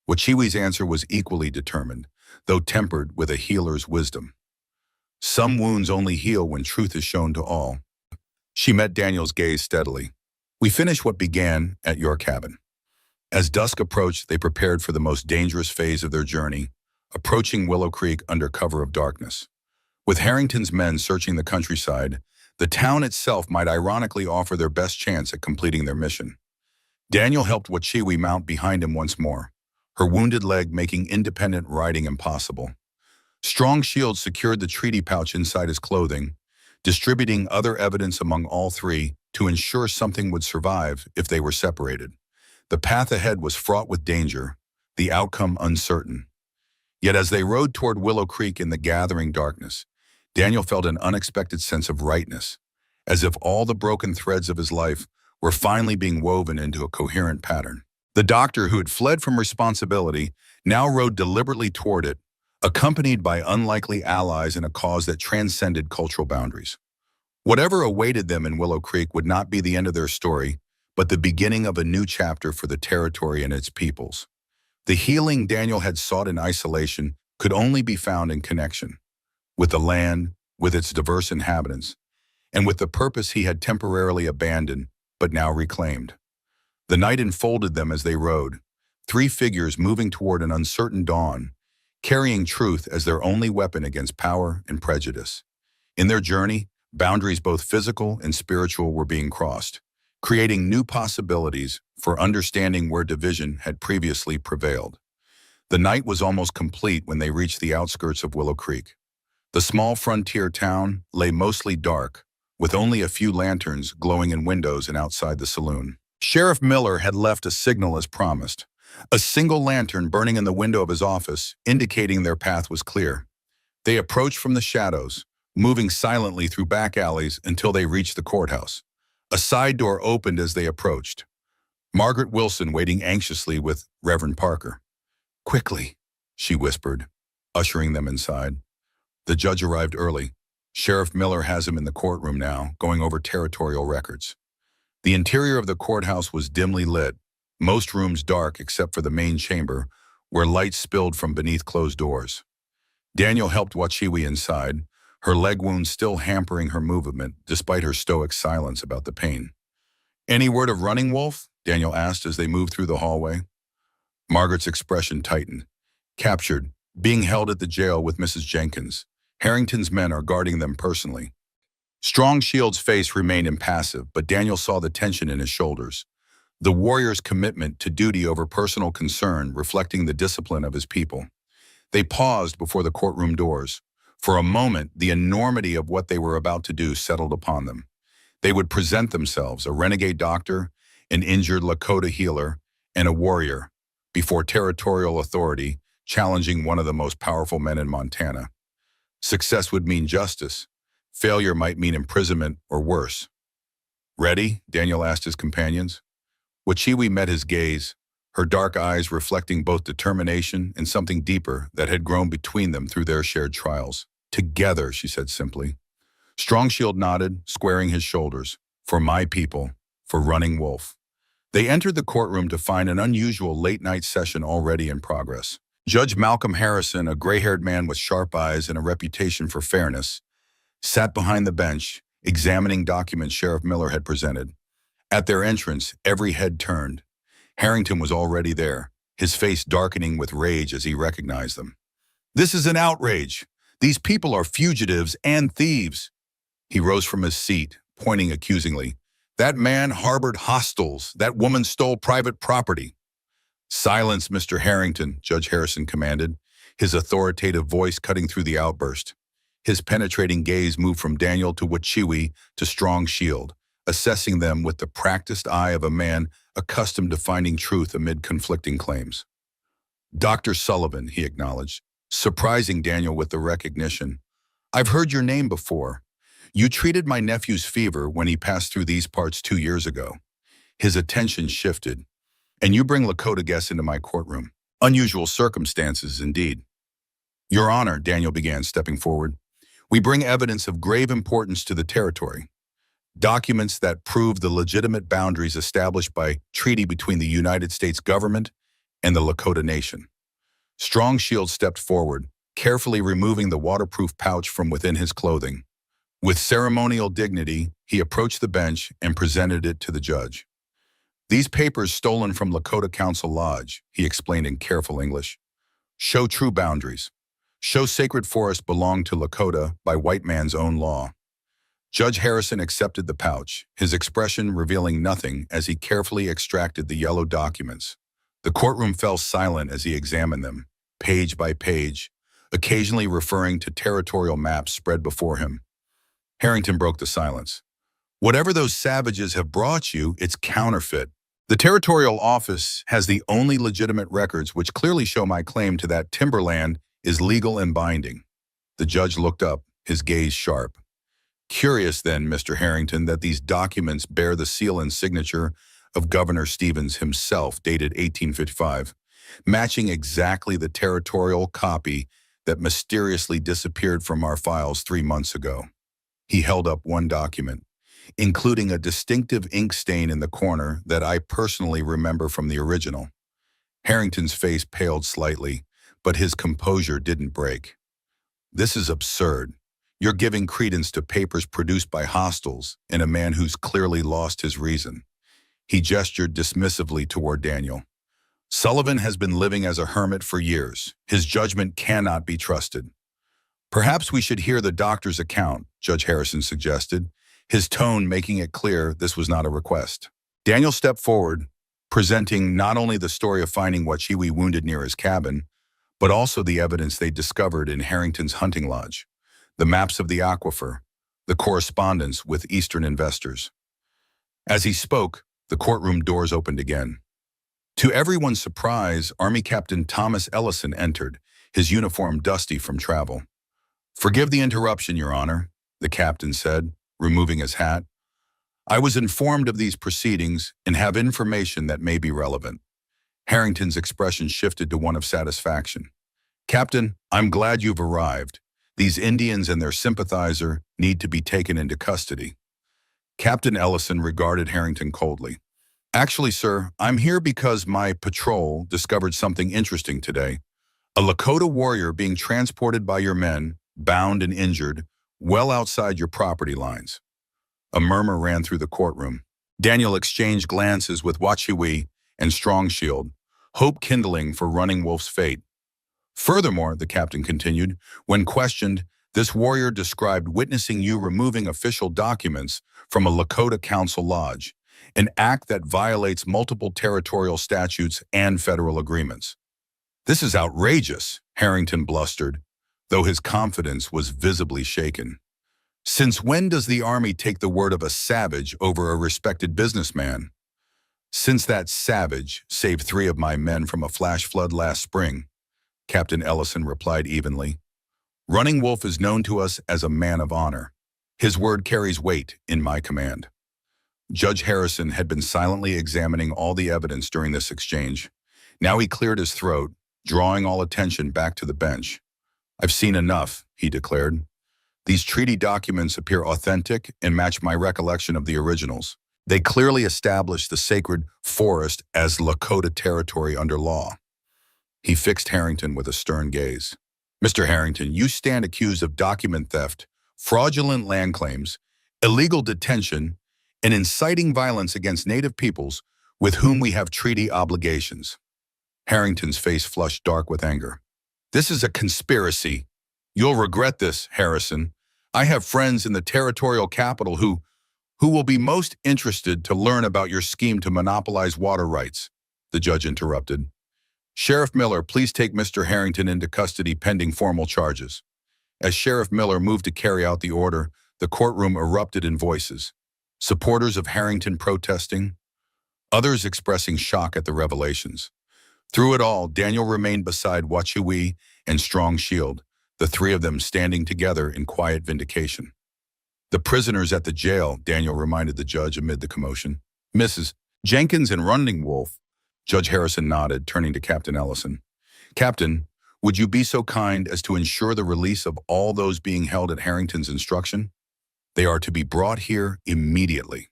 Wachiwi's answer was equally determined, though tempered with a healer's wisdom. Some wounds only heal when truth is shown to all. She met Daniel's gaze steadily. We finish what began at your cabin. As dusk approached, they prepared for the most dangerous phase of their journey, approaching Willow Creek under cover of darkness. With Harrington's men searching the countryside, the town itself might ironically offer their best chance at completing their mission. Daniel helped Wachiwi mount behind him once more, her wounded leg making independent riding impossible. Strong Shield secured the treaty pouch inside his clothing, distributing other evidence among all three to ensure something would survive if they were separated. The path ahead was fraught with danger, the outcome uncertain. Yet as they rode toward Willow Creek in the gathering darkness, Daniel felt an unexpected sense of rightness, as if all the broken threads of his life were finally being woven into a coherent pattern. The doctor, who had fled from responsibility, now rode deliberately toward it, accompanied by unlikely allies in a cause that transcended cultural boundaries. Whatever awaited them in Willow Creek would not be the end of their story, but the beginning of a new chapter for the territory and its peoples. The healing Daniel had sought in isolation could only be found in connection, with the land, with its diverse inhabitants, and with the purpose he had temporarily abandoned but now reclaimed. The night enfolded them as they rode, three figures moving toward an uncertain dawn, carrying truth as their only weapon against power and prejudice. In their journey, boundaries both physical and spiritual were being crossed, creating new possibilities for understanding where division had previously prevailed. The night was almost complete when they reached the outskirts of Willow Creek. The small frontier town lay mostly dark, with only a few lanterns glowing in windows and outside the saloon. Sheriff Miller had left a signal as promised, a single lantern burning in the window of his office, indicating their path was clear. They approached from the shadows, moving silently through back alleys until they reached the courthouse. A side door opened as they approached. Margaret Wilson waiting anxiously with Reverend Parker. Quickly, she whispered, ushering them inside. The judge arrived early. Sheriff Miller has him in the courtroom now, going over territorial records. The interior of the courthouse was dimly lit, most rooms dark except for the main chamber, where light spilled from beneath closed doors. Daniel helped Wachiwi inside, her leg wound still hampering her movement despite her stoic silence about the pain. "Any word of running, Wolf?" Daniel asked as they moved through the hallway. Margaret's expression tightened. "Captured, being held at the jail with Mrs. Jenkins. Harrington's men are guarding them personally." Strong Shield's face remained impassive, but Daniel saw the tension in his shoulders. The warrior's commitment to duty over personal concern, reflecting the discipline of his people. They paused before the courtroom doors. For a moment, the enormity of what they were about to do settled upon them. They would present themselves, a renegade doctor, an injured Lakota healer, and a warrior, before territorial authority, challenging one of the most powerful men in Montana. Success would mean justice. Failure might mean imprisonment or worse. "Ready?" Daniel asked his companions. Wachiwi met his gaze, her dark eyes reflecting both determination and something deeper that had grown between them through their shared trials. "Together," she said simply. Strong Shield nodded, squaring his shoulders. "For my people, for Running Wolf." They entered the courtroom to find an unusual late-night session already in progress. Judge Malcolm Harrison, a gray-haired man with sharp eyes and a reputation for fairness, sat behind the bench, examining documents Sheriff Miller had presented. At their entrance, every head turned. Harrington was already there, his face darkening with rage as he recognized them. "This is an outrage. These people are fugitives and thieves." He rose from his seat, pointing accusingly. "That man harbored hostiles. That woman stole private property." "Silence, Mr. Harrington," Judge Harrison commanded, his authoritative voice cutting through the outburst. His penetrating gaze moved from Daniel to Wachiwi to Strong Shield, assessing them with the practiced eye of a man accustomed to finding truth amid conflicting claims. "Dr. Sullivan," he acknowledged, surprising Daniel with the recognition. "I've heard your name before. You treated my nephew's fever when he passed through these parts 2 years ago." His attention shifted. "And you bring Lakota guests into my courtroom. Unusual circumstances, indeed." "Your Honor," Daniel began, stepping forward, "we bring evidence of grave importance to the territory. Documents that prove the legitimate boundaries established by treaty between the United States government and the Lakota Nation." Strong Shield stepped forward, carefully removing the waterproof pouch from within his clothing. With ceremonial dignity, he approached the bench and presented it to the judge. "These papers stolen from Lakota Council Lodge," he explained in careful English, "show true boundaries. Show sacred forests belong to Lakota by white man's own law." Judge Harrison accepted the pouch, his expression revealing nothing as he carefully extracted the yellow documents. The courtroom fell silent as he examined them, page by page, occasionally referring to territorial maps spread before him. Harrington broke the silence. "Whatever those savages have brought you, it's counterfeit. The territorial office has the only legitimate records which clearly show my claim to that timberland is legal and binding." The judge looked up, his gaze sharp. "Curious then, Mr. Harrington, that these documents bear the seal and signature of Governor Stevens himself, dated 1855, matching exactly the territorial copy that mysteriously disappeared from our files 3 months ago." He held up one document, including a distinctive ink stain in the corner that I personally remember from the original. Harrington's face paled slightly, but his composure didn't break. "This is absurd. You're giving credence to papers produced by hostiles and a man who's clearly lost his reason." He gestured dismissively toward Daniel. "Sullivan has been living as a hermit for years. His judgment cannot be trusted." "Perhaps we should hear the doctor's account," Judge Harrison suggested, his tone making it clear this was not a request. Daniel stepped forward, presenting not only the story of finding Wachiwi wounded near his cabin, but also the evidence they discovered in Harrington's hunting lodge, the maps of the aquifer, the correspondence with Eastern investors. As he spoke, the courtroom doors opened again. To everyone's surprise, Army Captain Thomas Ellison entered, his uniform dusty from travel. "Forgive the interruption, Your Honor," the captain said, removing his hat. "I was informed of these proceedings and have information that may be relevant." Harrington's expression shifted to one of satisfaction. "Captain, I'm glad you've arrived. These Indians and their sympathizer need to be taken into custody." Captain Ellison regarded Harrington coldly. "Actually, sir, I'm here because my patrol discovered something interesting today. A Lakota warrior being transported by your men, bound and injured, well outside your property lines. A murmur ran through the courtroom. Daniel exchanged glances with Wachiwi and Strong Shield, hope kindling for Running Wolf's fate. Furthermore, the captain continued, when questioned, this warrior described witnessing you removing official documents from a Lakota Council lodge, an act that violates multiple territorial statutes and federal agreements. This is outrageous, Harrington blustered, though his confidence was visibly shaken. Since when does the Army take the word of a savage over a respected businessman? Since that savage saved 3 of my men from a flash flood last spring, Captain Ellison replied evenly. Running Wolf is known to us as a man of honor. His word carries weight in my command. Judge Harrison had been silently examining all the evidence during this exchange. Now he cleared his throat, drawing all attention back to the bench. I've seen enough, he declared. These treaty documents appear authentic and match my recollection of the originals. They clearly establish the sacred forest as Lakota territory under law. He fixed Harrington with a stern gaze. Mr. Harrington, you stand accused of document theft, fraudulent land claims, illegal detention, and inciting violence against Native peoples with whom we have treaty obligations. Harrington's face flushed dark with anger. This is a conspiracy. You'll regret this, Harrison. I have friends in the territorial capital who will be most interested to learn about your scheme to monopolize water rights, the judge interrupted. Sheriff Miller, please take Mr. Harrington into custody pending formal charges. As Sheriff Miller moved to carry out the order, the courtroom erupted in voices. Supporters of Harrington protesting, others expressing shock at the revelations. Through it all, Daniel remained beside Wachiwi and Strong Shield, the 3 of them standing together in quiet vindication. The prisoners at the jail, Daniel reminded the judge amid the commotion. Mrs. Jenkins and Running Wolf. Judge Harrison nodded, turning to Captain Ellison. Captain, would you be so kind as to ensure the release of all those being held at Harrington's instruction? They are to be brought here immediately.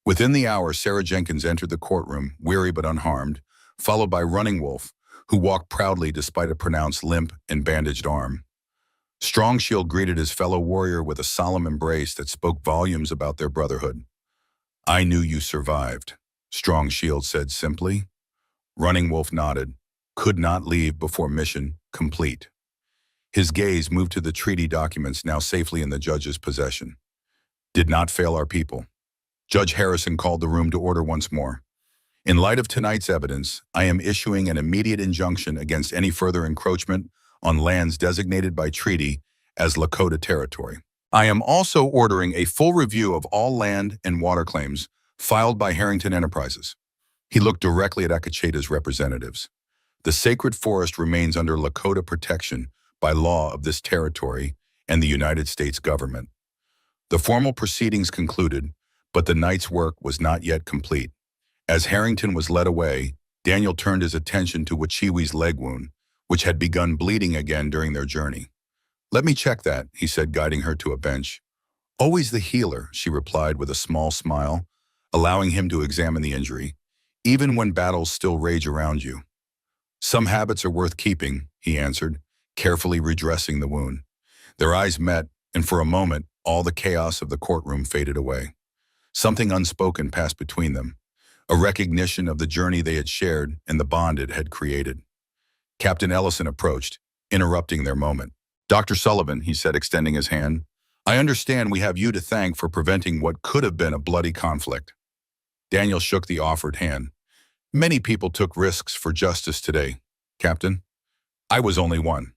Within the hour, Sarah Jenkins entered the courtroom, weary but unharmed, followed by Running Wolf, who walked proudly despite a pronounced limp and bandaged arm. Strong Shield greeted his fellow warrior with a solemn embrace that spoke volumes about their brotherhood. I knew you survived, Strong Shield said simply. Running Wolf nodded, could not leave before mission complete. His gaze moved to the treaty documents now safely in the judge's possession. Did not fail our people. Judge Harrison called the room to order once more. In light of tonight's evidence, I am issuing an immediate injunction against any further encroachment on lands designated by treaty as Lakota territory. I am also ordering a full review of all land and water claims filed by Harrington Enterprises. He looked directly at Akacheta's representatives. The sacred forest remains under Lakota protection by law of this territory and the United States government. The formal proceedings concluded, but the night's work was not yet complete. As Harrington was led away, Daniel turned his attention to Wachiwi's leg wound, which had begun bleeding again during their journey. Let me check that, he said, guiding her to a bench. Always the healer, she replied with a small smile, allowing him to examine the injury, even when battles still rage around you. Some habits are worth keeping, he answered, carefully redressing the wound. Their eyes met, and for a moment, all the chaos of the courtroom faded away. Something unspoken passed between them, a recognition of the journey they had shared and the bond it had created. Captain Ellison approached, interrupting their moment. Dr. Sullivan, he said, extending his hand, I understand we have you to thank for preventing what could have been a bloody conflict. Daniel shook the offered hand. Many people took risks for justice today, Captain. I was only one.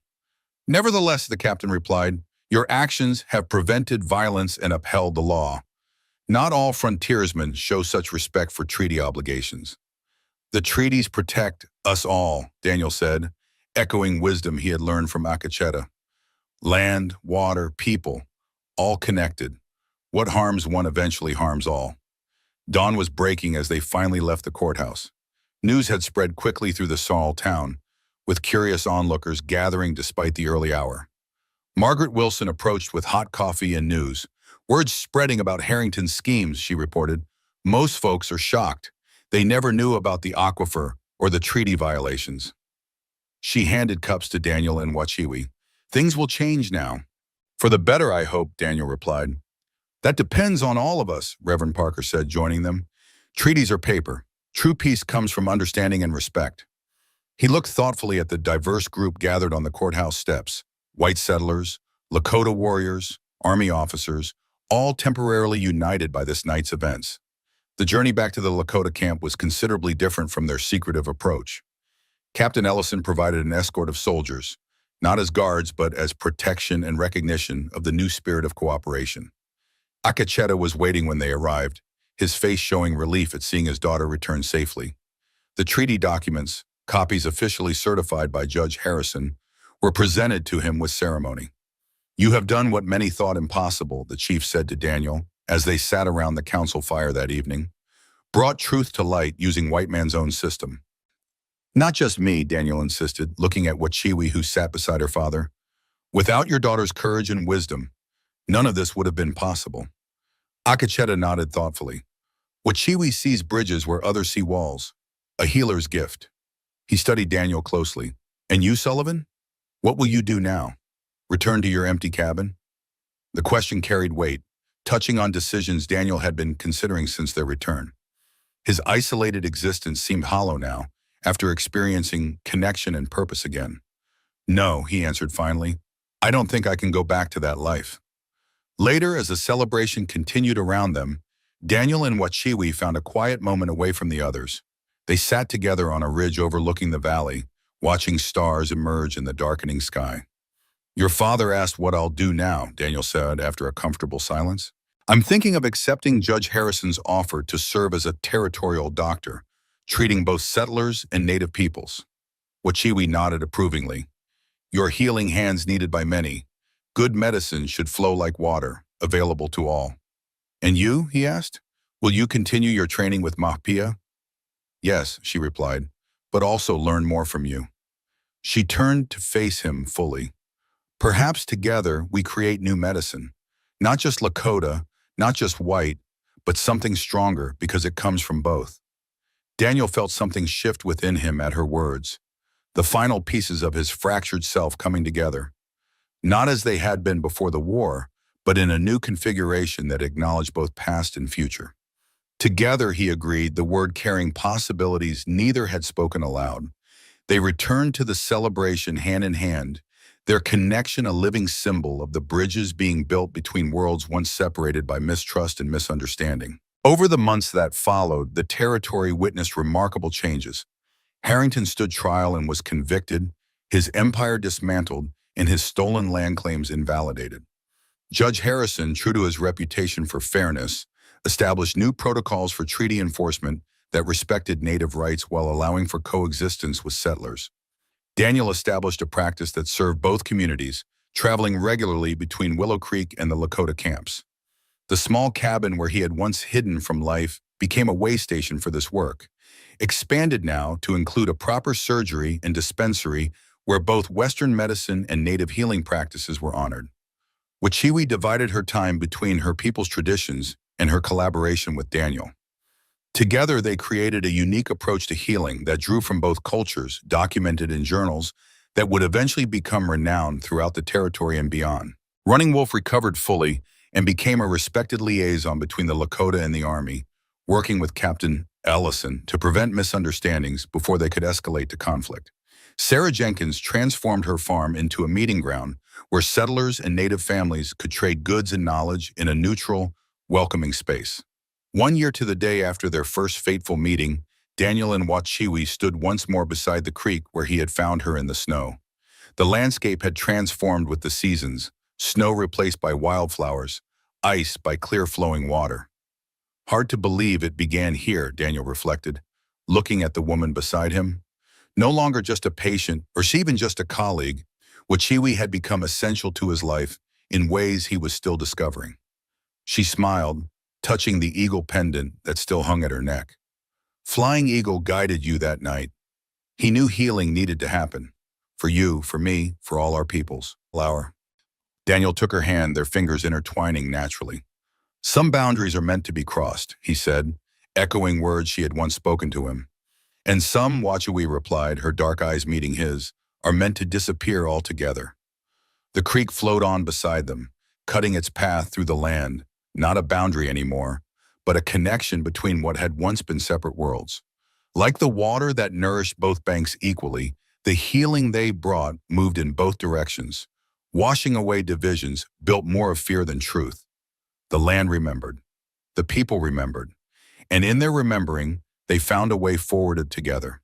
Nevertheless, the captain replied, your actions have prevented violence and upheld the law. Not all frontiersmen show such respect for treaty obligations. The treaties protect us all, Daniel said, echoing wisdom he had learned from Akacheta. Land, water, people, all connected. What harms one eventually harms all. Dawn was breaking as they finally left the courthouse. News had spread quickly through the small town, with curious onlookers gathering despite the early hour. Margaret Wilson approached with hot coffee and news. Words spreading about Harrington's schemes, she reported. Most folks are shocked. They never knew about the aquifer or the treaty violations. She handed cups to Daniel and Wachiwi. Things will change now. For the better, I hope, Daniel replied. That depends on all of us, Reverend Parker said, joining them. Treaties are paper. True peace comes from understanding and respect. He looked thoughtfully at the diverse group gathered on the courthouse steps. White settlers, Lakota warriors, army officers, all temporarily united by this night's events. The journey back to the Lakota camp was considerably different from their secretive approach. Captain Ellison provided an escort of soldiers, not as guards but as protection and recognition of the new spirit of cooperation. Apache was waiting when they arrived, his face showing relief at seeing his daughter return safely. The treaty documents, copies officially certified by Judge Harrison, were presented to him with ceremony. You have done what many thought impossible, the chief said to Daniel as they sat around the council fire that evening. Brought truth to light using white man's own system. Not just me, Daniel insisted, looking at Wachiwi, who sat beside her father. Without your daughter's courage and wisdom, none of this would have been possible. Akacheta nodded thoughtfully. Wachiwi sees bridges where others see walls. A healer's gift. He studied Daniel closely. And you, Sullivan? What will you do now? Return to your empty cabin? The question carried weight, touching on decisions Daniel had been considering since their return. His isolated existence seemed hollow now, after experiencing connection and purpose again. No, he answered finally. I don't think I can go back to that life. Later, as the celebration continued around them, Daniel and Wachiwi found a quiet moment away from the others. They sat together on a ridge overlooking the valley, watching stars emerge in the darkening sky. Your father asked what I'll do now, Daniel said after a comfortable silence. I'm thinking of accepting Judge Harrison's offer to serve as a territorial doctor, treating both settlers and native peoples. Wachiwi nodded approvingly. Your healing hands needed by many. Good medicine should flow like water, available to all. And you, he asked, will you continue your training with Mahpia? Yes, she replied, but also learn more from you. She turned to face him fully. Perhaps together we create new medicine. Not just Lakota, not just white, but something stronger because it comes from both. Daniel felt something shift within him at her words, the final pieces of his fractured self coming together. Not as they had been before the war, but in a new configuration that acknowledged both past and future. Together, he agreed, the word carrying possibilities neither had spoken aloud. They returned to the celebration hand in hand, their connection a living symbol of the bridges being built between worlds once separated by mistrust and misunderstanding. Over the months that followed, the territory witnessed remarkable changes. Harrington stood trial and was convicted, his empire dismantled, and his stolen land claims invalidated. Judge Harrison, true to his reputation for fairness, established new protocols for treaty enforcement that respected native rights while allowing for coexistence with settlers. Daniel established a practice that served both communities, traveling regularly between Willow Creek and the Lakota camps. The small cabin where he had once hidden from life became a way station for this work, expanded now to include a proper surgery and dispensary where both Western medicine and native healing practices were honored. Wachiwi divided her time between her people's traditions and her collaboration with Daniel. Together, they created a unique approach to healing that drew from both cultures, documented in journals, that would eventually become renowned throughout the territory and beyond. Running Wolf recovered fully and became a respected liaison between the Lakota and the Army, working with Captain Ellison to prevent misunderstandings before they could escalate to conflict. Sarah Jenkins transformed her farm into a meeting ground where settlers and native families could trade goods and knowledge in a neutral, welcoming space. 1 year to the day after their first fateful meeting, Daniel and Wachiwi stood once more beside the creek where he had found her in the snow. The landscape had transformed with the seasons, snow replaced by wildflowers, ice by clear flowing water. Hard to believe it began here, Daniel reflected, looking at the woman beside him. No longer just a patient or even just a colleague, Wachiwi had become essential to his life in ways he was still discovering. She smiled, touching the eagle pendant that still hung at her neck. Flying Eagle guided you that night. He knew healing needed to happen. For you, for me, for all our peoples. Flower. Daniel took her hand, their fingers intertwining naturally. Some boundaries are meant to be crossed, he said, echoing words she had once spoken to him. And some, Wachiwi replied, her dark eyes meeting his, are meant to disappear altogether. The creek flowed on beside them, cutting its path through the land, not a boundary anymore, but a connection between what had once been separate worlds. Like the water that nourished both banks equally, the healing they brought moved in both directions, washing away divisions built more of fear than truth. The land remembered. The people remembered. And in their remembering, they found a way forward together.